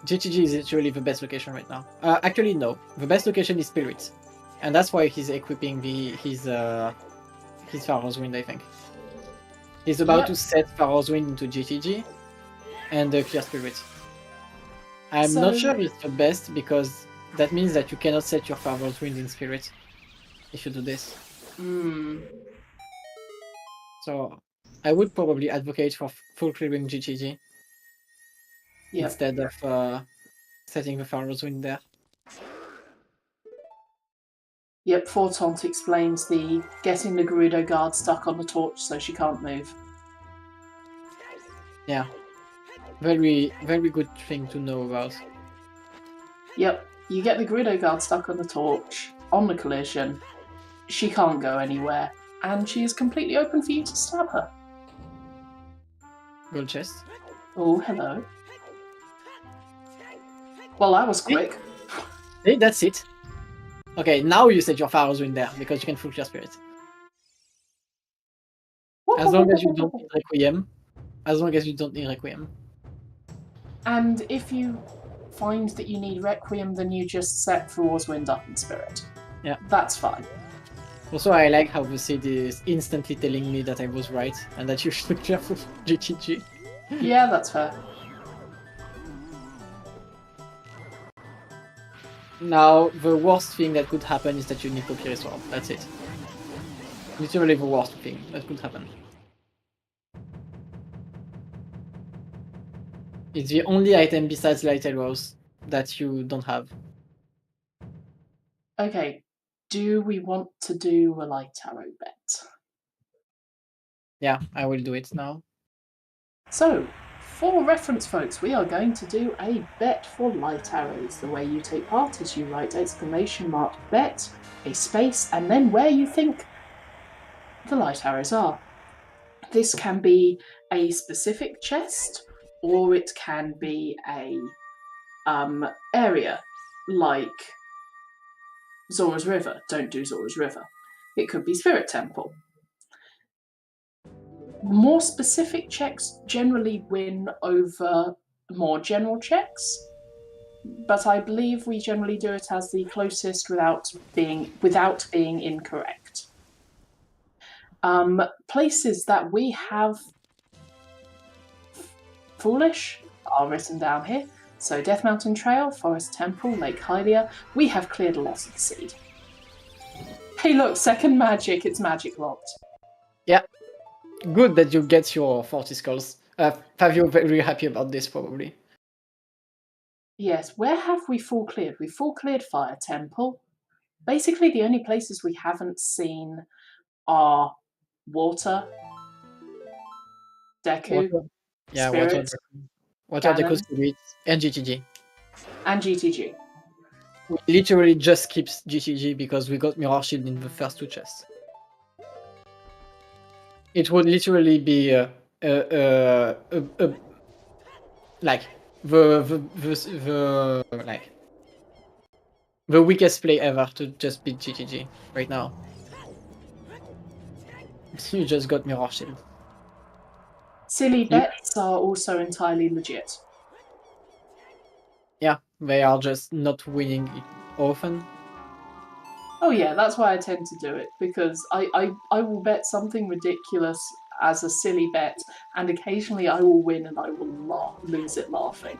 GTG is actually the best location right now. Actually, no. The best location is spirits. And that's why he's equipping his Pharaoh's Wind, I think. He's about to set Pharaoh's Wind into GTG and clear spirits. I'm not sure it's the best because that means that you cannot set your Pharaoh's Wind in spirit if you do this. So I would probably advocate for full clearing GTG instead of setting the Pharaoh's Wind there. Yep, Fortaunt explains the getting the Gerudo guard stuck on the torch so she can't move. Yeah. Very, very good thing to know about. Yep, you get the Gerudo guard stuck on the torch, on the collision, she can't go anywhere, and she is completely open for you to stab her. Gold chest. Oh, hello. Well, that was quick. Hey, that's it. Okay, now you set your Pharaoh's Wind there because you can full clear spirit. As long as you don't need Requiem. As long as you don't need Requiem. And if you find that you need Requiem, then you just set Thrall's Wind up in spirit. Yeah. That's fine. Also, I like how the seed is instantly telling me that I was right and that you should clear for GTG. Yeah, that's fair. Now, the worst thing that could happen is that you need Papyrus Sword. That's it. Literally the worst thing that could happen. It's the only item besides Light Arrows that you don't have. Okay, do we want to do a light arrow bet? Yeah, I will do it now. So, for reference, folks, we are going to do a bet for light arrows. The way you take part is you write !bet, a space, and then where you think the light arrows are. This can be a specific chest, or it can be a area, like Zora's River. Don't do Zora's River. It could be Spirit Temple. More specific checks generally win over more general checks, but I believe we generally do it as the closest without being incorrect. Places that we have foolish are written down here. So Death Mountain Trail, Forest Temple, Lake Hylia. We have cleared a lot of the seed. Hey look, second magic, it's magic locked. Yeah. Good that you get your 40 skulls. Fav, you're very happy about this probably. Yes, where have we full cleared? We full cleared Fire Temple. Basically the only places we haven't seen are Water, Deku, Yeah, Spirit, Water Deku Spirits, and GTG. and GTG. We literally just skipped GTG because we got Mirror Shield in the first 2 chests. It would literally be like the weakest play ever to just beat GTG right now. You just got Mirror Shield. Silly bets are also entirely legit. Yeah, they are just not winning often. Oh yeah, that's why I tend to do it, because I will bet something ridiculous as a silly bet, and occasionally I will win and I will lose it laughing.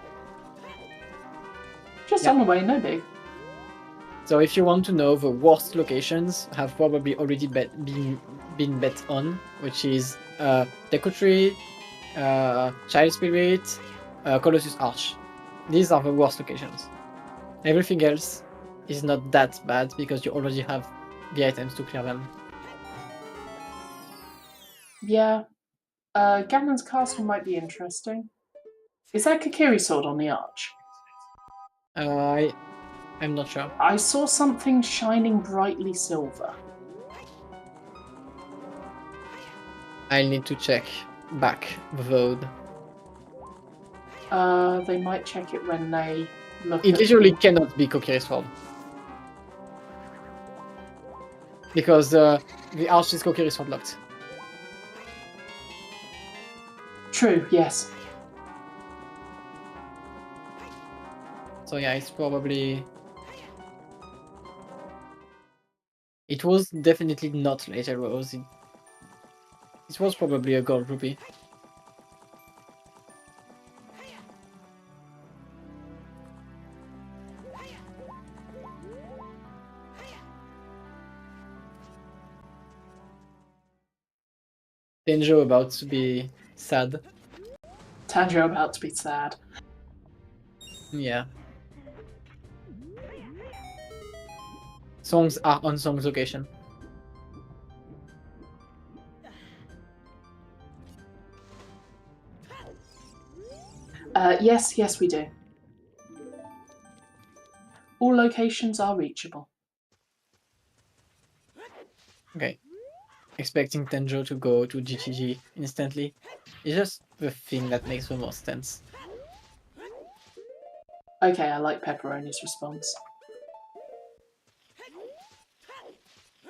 Just on the way, no big. So if you want to know, the worst locations have probably already been bet on, which is Deku Tree, Child Spirit, Colossus Arch. These are the worst locations. Everything else is not that bad because you already have the items to clear them. Yeah. Ganon's castle might be interesting. Is that Kokiri sword on the arch? I'm not sure. I saw something shining brightly silver. I'll need to check back the vote. They might check it when they look It at literally the... cannot be Kokiri's sword. Because the arch is Kokiri's sword locked. True, yes. So yeah, it's probably... It was definitely not later rose. It was probably a gold rupee. Tenjo about to be sad. Tanjiro about to be sad. Yeah. Songs are on Song's location. Yes, we do. All locations are reachable. Okay. Expecting Tenjo to go to GTG instantly is just the thing that makes the most sense. Okay, I like Pepperoni's response.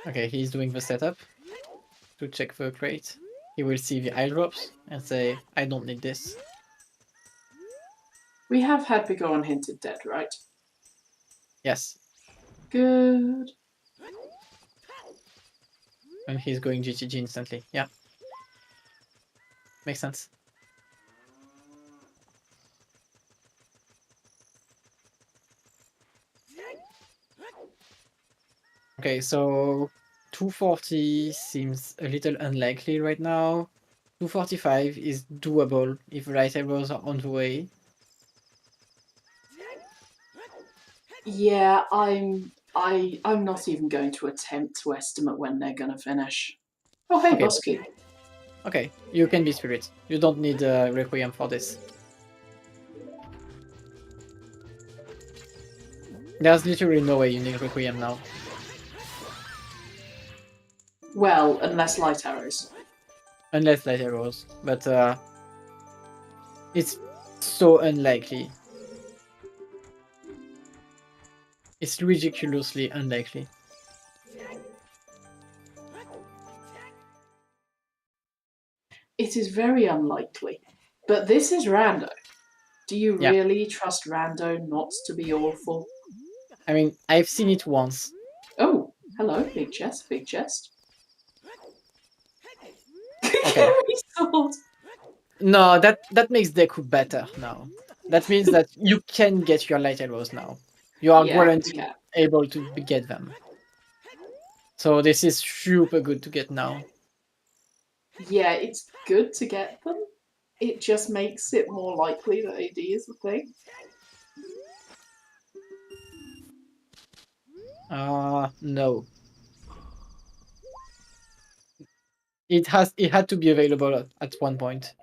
Okay, he's doing the setup to check the crate. He will see the eye drops and say, I don't need this. We have had Bigoron hinted dead, right? Yes. Good. And he's going GTG instantly. Yeah. Makes sense. Okay, so 240 seems a little unlikely right now. 245 is doable if light arrows are on the way. Yeah, I'm not even going to attempt to estimate when they're gonna finish. Oh hey, Okay. Bosky. Okay, you can be Spirit. You don't need Requiem for this. There's literally no way you need Requiem now. Well, unless light arrows. Unless light arrows, but it's so unlikely. It's ridiculously unlikely. It is very unlikely. But this is Rando. Do you really trust Rando not to be awful? I mean, I've seen it once. Oh, hello, big chest, big chest. Okay. Sword. No, that makes Deku better now. That means that you can get your light arrows now. You are guaranteed able to get them. So this is super good to get now. Yeah, it's good to get them. It just makes it more likely that AD is the thing. No. It had to be available at one point.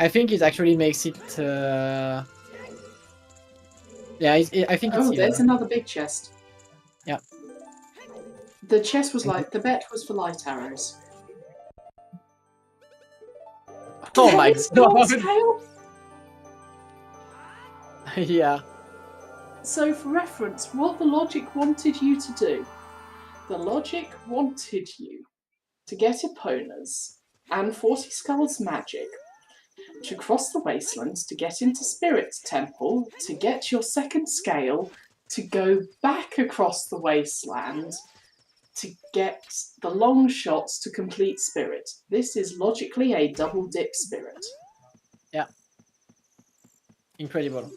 I think it actually makes it. Yeah, I think it's Oh, there's even. another big chest. Yeah. The chest was like the bet was for light arrows. Oh my It's gold god! scale. Yeah. So, for reference, what the logic wanted you to do, the logic wanted you to get Epona's and 40 Skulls magic to cross the wastelands to get into Spirit's Temple, to get your second scale, to go back across the wasteland, to get the long shots to complete Spirit. This is logically a double dip Spirit. Yeah. Incredible.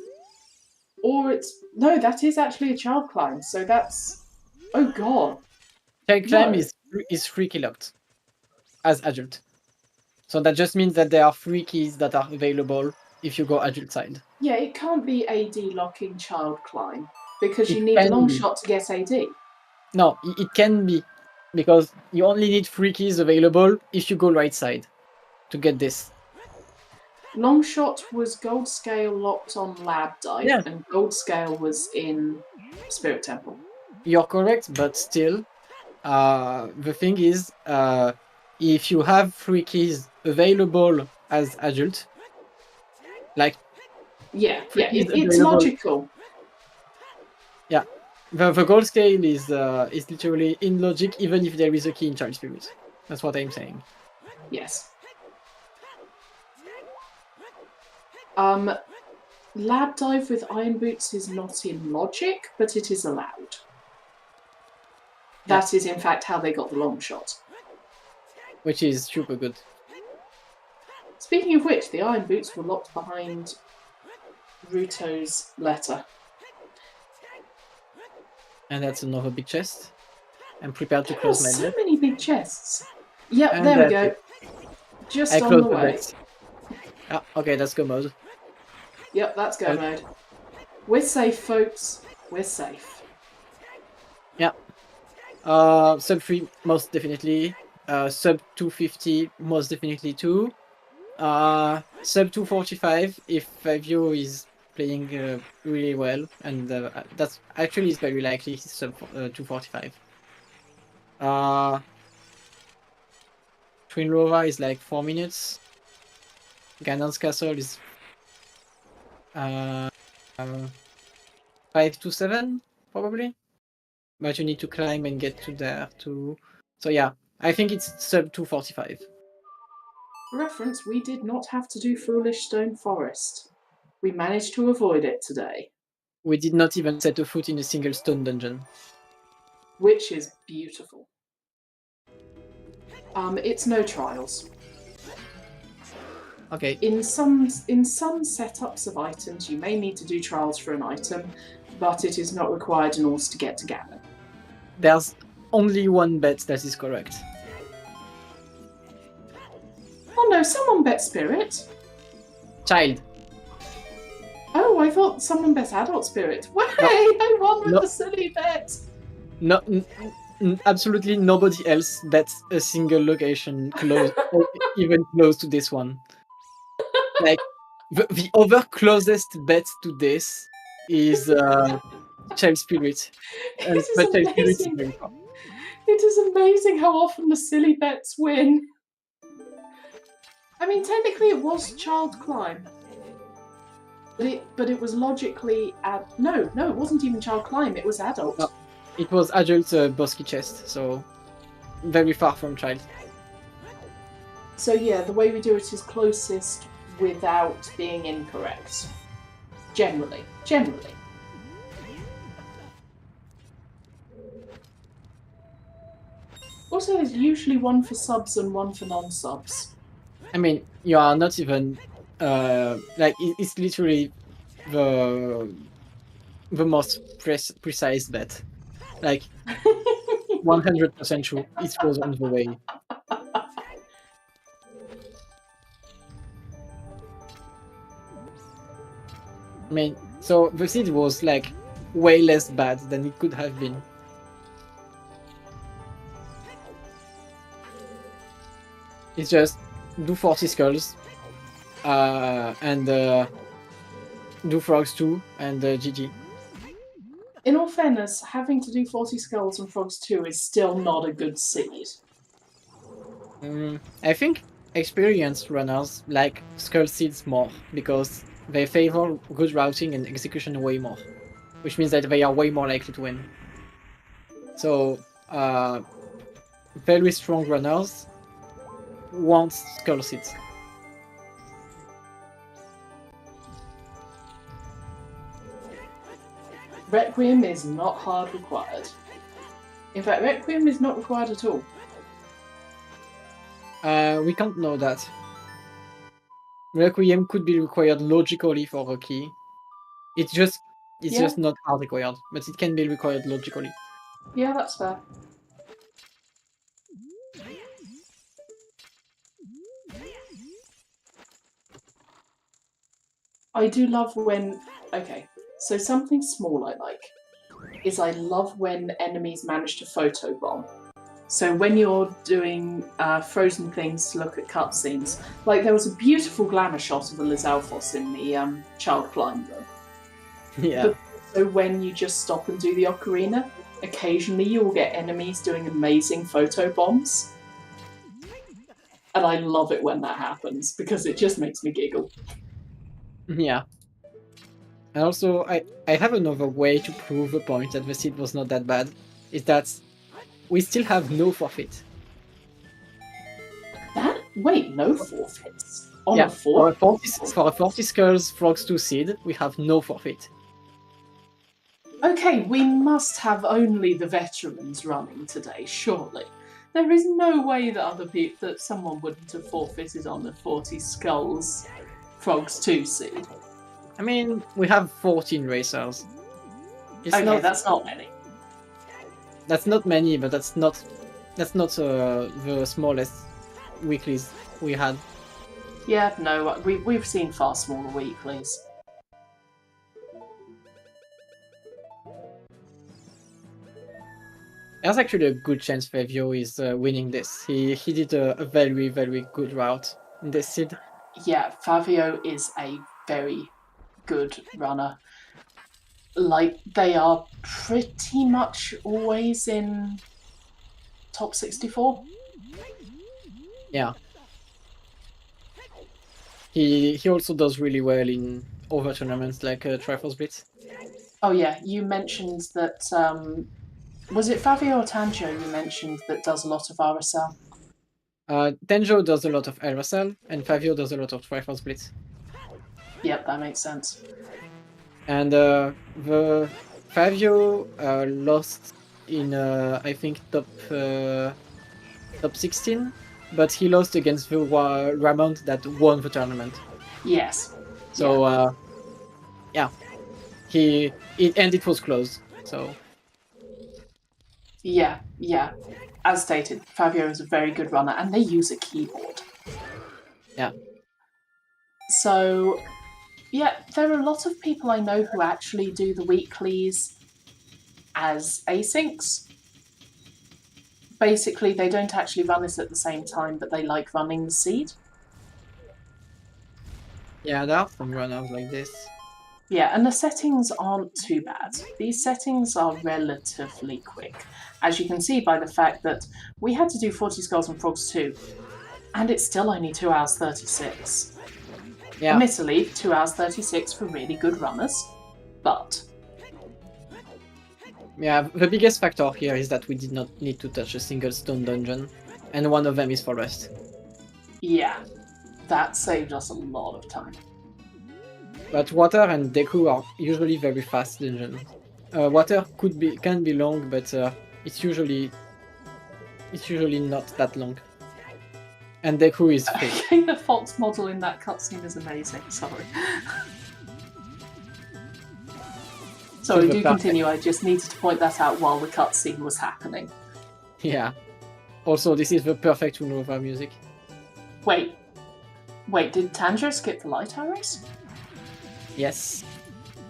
Or it's... No, that is actually a child climb, so that's... Oh god. Child climb No. is free key locked as adult. So that just means that there are free keys that are available if you go adult side. Yeah, it can't be AD locking child climb because It you need can long be. shot to get AD. No, it can be, because you only need free keys available if you go right side to get this. Long shot was gold scale locked on lab dive, Yeah. and gold scale was in Spirit Temple. You're correct, but still, the thing is, if you have free keys available as adult, like Yeah, free keys it's available, logical. yeah, the gold scale is literally in logic, even if there is a key in Child Spirit. That's what I'm saying. Yes. Lab dive with iron boots is not in logic, but it is allowed. That is, in fact, how they got the long shot. Which is super good. Speaking of which, the iron boots were locked behind Ruto's letter. And that's another big chest. I'm prepared to There are close my so bed. many big chests. Yep, And there we that's go. Just I on close the the way. bed. Ah, okay, that's go mode. Yep, that's go mode. We're safe, folks. We're safe. Yeah. Sub 3, most definitely. Sub 250, most definitely too. Sub 245, if Fabio is playing really well, and that's actually is very likely he's sub 245. Twin Lova is like 4 minutes. Ganon's Castle is 5 to 7, probably. But you need to climb and get to there too. So yeah, I think it's sub 245. Reference, we did not have to do Foolish Stone Forest. We managed to avoid it today. We did not even set a foot in a single stone dungeon. Which is beautiful. It's no trials. Okay. In some setups of items, you may need to do trials for an item, but it is not required in order to get to Ganon. There's only one bet that is correct. Oh no, someone bet Spirit. Child. Oh, I thought someone bet Adult Spirit. Way, I won with the silly bet. No, absolutely nobody else bets a single location close, or even close to this one. Like, the other closest bet to this is Child Spirit. It is amazing. It is amazing how often the silly bets win. I mean, technically it was Child Climb. But it was logically... No, it wasn't even Child Climb, it was Adult. No, it was Adult Bosky Chest, so very far from Child. So yeah, the way we do it is closest without being incorrect. Generally. Also, there's usually one for subs and one for non-subs. I mean, you are not even... like, it's literally the most precise bet. Like, 100% true. It was on the way. I mean, so the seed was like way less bad than it could have been. It's just do 40 skulls, and do Frogs 2 and GG. In all fairness, having to do 40 Skulls and Frogs 2 is still not a good seed. I think experienced runners like Skull Seeds more because they favor good routing and execution way more, which means that they are way more likely to win. So, very strong runners want Skull Seeds. Requiem is not hard required. In fact, Requiem is not required at all. We can't know that. Requiem could be required logically for a key. It's just not hard required, but it can be required logically. Yeah, that's fair. I do love when... Okay, so something small I like is I love when enemies manage to photobomb. So when you're doing frozen things to look at cutscenes, like there was a beautiful glamour shot of a Lizalfos in the Child Climb room. Yeah. But so when you just stop and do the ocarina, occasionally you will get enemies doing amazing photobombs. And I love it when that happens, because it just makes me giggle. Yeah. And also, I have another way to prove a point that the seed was not that bad, is that we still have no forfeit. Wait, no forfeits? Yeah, for a 40 Skulls Frogs 2 seed, we have no forfeit. Okay, we must have only the veterans running today, surely. There is no way that someone wouldn't have forfeited on the 40 Skulls Frogs 2 seed. I mean, we have 14 racers. That's not many. That's not many, but that's not the smallest weeklies we had. Yeah, no, we've seen far smaller weeklies. There's actually a good chance Fabio is winning this. He did a very, very good route in this seed. Yeah, Fabio is a very good runner. Like, they are pretty much always in top 64. Yeah. He also does really well in other tournaments like Triforce Blitz. Oh yeah, you mentioned that... was it Fabio or Tanjo you mentioned that does a lot of RSL? Tenjo does a lot of RSL, and Fabio does a lot of Triforce Blitz. Yep, that makes sense. And the Fabio lost in I think top 16, but he lost against the Ramond that won the tournament. Yes. So yeah, it was close. So yeah. As stated, Fabio is a very good runner, and they use a keyboard. Yeah. So yeah, there are a lot of people I know who actually do the weeklies as asyncs. Basically, they don't actually run this at the same time, but they like running the seed. Yeah, there are some runners like this. Yeah, and the settings aren't too bad. These settings are relatively quick, as you can see by the fact that we had to do 40 Skulls and Frogs 2, and it's still only 2 hours 36. Yeah. Admittedly, 2 hours 36 for really good runners, but... Yeah, the biggest factor here is that we did not need to touch a single stone dungeon, and one of them is Forest. Yeah, that saved us a lot of time. But Water and Deku are usually very fast dungeons. Water can be long, but it's usually not that long. And Deku is free. Okay, the Fox model in that cutscene is amazing. Sorry. Sorry, do continue. I just needed to point that out while the cutscene was happening. Yeah. Also, this is the perfect Unova music. Wait, did Tanjo skip the light arrows? Yes.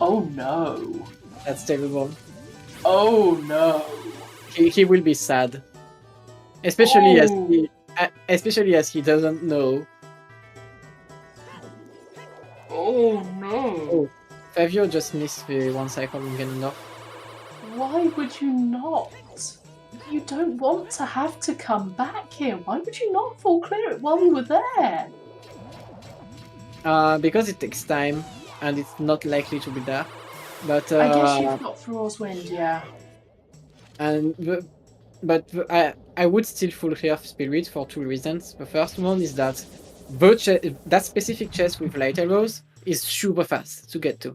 Oh no. That's terrible. Oh no. He will be sad. Especially as he doesn't know Oh no! Oh, Fabio just missed the one cycle in Ganondorf. Why would you not? You don't want to have to come back here. Why would you not full clear it while we were there? Because it takes time and it's not likely to be there. But I guess you've got Thrall's Wind, yeah. I would still full clear Spirit for two reasons. The first one is that that specific chest with light arrows is super fast to get to.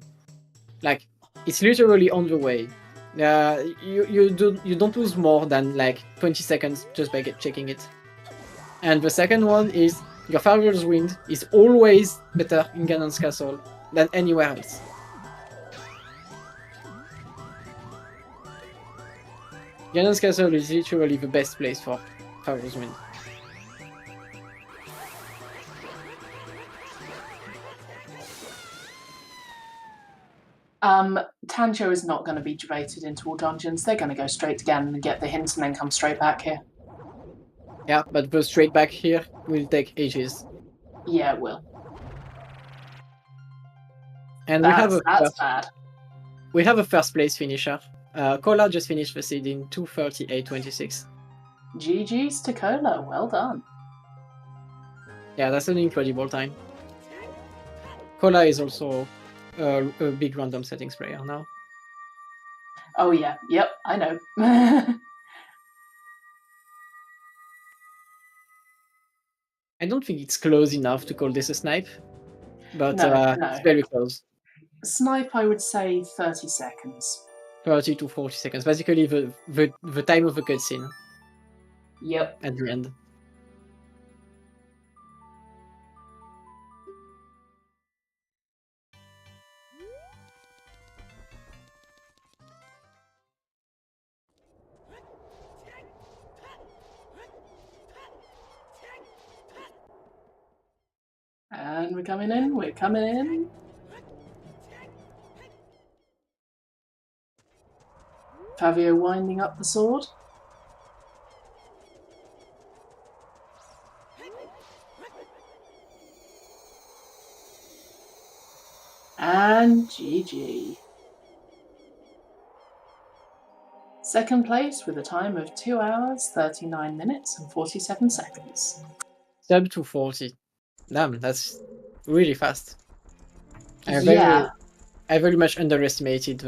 Like, it's literally on the way. You don't lose more than like 20 seconds just by checking it. And the second one is your Farewell's Wind is always better in Ganon's Castle than anywhere else. Ganon's Castle is literally the best place for Farewell's Wind. Tanjo is not going to be debated into all dungeons. They're going to go straight to Ganon and get the hint and then come straight back here. Yeah, but the straight back here will take ages. Yeah, it will. And that's bad. We have a first place finisher. Kola just finished the seed in 2:38.26. GG's to Kola, well done. Yeah, that's an incredible time. Kola is also a big random settings player now. Oh yeah, yep, I know. I don't think it's close enough to call this a snipe, but no. it's very close. Snipe, I would say 30 seconds. 30 to 40 seconds, basically the time of the cutscene. Yep. At the end. And we're coming in. Fabio winding up the sword. And GG. Second place with a time of 2 hours, 39 minutes and 47 seconds. Sub 240. Damn, that's really fast. I very much underestimated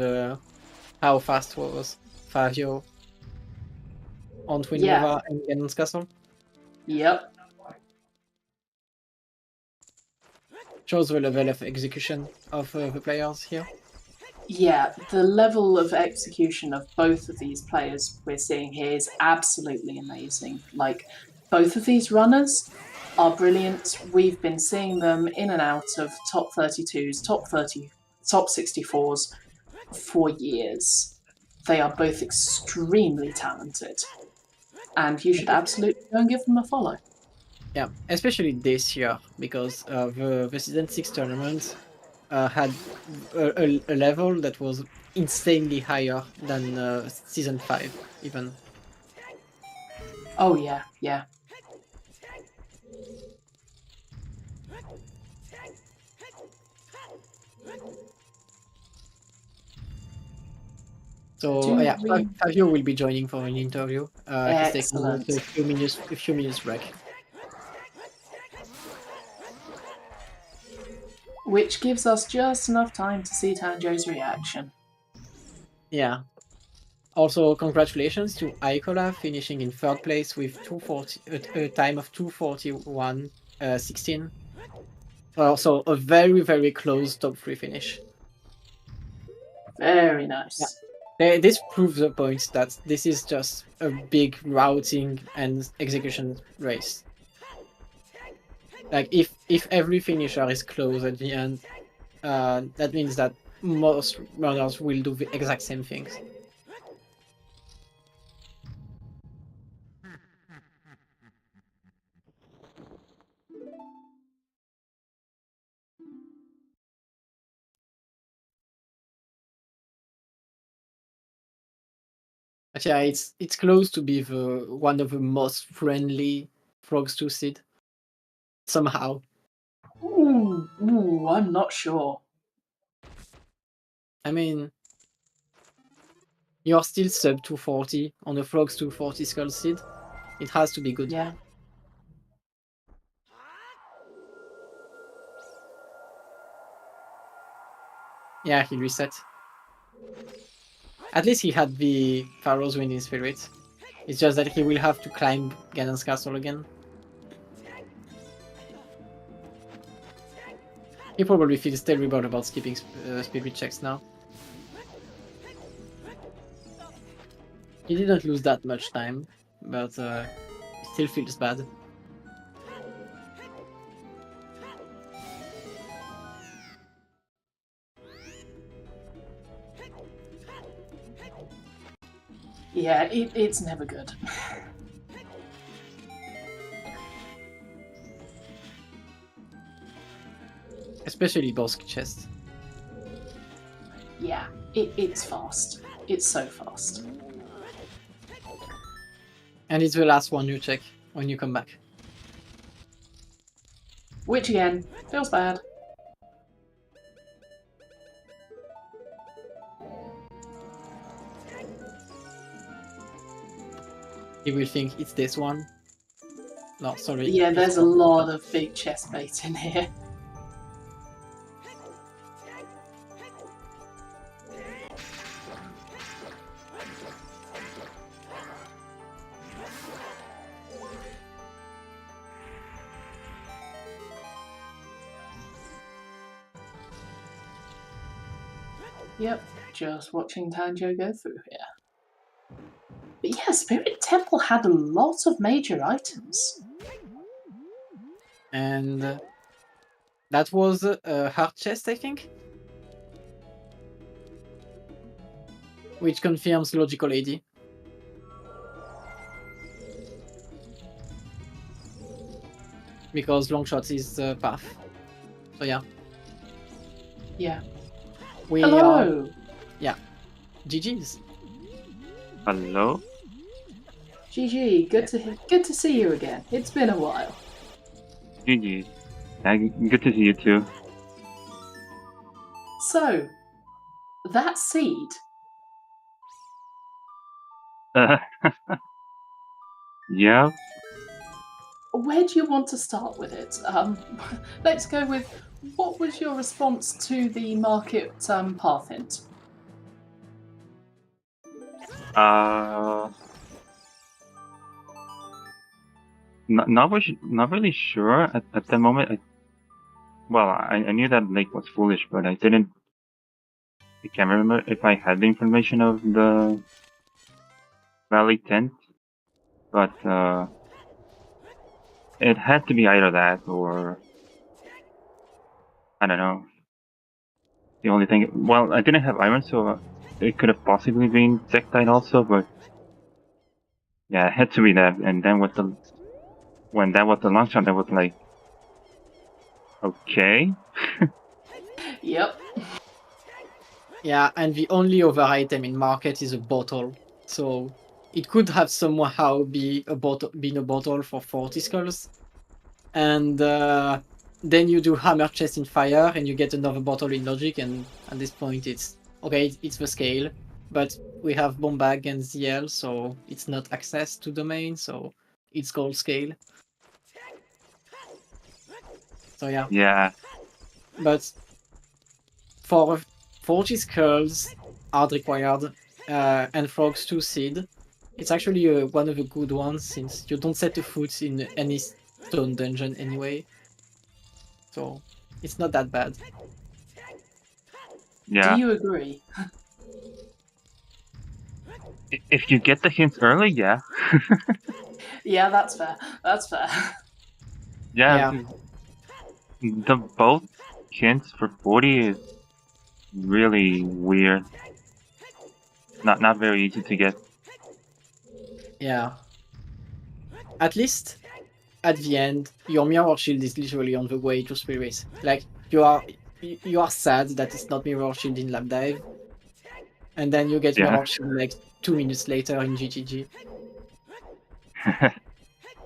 how fast was Fabio on Twin Nova and Ganon's Castle. Yep. Shows the level of execution of the players here. Yeah, the level of execution of both of these players we're seeing here is absolutely amazing. Like, both of these runners are brilliant. We've been seeing them in and out of top 32s, top 64s for years. They are both extremely talented, and you should absolutely go and give them a follow. Yeah, especially this year, because the Season 6 tournament had a level that was insanely higher than Season 5, even. Oh yeah, yeah. So yeah, Fabio will be joining for an interview. He's taking a few minutes break. Which gives us just enough time to see Tanjo's reaction. Yeah. Also, congratulations to Ikola finishing in third place with a time of 2:41.16. Also, a very, very close top 3 finish. Very nice. Yeah. This proves the point that this is just a big routing and execution race. Like, if every finisher is close at the end, that means that most runners will do the exact same things. But yeah, it's close to be one of the most friendly frogs to seed. Somehow. Ooh, I'm not sure. I mean, you're still sub 240 on the Frog's 240 Skull Seed. It has to be good. Yeah. Yeah, he reset. At least he had the Pharaoh's Wind in Spirit. It's just that he will have to climb Ganon's castle again. He probably feels terrible about skipping spirit checks now. He didn't lose that much time, but it still feels bad. Yeah, it's never good. Especially Bosk chest. Yeah, it's fast. It's so fast. And it's the last one you check when you come back. Which again, feels bad. He will think it's this one. No, sorry. Yeah, there's a lot of big chest bait in here. Yep, just watching Tanjo go through here. But yeah, Spirit Temple had a lot of major items. And that was a heart chest, I think? Which confirms logical AD. Because long shot is the path. So yeah. Yeah. We Hello! are... Yeah. GG's. Hello? GG, good to see you again. It's been a while. GG. Yeah, good to see you too. So, that seed, Yeah. where do you want to start with it? Let's go with, what was your response to the market path hint? Not really sure at the moment. I knew that Lake was foolish, but I can't remember if I had the information of the Valley tent. But it had to be either that or I don't know. The only thing, well, I didn't have iron, so it could have possibly been Tektite also, but yeah, it had to be that. And then when that was the long shot, I was like, okay. Yep. Yeah, and the only other item in market is a bottle. So it could have somehow been a bottle for 40 skulls. And then you do hammer chest in fire and you get another bottle in logic, and at this point it's okay, it's the scale. But we have bomb bag and ZL, so it's not access to domain, so it's gold scale. So yeah. Yeah. But for 40 skulls hard required and frogs 2 seed, it's actually one of the good ones since you don't set a foot in any stone dungeon anyway. So it's not that bad. Yeah. Do you agree? If you get the hints early, yeah. Yeah, that's fair. That's fair. Yeah. The both hints for 40 is really weird. Not very easy to get. Yeah. At least at the end, your mirror shield is literally on the way to Spirit. Like you are sad that it's not mirror shield in lab dive, and then you get mirror shield like 2 minutes later in GGG.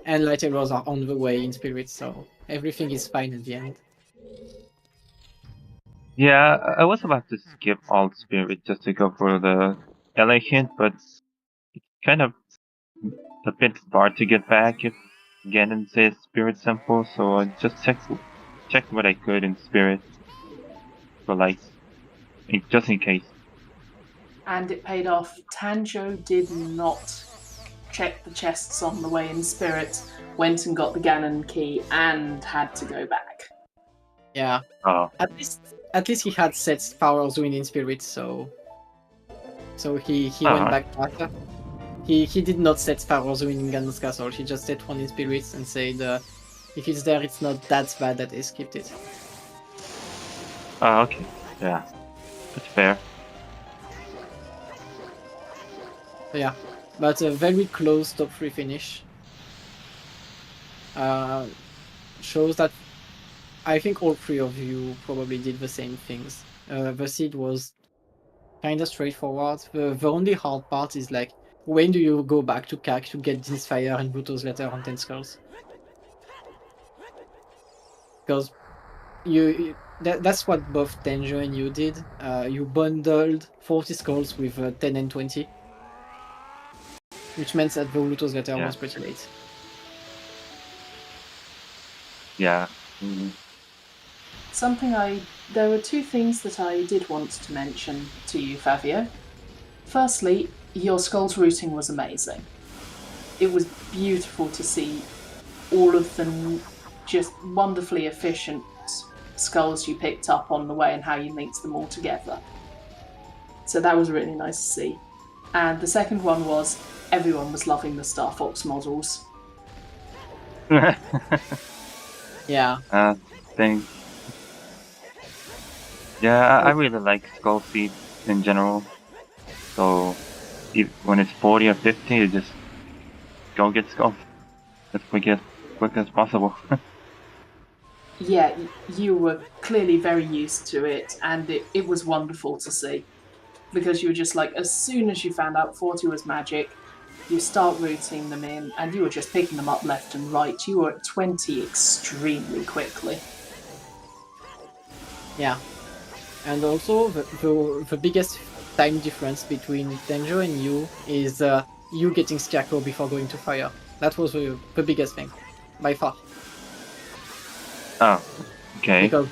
And light arrows are on the way in Spirit, so everything is fine at the end. Yeah, I was about to skip all spirit just to go for the LA hint, but it's kind of a bit far to get back if Ganon says spirit simple, so I just checked what I could in spirit for like just in case. And it paid off. Tanjo did not check the chests on the way in spirit, went and got the Ganon key, and had to go back. Yeah. Oh, At least he had set Power Zone in spirit, so he went back faster. He did not set Power Zone in Ganon's castle. He just set one in spirit and said, if it's there, it's not that bad that they skipped it. oh, okay, yeah, that's fair. So yeah, but a very close top 3 finish. Shows that I think all 3 of you probably did the same things. The seed was kind of straightforward. The only hard part is like, when do you go back to CAC to get this fire and Bruto's letter on 10 skulls? Because that's what both Tenjo and you did. You bundled 40 skulls with 10 and 20, which meant that the Bruto's letter was pretty late. Yeah. There were 2 things that I did want to mention to you, Fabio. Firstly, your skulls routing was amazing. It was beautiful to see all of the just wonderfully efficient skulls you picked up on the way and how you linked them all together. So that was really nice to see. And the second one was everyone was loving the Star Fox models. Yeah. Thanks. Yeah, I really like Skull Seed in general. So when it's 40 or 50, you just go get Skull as quick as possible. Yeah, you were clearly very used to it, and it was wonderful to see. Because you were just like, as soon as you found out 40 was magic, you start routing them in, and you were just picking them up left and right. You were at 20 extremely quickly. Yeah. And also, the biggest time difference between Tenjo and you is you getting Scarecrow before going to fire. That was the biggest thing, by far. Oh, okay. Because,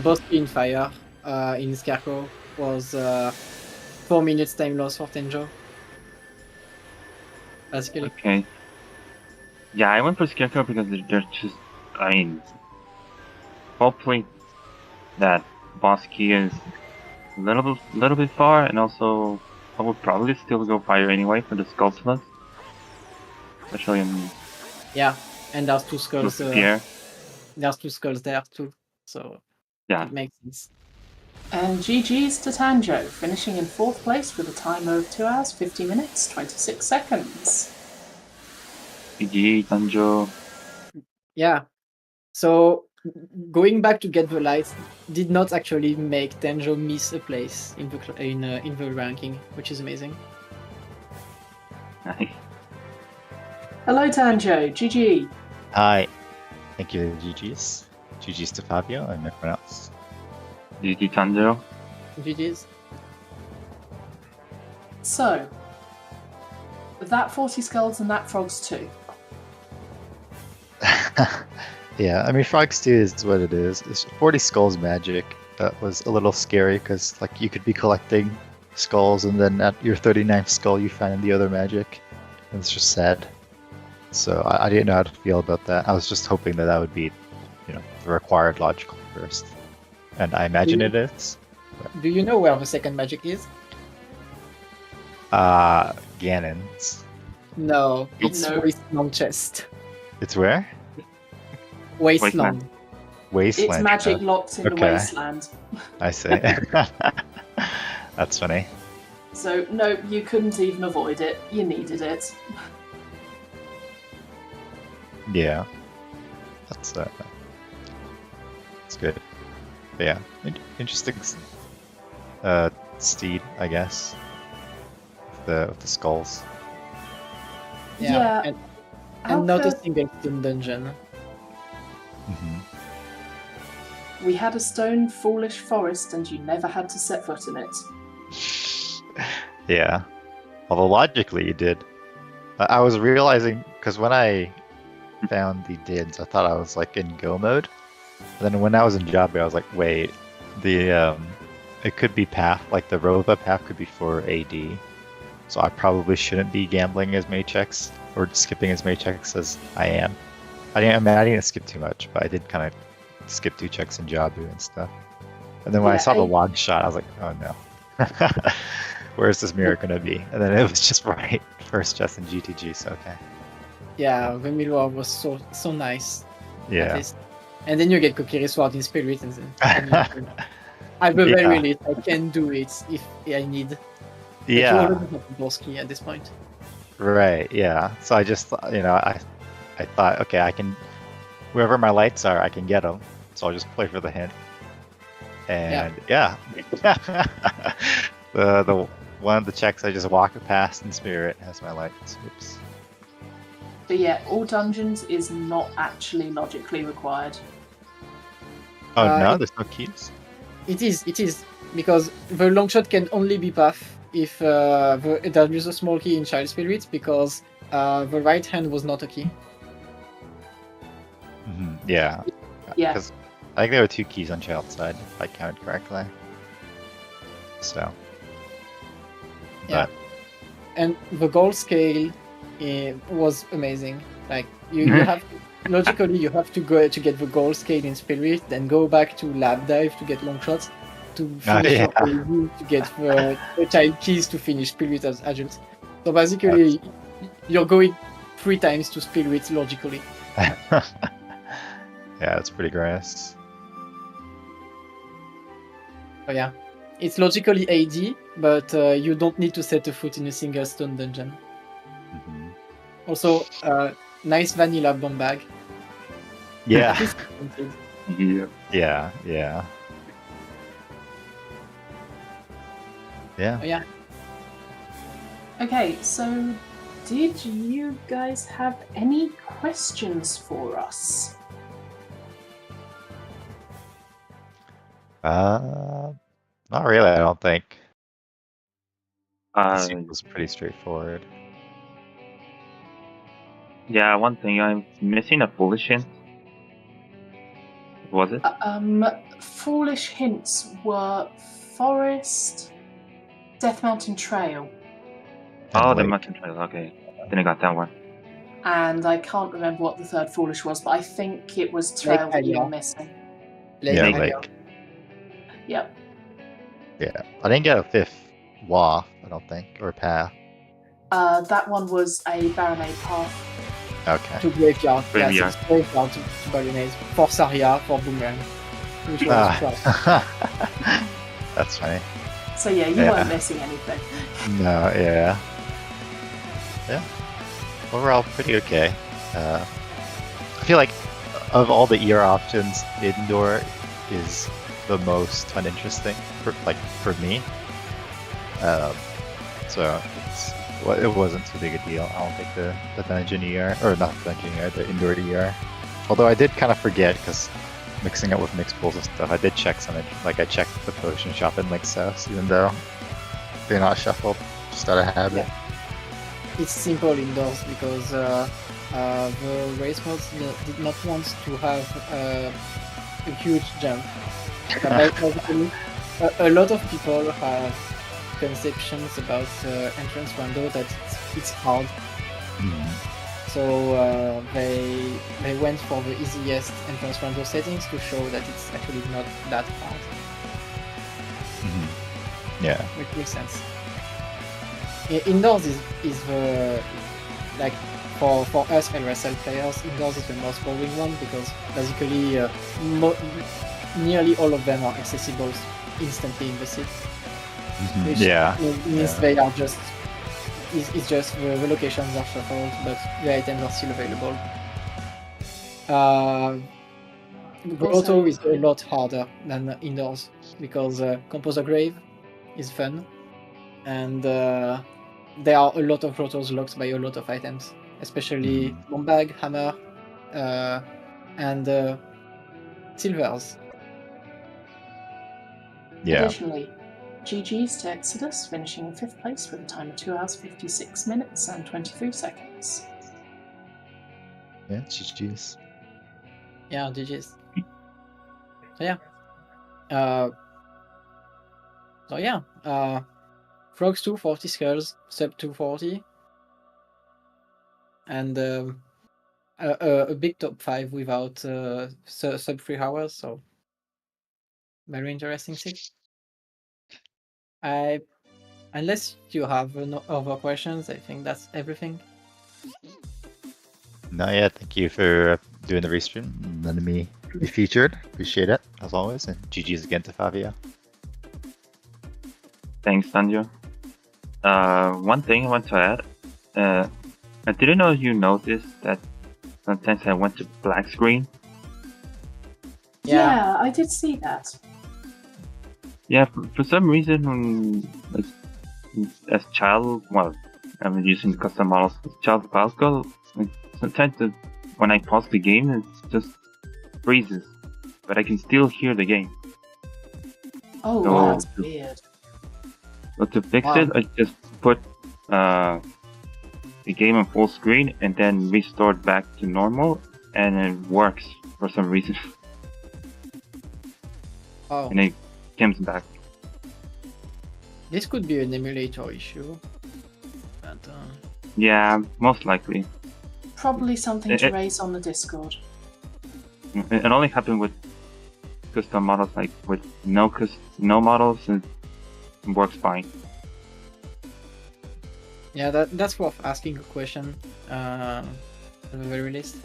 both in fire, in Scarecrow, was 4 minutes time loss for Tenjo. Basically. Okay. Yeah, I went for Scarecrow because they're just, hopefully that boss key is a little bit far, and also I would probably still go fire anyway for the skull slot. Especially in... Yeah, and there's 2 skulls there's 2 skulls there too, so yeah, it makes sense. And GG's to Tanjo, finishing in 4th place with a time of 2 hours, 50 minutes, 26 seconds. GG, Tanjo. Yeah, so going back to get the lights did not actually make Tenjo miss a place in the ranking, which is amazing. Nice. Hello Tanjo, GG. Hi. Thank you, GG's. GG's to Fabio and everyone else. GG, Tanjo. GG's. So, that 40 skulls and that frogs too. Yeah, I mean, Frogs 2 is what it is. It's 40 skulls magic. That was a little scary because, like, you could be collecting skulls and then at your 39th skull you find the other magic. And it's just sad. So I didn't know how to feel about that. I was just hoping that would be, the required logical first. And I imagine it is. Do you know where the second magic is? Ganon's. No, it's No. Wasteland chest. It's where? Wasteland. Wasteland. It's magic locked in the Okay. wasteland. I see. That's funny. So, no, you couldn't even avoid it. You needed it. Yeah. That's good. But yeah, interesting steed, I guess. With the skulls. Yeah. How And not a could- single stone dungeon. Mm-hmm. We had a stone foolish forest and you never had to set foot in it. Yeah. Although logically you did. I was realizing, because when I found the dids, I thought I was like in go mode. And then when I was in job, I was like, wait, it could be path, like the Rova path could be for AD. So I probably shouldn't be gambling as many checks or skipping as many checks as I am. I didn't skip too much, but I did kind of skip 2 checks in Jabu and stuff. And then when I saw the log shot, I was like, oh no. Where's this mirror gonna be? And then it was just right first chest in GTG, so okay. Yeah, the middle was so nice. Yeah. And then you get Kokiri Sword in Spirit, and then at the very least, I can do it if I need. Yeah. You already have Borski at this point. Right, yeah. So I just, I thought, okay, I can, wherever my lights are, I can get them. So I'll just play for the hint. And yeah. the one of the checks I just walk past in Spirit has my lights. Oops. But yeah, all dungeons is not actually logically required. Oh no, there's no keys? It is, because the long shot can only be path if there is a small key in Child Spirit, because the right hand was not a key. Mm-hmm. Yeah. Yeah. Because I think there were 2 keys on Child's side, if I counted correctly. So. Yeah. And the goal scale was amazing. Like you have to, logically you have to go to get the goal scale in Spirit, then go back to lab dive to get long shots, to finish to get the child keys to finish Spirit as adults. So basically, you're going 3 times to Spirit logically. Yeah, that's pretty gross. So yeah, it's logically AD, but you don't need to set a foot in a single stone dungeon. Mm-hmm. Also, nice vanilla bomb bag. Yeah. Yeah. Yeah. Yeah. Yeah. Oh, yeah. Okay, so did you guys have any questions for us? Not really, I don't think. This was pretty straightforward. Yeah, one thing, I'm missing a foolish hint. Was it? Foolish hints were Forest, Death Mountain Trail. Oh, the Lake. Mountain Trail, okay. Then I got that one. And I can't remember what the third Foolish was, but I think it was Trail that you were missing. Lake. Yep. Yeah. I didn't get a 5th Waff, I don't think, or path. That one was a Baronade path. Okay. To Graveyard. Graveyard. Yeah, so Graveyard to Baronade. For Saria, for Boomerang. Which was trash. That's funny. So yeah, you weren't missing anything. No, yeah. Yeah. Overall, pretty okay. I feel like of all the ER options, indoor is the most uninteresting for me. So it wasn't too big a deal. I don't think the dungeon ER, or not the dungeon ER, the indoor ER. Although I did kind of forget, because mixing it with mixed pools and stuff, I did check some, like I checked the potion shop in Mixed House, even though they're not shuffled, just out of habit. It's simple indoors because the race mods did not want to have a huge jump. A lot of people have conceptions about entrance rando that it's hard. So they went for the easiest entrance rando settings to show that it's actually not that hard. Yeah. Which makes sense. Indoors is the, like, for us LRSL players, indoors is the most boring one because basically nearly all of them are accessible instantly in the seat. Which means they are just, it's just the locations are shuffled, but the items are still available. Grotto is a lot harder than indoors because Composer Grave is fun, and there are a lot of grottos locked by a lot of items, especially Bombag, Hammer, and Silvers. Yeah. Additionally, GG's to Exodus, finishing in 5th place with a time of 2 hours 56 minutes and 23 seconds. Yeah, GG's. Yeah, GG's. So yeah. Frogs 240 skulls, sub 240. And a big top 5 without sub 3 hours, so very interesting thing. Unless you have no other questions, I think that's everything. No, yeah, thank you for doing the restream and letting me be featured. Appreciate it, as always. And GG's again to Fabio. Thanks, Sanjo. One thing I want to add. I didn't know you noticed that sometimes I went to black screen. Yeah, I did see that. Yeah, for some reason, as child, well, I'm using custom models as child Pascal. Like, sometimes when I pause the game, it just freezes, but I can still hear the game. Oh, So- that's weird. So to fix Wow. it, I just put the game on full screen and then restored back to normal, and it works for some reason, Oh, and it comes back. this could be an emulator issue. But Yeah, most likely. Probably something to It- raise on the Discord. It only happened with custom models, like with no models, it works fine. yeah, that's worth asking a question at the very least.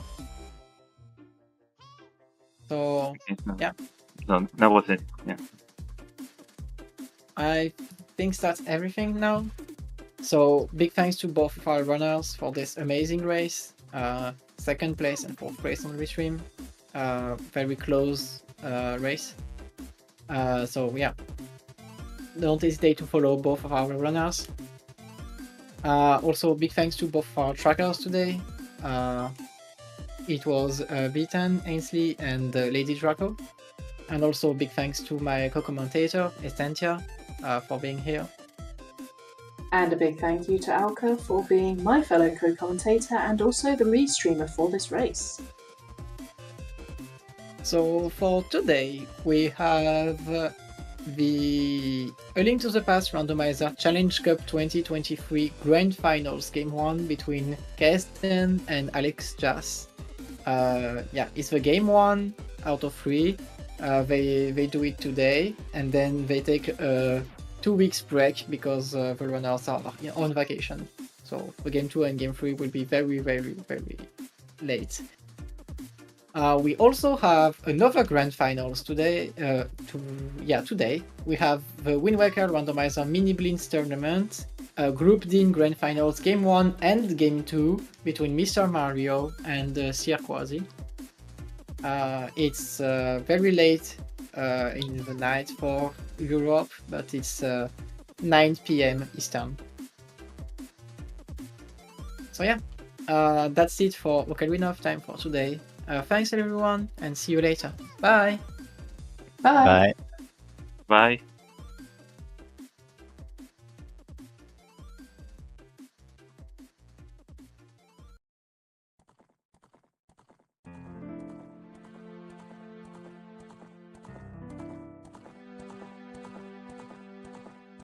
So Yeah. So that was it. Yeah. I think that's everything now. So big thanks to both of our runners for this amazing race. 2nd place and 4th place on the restream. Very close race. So yeah, don't hesitate to follow both of our runners. Also big thanks to both of our trackers today. It was Beaton, Ainsley, and Lady Draco. And also big thanks to my co-commentator, Estentia, for being here. And a big thank you to Alka for being my fellow co-commentator and also the restreamer for this race. So for today, we have the A Link to the Past Randomizer Challenge Cup 2023 Grand Finals Game 1 between KS10 and Alex Jas. Yeah, it's the game 1 out of 3. They do it today, and then they take a 2 weeks break because the runners are on vacation. So the game 2 and game 3 will be very, very, very late. We also have another grand finals today. Today we have the Wind Waker Randomizer Mini Blinds Tournament, Group D Grand Finals Game 1 and Game 2 between Mr. Mario and Sir Quasi. It's very late in the night for Europe, but it's 9 PM Eastern. So yeah, that's it for Ocarina of Time for today. Thanks everyone, and see you later. Bye! Bye! Bye. Bye.